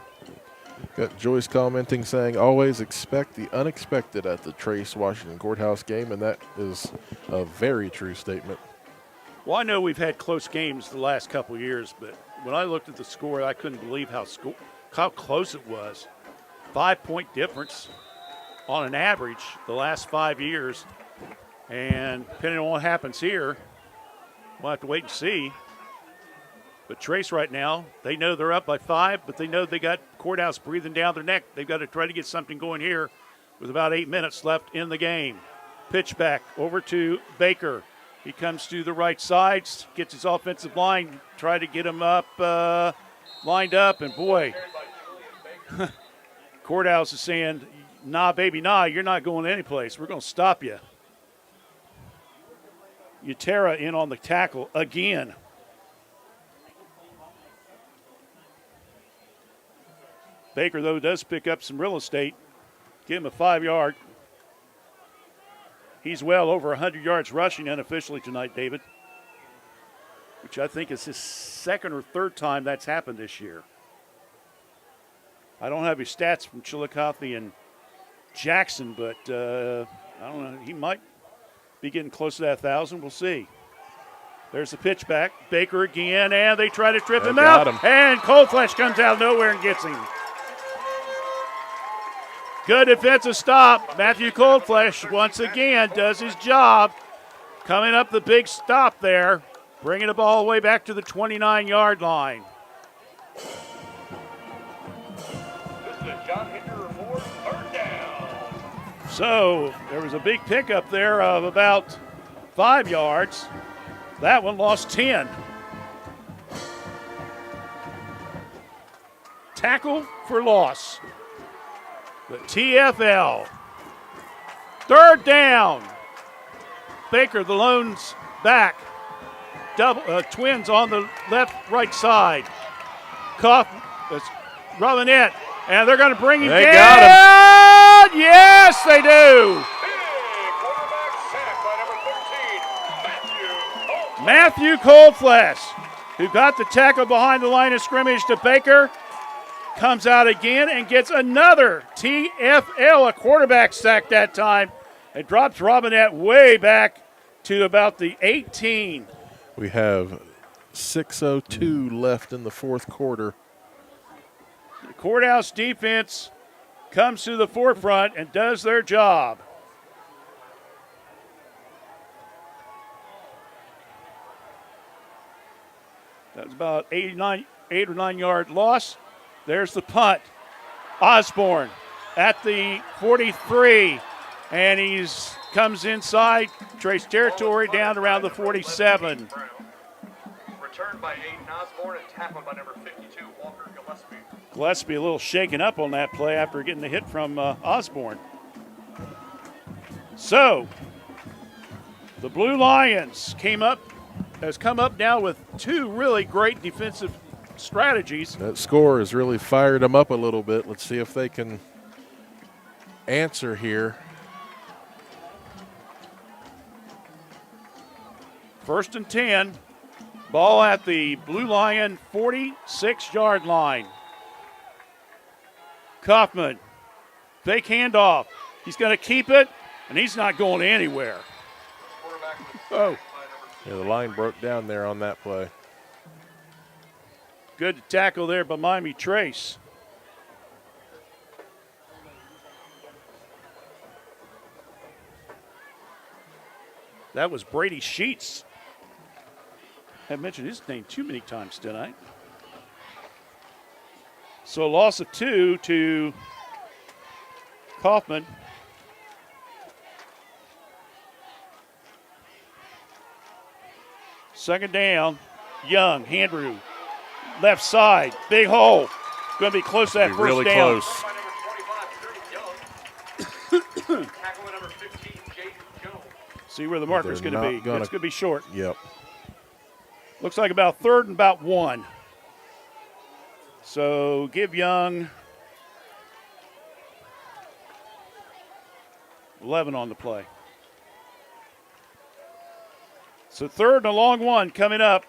Got Joyce commenting saying, always expect the unexpected at the Trace Washington Courthouse game, and that is a very true statement. Well, I know we've had close games the last couple of years, but when I looked at the score, I couldn't believe how close it was. 5-point difference on an average the last 5 years. And depending on what happens here, we'll have to wait and see. But Trace right now, they know they're up by 5, but they know they got Courthouse breathing down their neck. They've got to try to get something going here with about 8 minutes left in the game. Pitch back over to Baker. He comes to the right side, gets his offensive line, try to get him up, lined up, and boy, Courthouse is saying, nah, baby, nah, you're not going anyplace. We're going to stop you. Utera in on the tackle again. Baker, though, does pick up some real estate. Give him a 5-yard. He's well over 100 yards rushing unofficially tonight, David, which I think is his second or third time that's happened this year. I don't have his stats from Chillicothe and Jackson, but I don't know. He might be getting close to that 1,000. We'll see. There's the pitch back. Baker again, and they try to trip him out. And Coldflesh comes out of nowhere and gets him. Good defensive stop. Matthew Coldflesh once again does his job. Coming up the big stop there, bringing the ball all the way back to the 29-yard line. This is John Hinder for third down. So there was a big pickup there of about 5 yards. That one lost 10. Tackle for loss. The TFL. Third down. Baker, the lone's back. Twins on the left-right side. Robinette, and they're going to bring him down. They got him. Yes, they do. Matthew Coldflesh, who got the tackle behind the line of scrimmage to Baker, comes out again and gets another TFL, a quarterback sack that time. It drops Robinette way back to about the 18. We have 6:02 left in the fourth quarter. The Courthouse defense comes to the forefront and does their job. That was about 8 or 9 yard loss. There's the punt. Osborne at the 43, and he's comes inside Trace territory down around the 47. Returned by Aiden Osborne and tackled by number 52, Walker Gillespie. Gillespie a little shaken up on that play after getting the hit from Osborne. So the Blue Lions has come up now with two really great defensive strategies. That score has really fired them up a little bit. Let's see if they can answer here. First and 10. Ball at the Blue Lion 46-yard line. Kaufman, fake handoff. He's going to keep it, and he's not going anywhere. Oh. Yeah, the line broke down there on that play. Good tackle there by Miami Trace. That was Brady Sheets. I've mentioned his name too many times tonight. So a loss of 2 to Kaufman. Second down, Young, Andrew, left side, big hole. Going to be close to that first really down. Close. See where the marker's going to be. It's going to be short. Yep. Looks like about third and about 1. So give Young 11 on the play. So third and a long one coming up.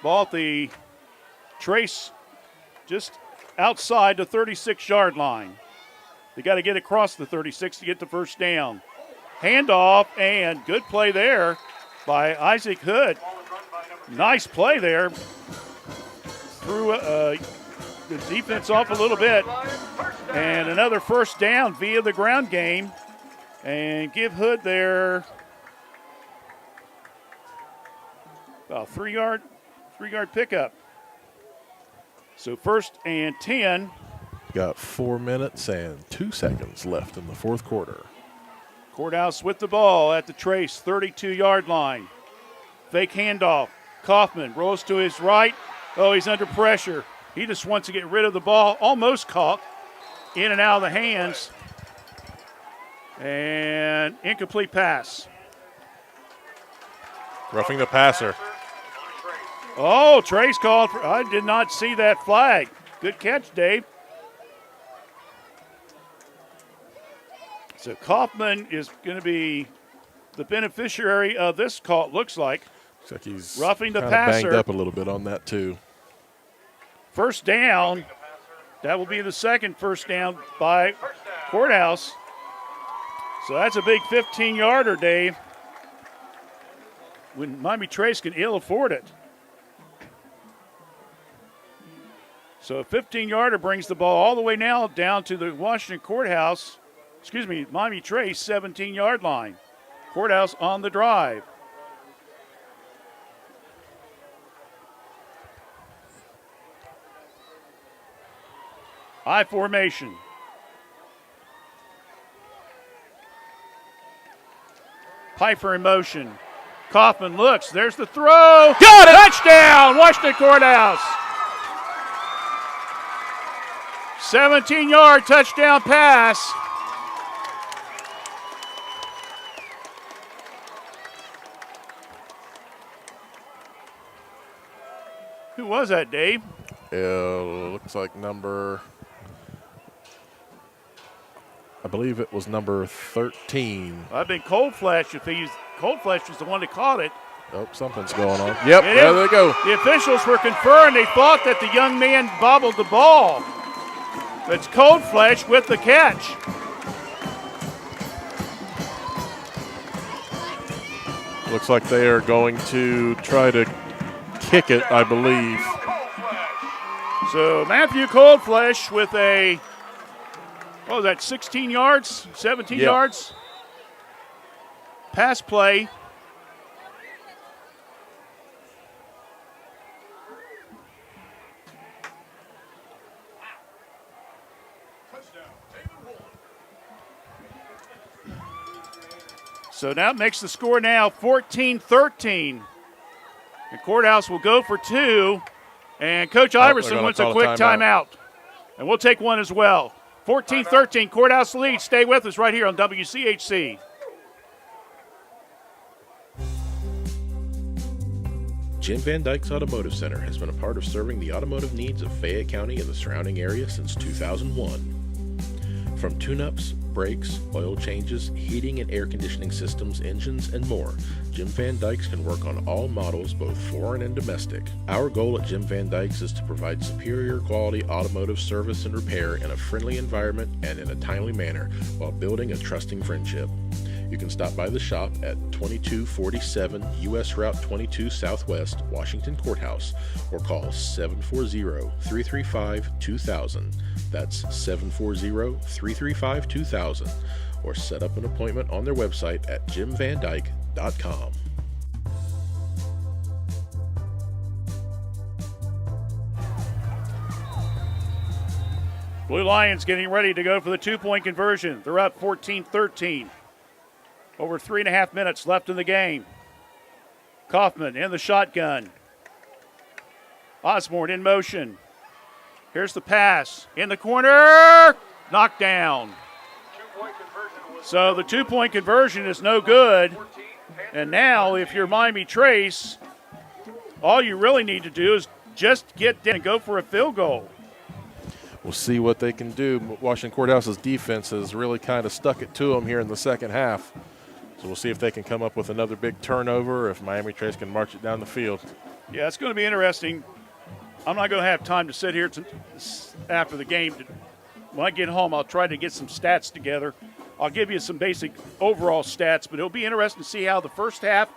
Ball at the Trace just outside the 36-yard line. They got to get across the 36 to get the first down. Handoff, and good play there by Isaac Hood. Nice play there. Threw the defense off a little bit. And another first down via the ground game. And give Hood there about 3-yard pickup. So first and 10. Got 4 minutes and 2 seconds left in the fourth quarter. Courthouse with the ball at the Trace 32-yard line. Fake handoff. Kaufman rolls to his right. Oh, he's under pressure. He just wants to get rid of the ball. Almost caught. In and out of the hands. And incomplete pass. Roughing the passer. Oh, Trace called for. I did not see that flag. Good catch, Dave. So Kaufman is going to be the beneficiary of this call, it looks like. Looks like he's roughing the kinda passer. banged up a little bit on that, too. First down. That will be the second first down by Courthouse. So that's a big 15-yarder, Dave, when Miami Trace can ill afford it. So a 15-yarder brings the ball all the way now down to the Washington Courthouse, Miami Trace 17-yard line. Courthouse on the drive. I formation. Pfeiffer in motion. Kaufman looks. There's the throw. Got it! Touchdown, Washington Courthouse. 17-yard touchdown pass. Who was that, Dave? Looks like I believe it was number 13. I've been Cold Flash. Cold Flash was the one that caught it. Oh, something's going on. Yep, there they go. The officials were concerned. They thought that the young man bobbled the ball. It's Cold Flash with the catch. Looks like they are going to try to kick it, I believe. So Matthew Cold Flash with a, 16 yards, 17 yards? Pass play. So that makes the score now 14-13. And Courthouse will go for two. And Coach Iverson wants a quick timeout. And we'll take one as well. 14-13, Courthouse lead. Stay with us right here on WCHC. Jim Van Dyke's Automotive Center has been a part of serving the automotive needs of Fayette County and the surrounding area since 2001. From tune-ups, brakes, oil changes, heating and air conditioning systems, engines, and more, Jim Van Dyke's can work on all models, both foreign and domestic. Our goal at Jim Van Dyke's is to provide superior quality automotive service and repair in a friendly environment and in a timely manner while building a trusting friendship. You can stop by the shop at 2247 U.S. Route 22 Southwest, Washington Courthouse, or call 740-335-2000. That's 740-335-2000, or set up an appointment on their website at jimvandyke.com. Blue Lions getting ready to go for the two-point conversion. They're up 14-13. Over 3.5 minutes left in the game. Kaufman in the shotgun. Osborne in motion. Here's the pass. In the corner. Knocked down. So the two-point conversion is no good. And now if you're Miami Trace, all you really need to do is just get down and go for a field goal. We'll see what they can do. Washington Courthouse's defense has really kind of stuck it to them here in the second half. So we'll see if they can come up with another big turnover, or if Miami Trace can march it down the field. Yeah, it's going to be interesting. I'm not going to have time to sit here after the game. When I get home, I'll try to get some stats together. I'll give you some basic overall stats, but it'll be interesting to see how the first half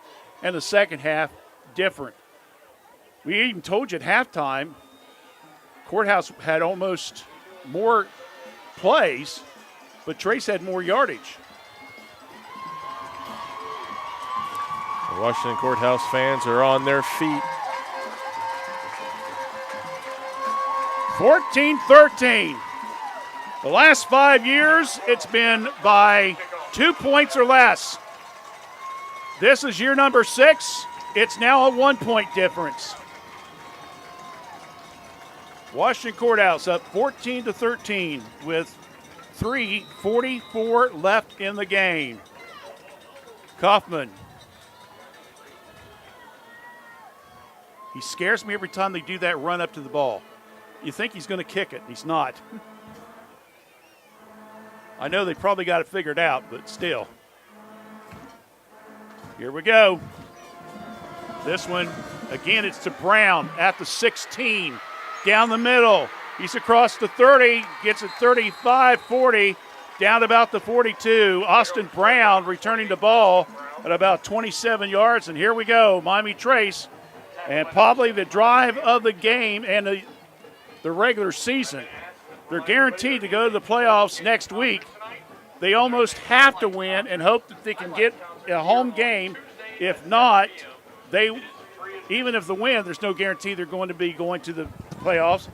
and the second half different. We even told you at halftime, Courthouse had almost more plays, but Trace had more yardage. The Washington Courthouse fans are on their feet. 14-13. The last 5 years, it's been by 2 points or less. This is year number 6. It's now a 1-point difference. Washington Courthouse up 14-13 with 3:44 left in the game. Kaufman. He scares me every time they do that run up to the ball. You think he's going to kick it. He's not. I know they probably got it figured out, but still. Here we go. This one, again, it's to Brown at the 16. Down the middle. He's across the 30, gets it 35, 40, down to about the 42. Austin Brown returning the ball at about 27 yards. And here we go, Miami Trace. And probably the drive of the game and the regular season. They're guaranteed to go to the playoffs next week. They almost have to win and hope that they can get a home game. If not, even if they win, there's no guarantee they're going to be going to the playoffs.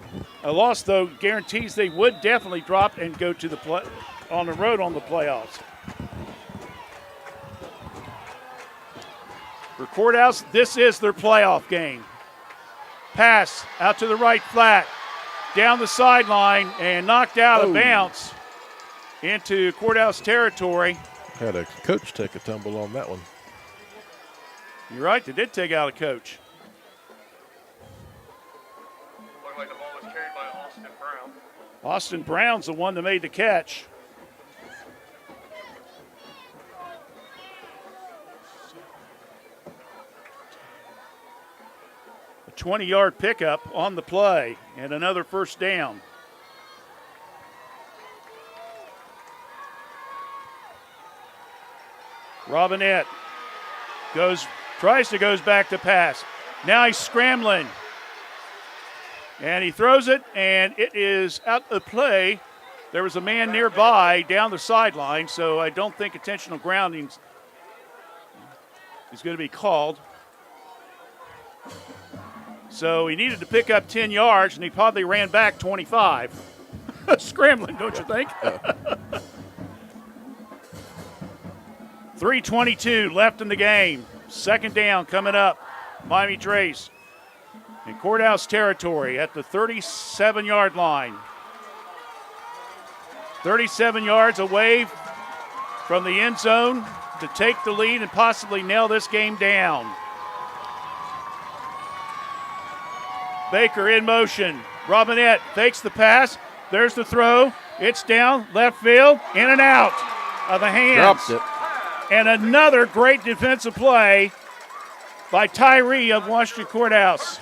A loss, though, guarantees they would definitely drop and go to the on the road on the playoffs. For Courthouse, this is their playoff game. Pass out to the right flat, down the sideline, and knocked out of bounds into Courthouse territory. Had a coach take a tumble on that one. You're right, they did take out a coach. Looked like the ball was carried by Austin Brown. Austin Brown's the one that made the catch. A 20-yard pickup on the play and another first down. Robinette tries to goes back to pass. Now he's scrambling. And he throws it, and it is out of play. There was a man nearby down the sideline, so I don't think intentional grounding is going to be called. So he needed to pick up 10 yards, and he probably ran back 25. Scrambling, don't you think? 3:22 left in the game. Second down coming up. Miami Trace in Courthouse territory at the 37-yard line. 37 yards away from the end zone to take the lead and possibly nail this game down. Baker in motion. Robinette fakes the pass. There's the throw. It's down, left field, in and out of the hands. Dropped it. And another great defensive play by Tyree of Washington Courthouse.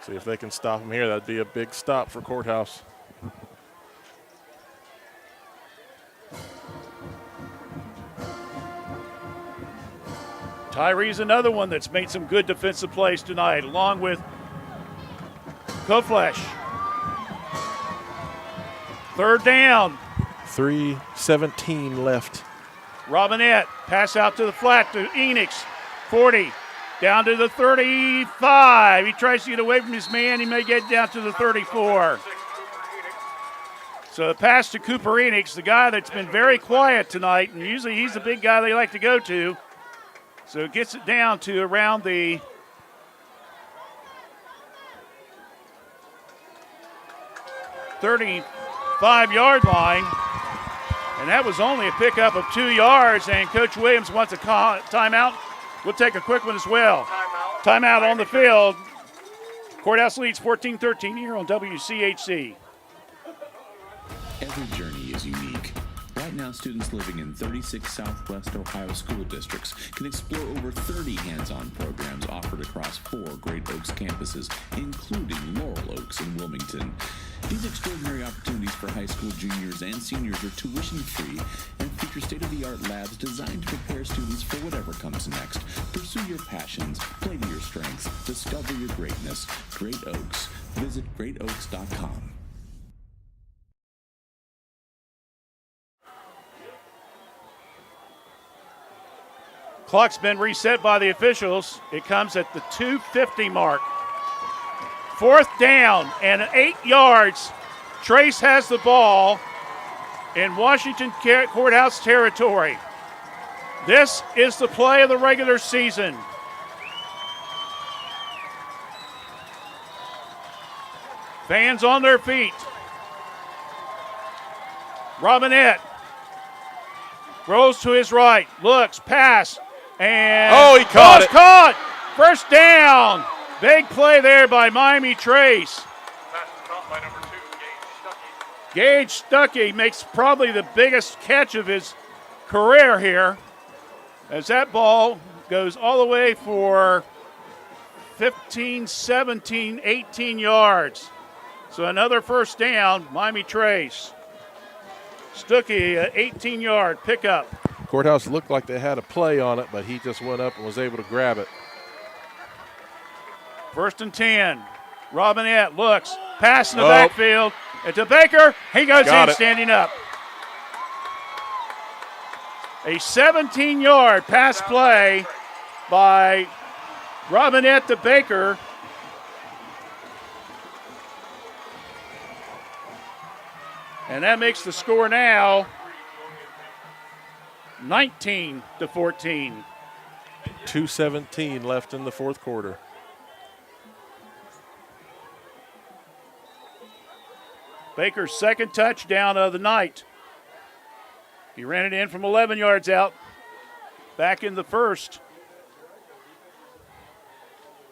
See if they can stop him here. That'd be a big stop for Courthouse. Tyree's another one that's made some good defensive plays tonight, along with Koflesh. Third down. 3:17 left. Robinette, pass out to the flat to Enix. 40, down to the 35. He tries to get away from his man. He may get down to the 34. So the pass to Cooper Enix, the guy that's been very quiet tonight, and usually he's the big guy they like to go to. So it gets it down to around the 35-yard line. And that was only a pickup of 2 yards, and Coach Williams wants a timeout. We'll take a quick one as well. Timeout on the field. Courthouse leads 14-13 here on WCHC. Every journey is unique. Right now, students living in 36 Southwest Ohio school districts can explore over 30 hands-on programs offered across 4 Great Oaks campuses, including Laurel Oaks and Wilmington. These extraordinary opportunities for high school juniors and seniors are tuition-free and feature state-of-the-art labs designed to prepare students for whatever comes next. Pursue your passions, play to your strengths, discover your greatness. Great Oaks. Visit greatoaks.com. Clock's been reset by the officials. It comes at the 2:50 mark. Fourth down and 8 yards. Trace has the ball in Washington Courthouse territory. This is the play of the regular season. Fans on their feet. Robinette rolls to his right, looks, pass, and he caught it. Caught. First down. Big play there by Miami Trace. Pass is caught by number 2. Gage Stuckey makes probably the biggest catch of his career here as that ball goes all the way for 15, 17, 18 yards. So another first down, Miami Trace. Stuckey, 18-yard pickup. Courthouse looked like they had a play on it, but he just went up and was able to grab it. 1st and 10. Robinette looks, pass in the backfield. And to Baker, he goes in standing up. A 17-yard pass play by Robinette to Baker. And that makes the score now 19-14. 2:17 left in the fourth quarter. Baker's second touchdown of the night. He ran it in from 11 yards out. Back in the first.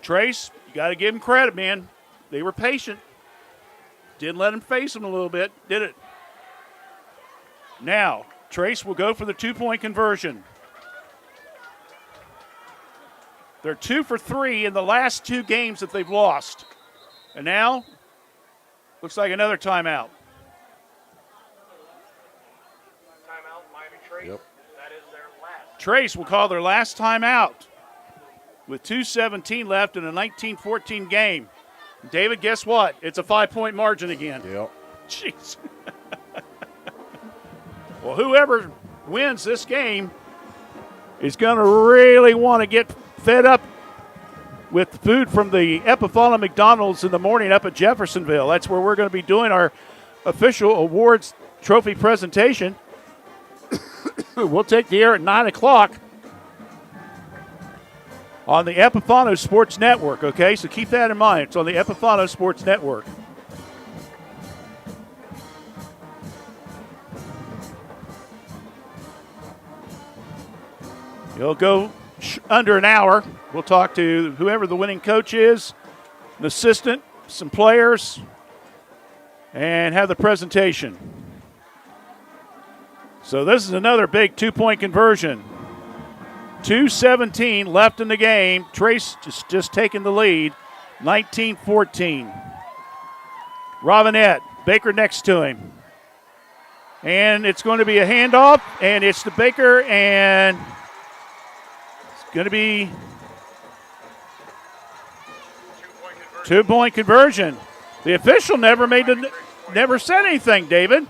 Trace, you got to give him credit, man. They were patient. Didn't let him face him a little bit, did it? Now, Trace will go for the 2-point conversion. They're 2 for 3 in the last 2 games that they've lost. And now, looks like another timeout. Timeout, Miami Trace. Yep. That is their last. Trace will call their last timeout with 2:17 left in a 19-14 game. David, guess what? It's a 5-point margin again. Yep. Jeez. Well, whoever wins this game is going to really want to get fed up with food from the Epifano McDonald's in the morning up at Jeffersonville. That's where we're going to be doing our official awards trophy presentation. We'll take the air at 9 o'clock on the Epifano Sports Network, okay? So keep that in mind. It's on the Epifano Sports Network. It'll go under an hour. We'll talk to whoever the winning coach is, an assistant, some players, and have the presentation. So this is another big 2-point conversion. 2:17 left in the game. Trace just taking the lead, 19-14. Robinette, Baker next to him. And it's going to be a handoff, and it's to Baker, and it's going to be 2-point conversion. The official never said anything, David.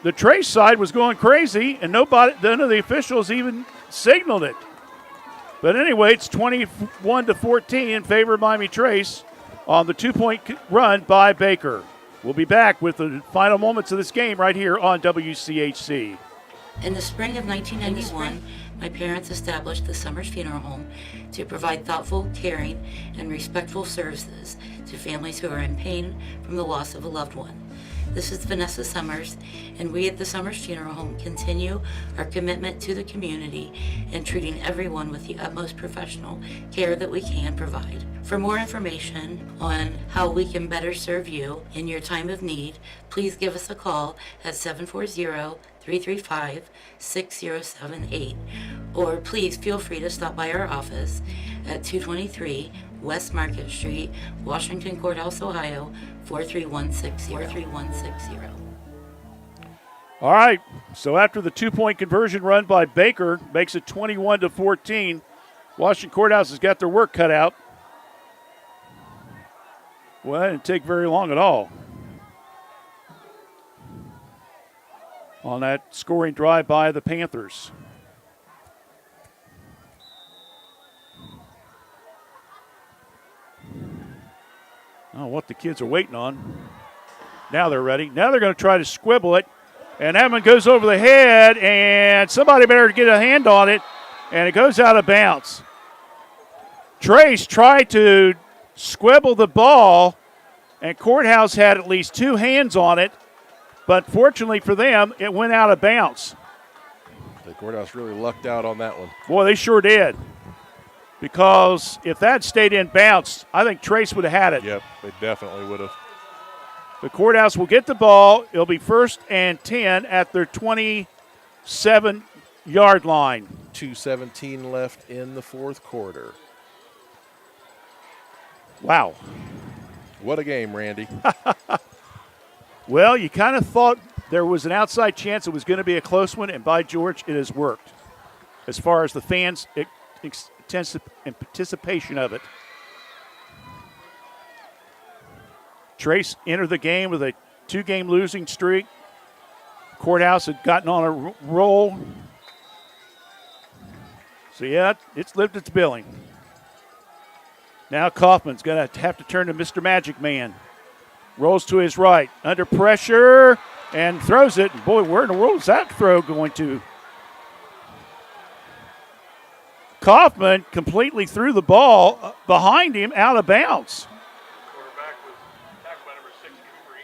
The Trace side was going crazy, and none of the officials even signaled it. But anyway, it's 21-14 in favor of Miami Trace on the 2-point run by Baker. We'll be back with the final moments of this game right here on WCHC. In the spring of 1991, my parents established the Summers Funeral Home to provide thoughtful, caring, and respectful services to families who are in pain from the loss of a loved one. This is Vanessa Summers, and we at the Summers Funeral Home continue our commitment to the community and treating everyone with the utmost professional care that we can provide. For more information on how we can better serve you in your time of need, please give us a call at 740-335-6078, or please feel free to stop by our office at 223 West Market Street, Washington Courthouse, Ohio, 43160. All right, so after the 2-point conversion run by Baker makes it 21-14, Washington Courthouse has got their work cut out. Well, that didn't take very long at all on that scoring drive by the Panthers. I don't know what the kids are waiting on. Now they're ready. Now they're going to try to squibble it. And that one goes over the head, and somebody better get a hand on it, and it goes out of bounds. Trace tried to squibble the ball, and Courthouse had at least 2 hands on it, but fortunately for them, it went out of bounds. The Courthouse really lucked out on that one. Boy, they sure did. Because if that stayed in bounds, I think Trace would have had it. Yep, they definitely would have. The Courthouse will get the ball. It'll be 1st and 10 at their 27-yard line. 2:17 left in the fourth quarter. Wow. What a game, Randy. Well, you kind of thought there was an outside chance it was going to be a close one, and by George, it has worked as far as the fans' participation of it. Trace entered the game with a 2-game losing streak. Courthouse had gotten on a roll. So, yeah, it's lived its billing. Now Kaufman's going to have to turn to Mr. Magic Man. Rolls to his right, under pressure, and throws it. And boy, where in the world is that throw going to? Kaufman completely threw the ball behind him out of bounds. Quarterback was tackled by number 6 Cooper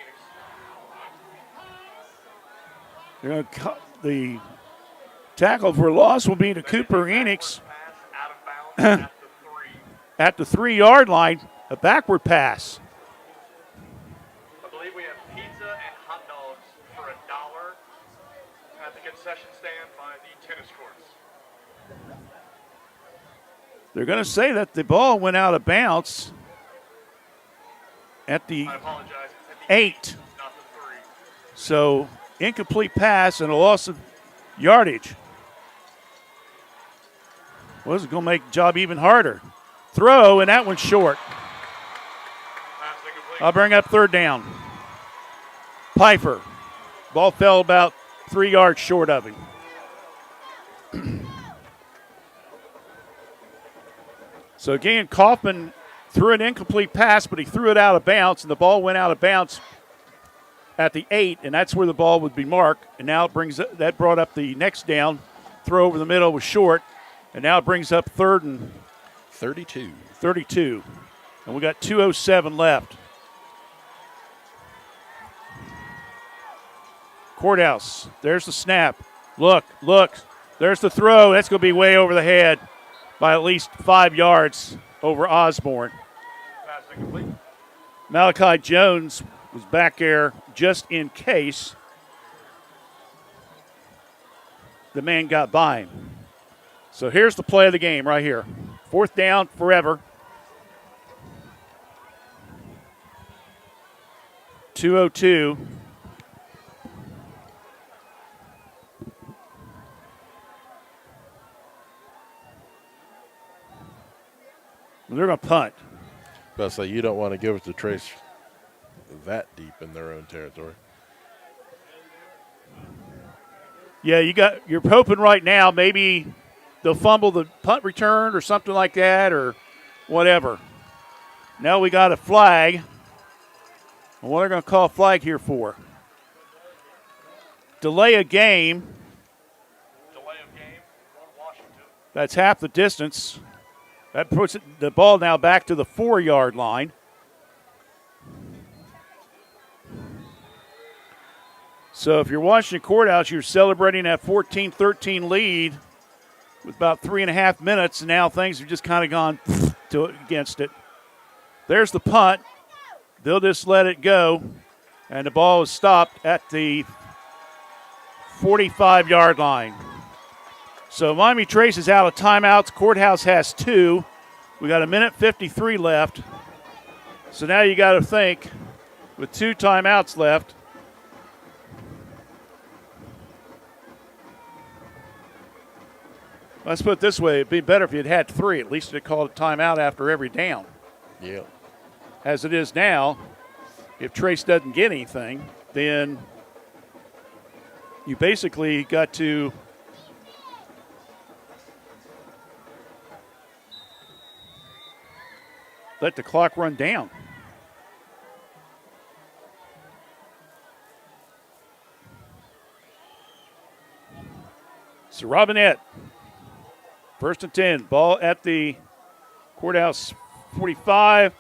Enix. They're gonna the tackle for loss will be to Cooper Enix at the 3-yard line, a backward pass. I believe we have pizza and hot dogs for $1 at the concession stand by the tennis courts. They're going to say that the ball went out of bounds at the I apologize. It's at the 8. Not the 3. So incomplete pass and a loss of yardage. Well, this is going to make the job even harder. Throw, and that one's short. I'll bring up 3rd down. Pfeiffer. Ball fell about 3 yards short of him. So again, Kaufman threw an incomplete pass, but he threw it out of bounds, and the ball went out of bounds at the 8, and that's where the ball would be marked. And now that brought up the next down. Throw over the middle was short, and now it brings up 3rd and 32. And we got 2:07 left. Courthouse, there's the snap. Look, there's the throw. That's going to be way over the head by at least 5 yards over Osborne. Pass incomplete. Malachi Jones was back there just in case the man got by him. So here's the play of the game right here. 4th down forever. 2:02. They're going to punt. But I say you don't want to give it to Trace that deep in their own territory. Yeah, you're hoping right now maybe they'll fumble the punt return or something like that or whatever. Now we got a flag. And what are they going to call a flag here for? Delay a game. Delay of game, Washington. That's half the distance. That puts the ball now back to the 4-yard line. So if you're watching the Courthouse, you're celebrating that 14-13 lead with about 3.5 minutes, and now things have just kind of gone against it. There's the punt. They'll just let it go, and the ball is stopped at the 45-yard line. So Miami Trace is out of timeouts. Courthouse has 2. We got 1:53 left. So now you got to think, with 2 timeouts left, let's put it this way. It'd be better if you'd had 3. At least you'd called a timeout after every down. Yeah. As it is now, if Trace doesn't get anything, then you basically got to let the clock run down. So Robinette, 1st and 10, ball at the Courthouse 45.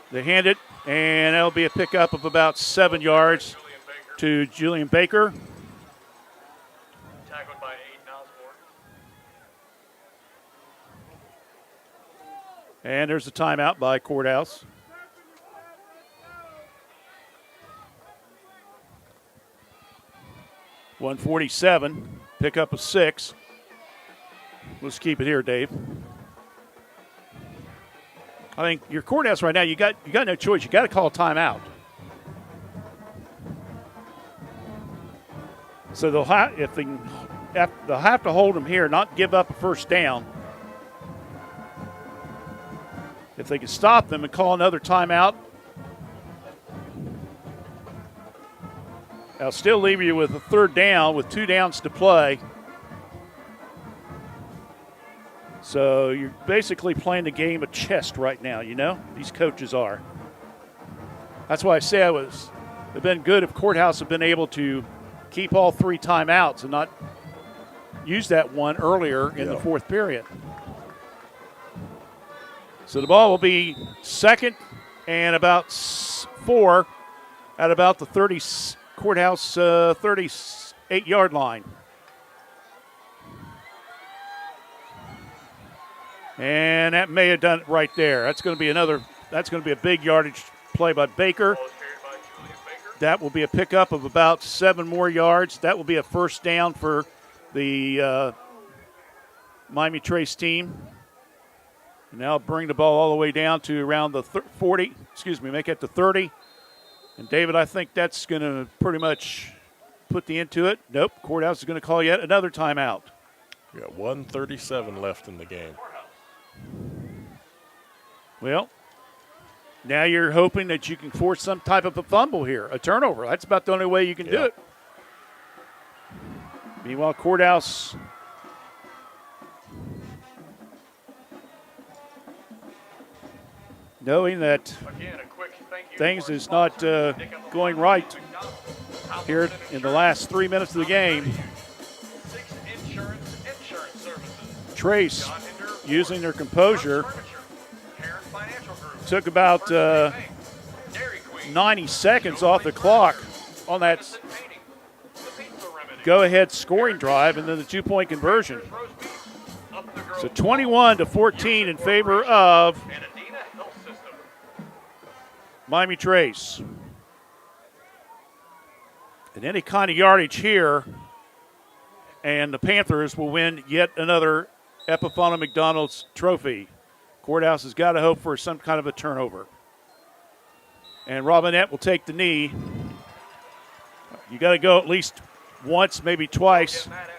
They hand it, and that'll be a pickup of about 7 yards to Julian Baker. Tackled by Aiden Osborne. And there's a timeout by Courthouse. 147, pick up a 6. Let's keep it here, Dave. I think your courthouse right now, you got no choice. You got to call a timeout. So they'll have to hold them here, not give up a first down. If they can stop them and call another timeout, I'll still leave you with a third down with 2 downs to play. So you're basically playing the game of chess right now, you know? These coaches are. That's why I say it'd been good if Courthouse had been able to keep all 3 timeouts and not use that one earlier in the fourth period. So the ball will be second and about 4 at about the Courthouse 38-yard line. And that may have done it right there. That's going to be a big yardage play by Baker. That will be a pickup of about 7 more yards. That will be a first down for the Miami Trace team. And now bring the ball all the way down to around the 40. Make it to 30. And David, I think that's going to pretty much put the end to it. Nope, Courthouse is going to call yet another timeout. We got 1:37 left in the game. Well, now you're hoping that you can force some type of a fumble here, a turnover. That's about the only way you can do it. Meanwhile, Courthouse knowing that things is not going right here in the last 3 minutes of the game. Trace, using their composure, took about 90 seconds off the clock on that go-ahead scoring drive and then the 2-point conversion. So 21-14 in favor of Miami Trace. And any kind of yardage here, and the Panthers will win yet another Epifano McDonald's trophy. Courthouse has got to hope for some kind of a turnover. And Robinette will take the knee. You got to go at least once, maybe twice. But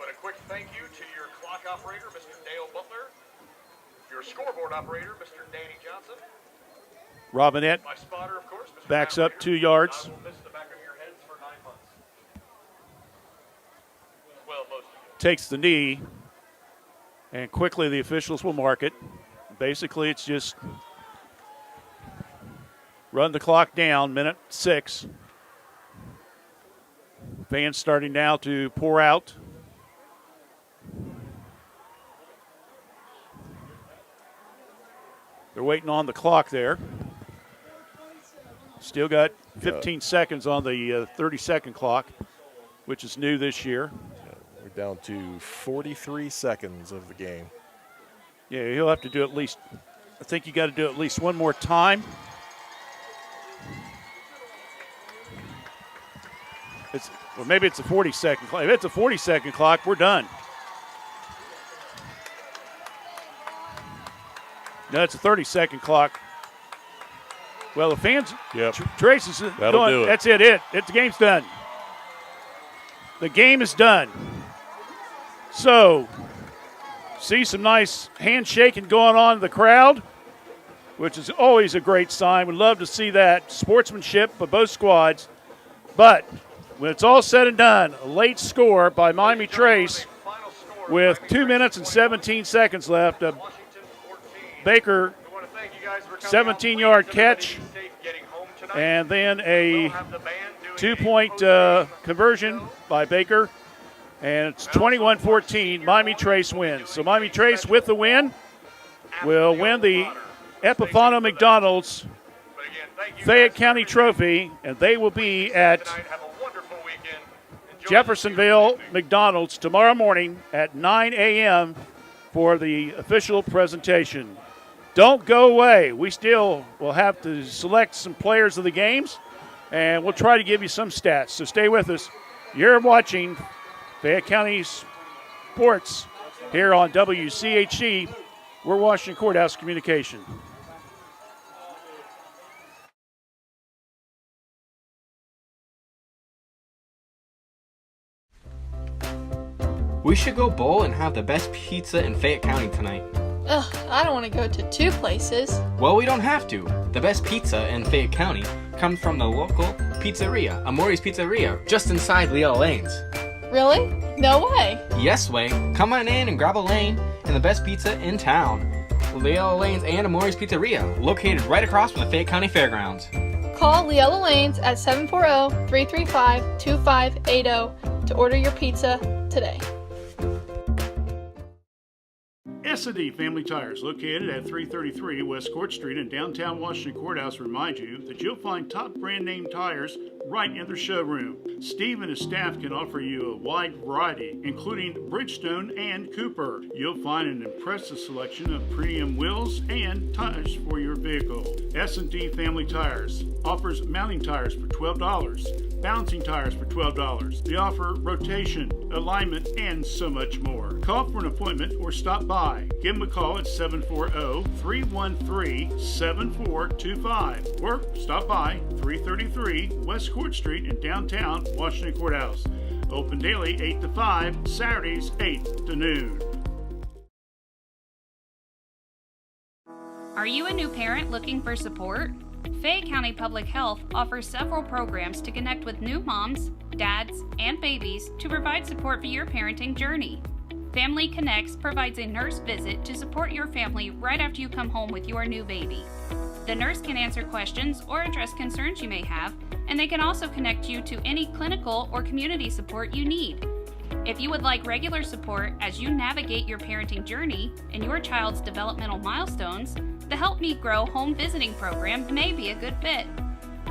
a quick thank you to your clock operator, Mr. Dale Butler, your scoreboard operator, Mr. Danny Johnson. Robinette My spotter, of course, Mr. backs up 2 yards. I will miss the back of your heads for 9 months. Well, most of you. Takes the knee, and quickly the officials will mark it. Basically, it's just run the clock down, minute 6. Fans starting now to pour out. They're waiting on the clock there. Still got 15 seconds on the 30-second clock, which is new this year. We're down to 43 seconds of the game. Yeah, he'll have to do at least, I think you got to do at least one more time. Or maybe it's a 40-second clock. If it's a 40-second clock, we're done. No, it's a 30-second clock. Well, the fans, Trace is That'll do it. That's it. The game's done. The game is done. So, see some nice handshaking going on in the crowd, which is always a great sign. We'd love to see that sportsmanship by both squads. But when it's all said and done, a late score by Miami Trace with 2 minutes and 17 seconds left. Baker, 17-yard catch, and then a 2-point conversion by Baker. And it's 21-14, Miami Trace wins. So Miami Trace with the win will win the Epifano McDonald's Fayette County Trophy, and they will be at Jeffersonville McDonald's tomorrow morning at 9 a.m. for the official presentation. Don't go away. We still will have to select some players of the games, and we'll try to give you some stats. So stay with us You're watching Fayette County Sports here on WCHC. We're Washington Courthouse Communication. We should go bowl and have the best pizza in Fayette County tonight. Ugh, I don't want to go to 2 places. Well, we don't have to. The best pizza in Fayette County comes from the local pizzeria, Amori's Pizzeria, just inside Leo Lanes. Really? No way. Yes way. Come on in and grab a lane and the best pizza in town. Leo Lanes and Amori's Pizzeria, located right across from the Fayette County Fairgrounds. Call Leella Lanes at 740-335-2580 to order your pizza today. S&D Family Tires, located at 333 West Court Street in downtown Washington Courthouse, remind you that you'll find top brand name tires right in their showroom. Steve and his staff can offer you a wide variety, including Bridgestone and Cooper. You'll find an impressive selection of premium wheels and tires for your vehicle. S&D Family Tires offers mounting tires for $12, bouncing tires for $12. They offer rotation, alignment, and so much more. Call for an appointment or stop by. Give them a call at 740-313-7425 or stop by 333 West Court Street in downtown Washington Courthouse. Open daily 8 to 5, Saturdays 8 to noon. Are you a new parent looking for support? Fayette County Public Health offers several programs to connect with new moms, dads, and babies to provide support for your parenting journey. Family Connects provides a nurse visit to support your family right after you come home with your new baby. The nurse can answer questions or address concerns you may have, and they can also connect you to any clinical or community support you need. If you would like regular support as you navigate your parenting journey and your child's developmental milestones, the Help Me Grow home visiting program may be a good fit.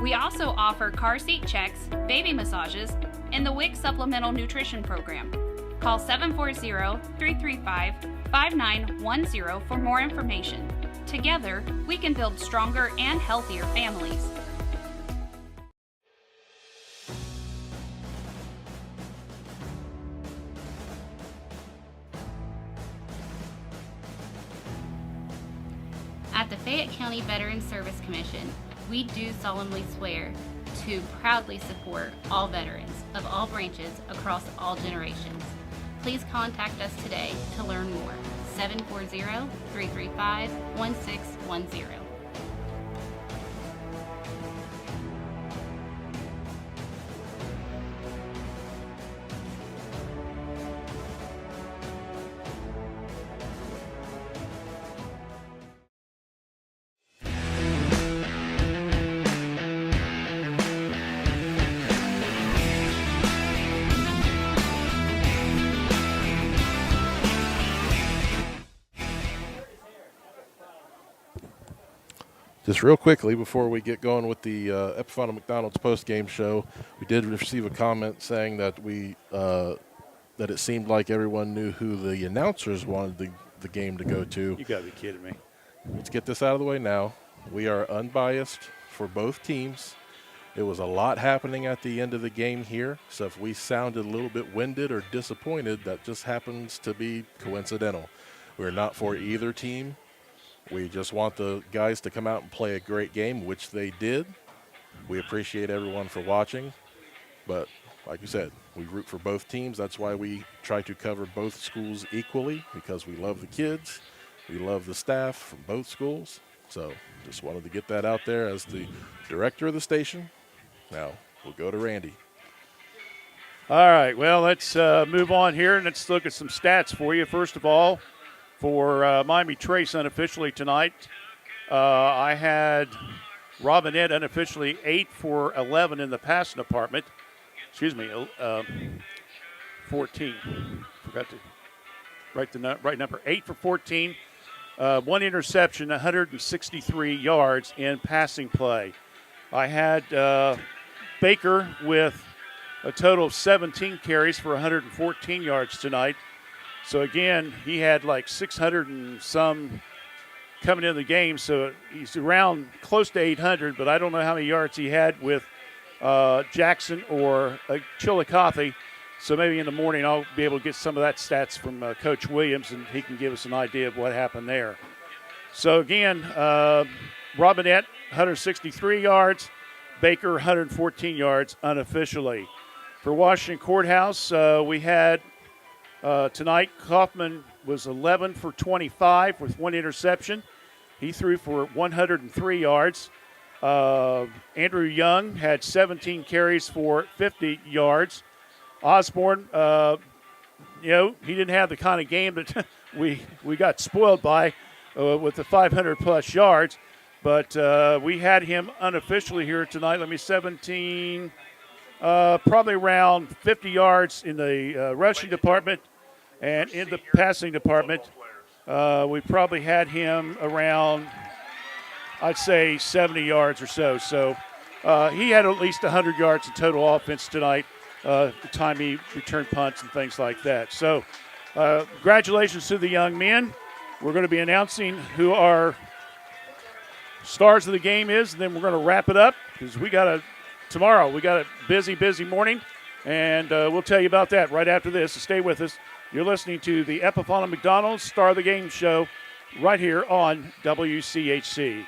We also offer car seat checks, baby massages, and the WIC supplemental nutrition program. Call 740-335-5910 for more information. Together, we can build stronger and healthier families. At the Fayette County Veterans Service Commission, we do solemnly swear to proudly support all veterans of all branches across all generations. Please contact us today to learn more. 740-335-1610. Just real quickly before we get going with the Epifano McDonald's post-game show, we did receive a comment saying that that it seemed like everyone knew who the announcers wanted the game to go to. You gotta be kidding me. Let's get this out of the way now. We are unbiased for both teams. It was a lot happening at the end of the game here, so if we sounded a little bit winded or disappointed, that just happens to be coincidental. We're not for either team. We just want the guys to come out and play a great game, which they did. We appreciate everyone for watching. But like you said, we root for both teams. That's why we try to cover both schools equally, because we love the kids. We love the staff from both schools. So just wanted to get that out there as the director of the station. Now we'll go to Randy. All right, well, let's move on here, and let's look at some stats for you. First of all, for Miami Trace unofficially tonight, I had Robinette unofficially 8 for 11 in the passing department. 14. Forgot to write the right number. 8 for 14. One interception, 163 yards in passing play. I had Baker with a total of 17 carries for 114 yards tonight. So, again, he had like 600 and some coming into the game, so he's around close to 800, but I don't know how many yards he had with Jackson or Chillicothe. So maybe in the morning I'll be able to get some of that stats from Coach Williams, and he can give us an idea of what happened there. So again, Robinette, 163 yards. Baker, 114 yards unofficially. For Washington Courthouse, we had tonight, Kaufman was 11 for 25 with one interception. He threw for 103 yards. Andrew Young had 17 carries for 50 yards. Osborne, he didn't have the kind of game that we got spoiled by with the 500-plus yards. But we had him unofficially here tonight. 17, probably around 50 yards in the rushing department. And in the passing department, we probably had him around, I'd say, 70 yards or so. So he had at least 100 yards in total offense tonight, the time he returned punts and things like that. So congratulations to the young men. We're going to be announcing who our stars of the game is, and then we're going to wrap it up because tomorrow we got a busy morning, and we'll tell you about that right after this. So stay with us. You're listening to the Epifano McDonald's Star of the Game show right here on WCHC.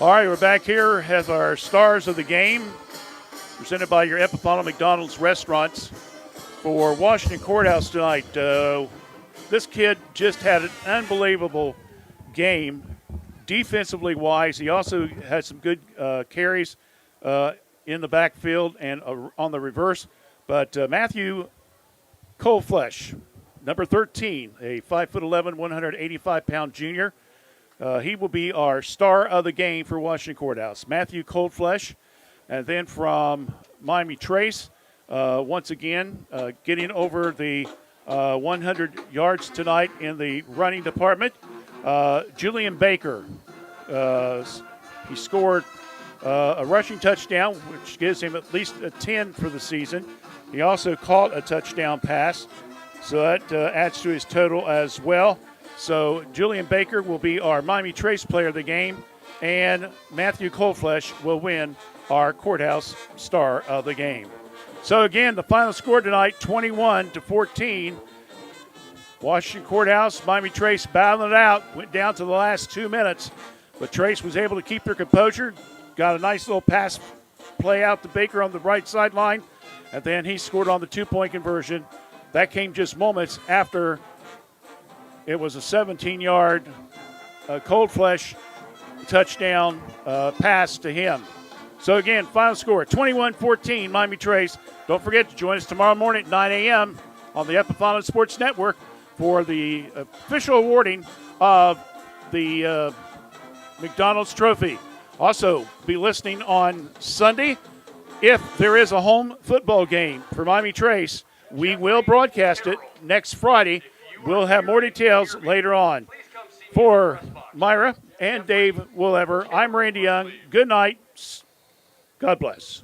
All right, we're back here as our stars of the game, presented by your Epifano McDonald's restaurants for Washington Courthouse tonight. This kid just had an unbelievable game, defensively wise. He also had some good carries in the backfield and on the reverse. But Matthew Coldflesh, number 13, a 5'11", 185-pound junior. He will be our star of the game for Washington Courthouse. Matthew Coldflesh. And then from Miami Trace, once again, getting over the 100 yards tonight in the running department. Julian Baker. He scored a rushing touchdown, which gives him at least a 10 for the season. He also caught a touchdown pass, so that adds to his total as well. So Julian Baker will be our Miami Trace player of the game, and Matthew Coldflesh will win our Courthouse star of the game. So again, the final score tonight, 21-14. Washington Courthouse, Miami Trace battling it out, went down to the last 2 minutes, but Trace was able to keep their composure, got a nice little pass play out to Baker on the right sideline, and then he scored on the 2-point conversion. That came just moments after it was a 17-yard Coldflesh touchdown pass to him. So, again, final score, 21-14, Miami Trace. Don't forget to join us tomorrow morning at 9 a.m. on the Epifano Sports Network for the official awarding of the McDonald's Trophy. Also, be listening on Sunday. If there is a home football game for Miami Trace, we will broadcast it next Friday. We'll have more details later on. For Myra and Dave Willever, I'm Randy Young. Good night. God bless.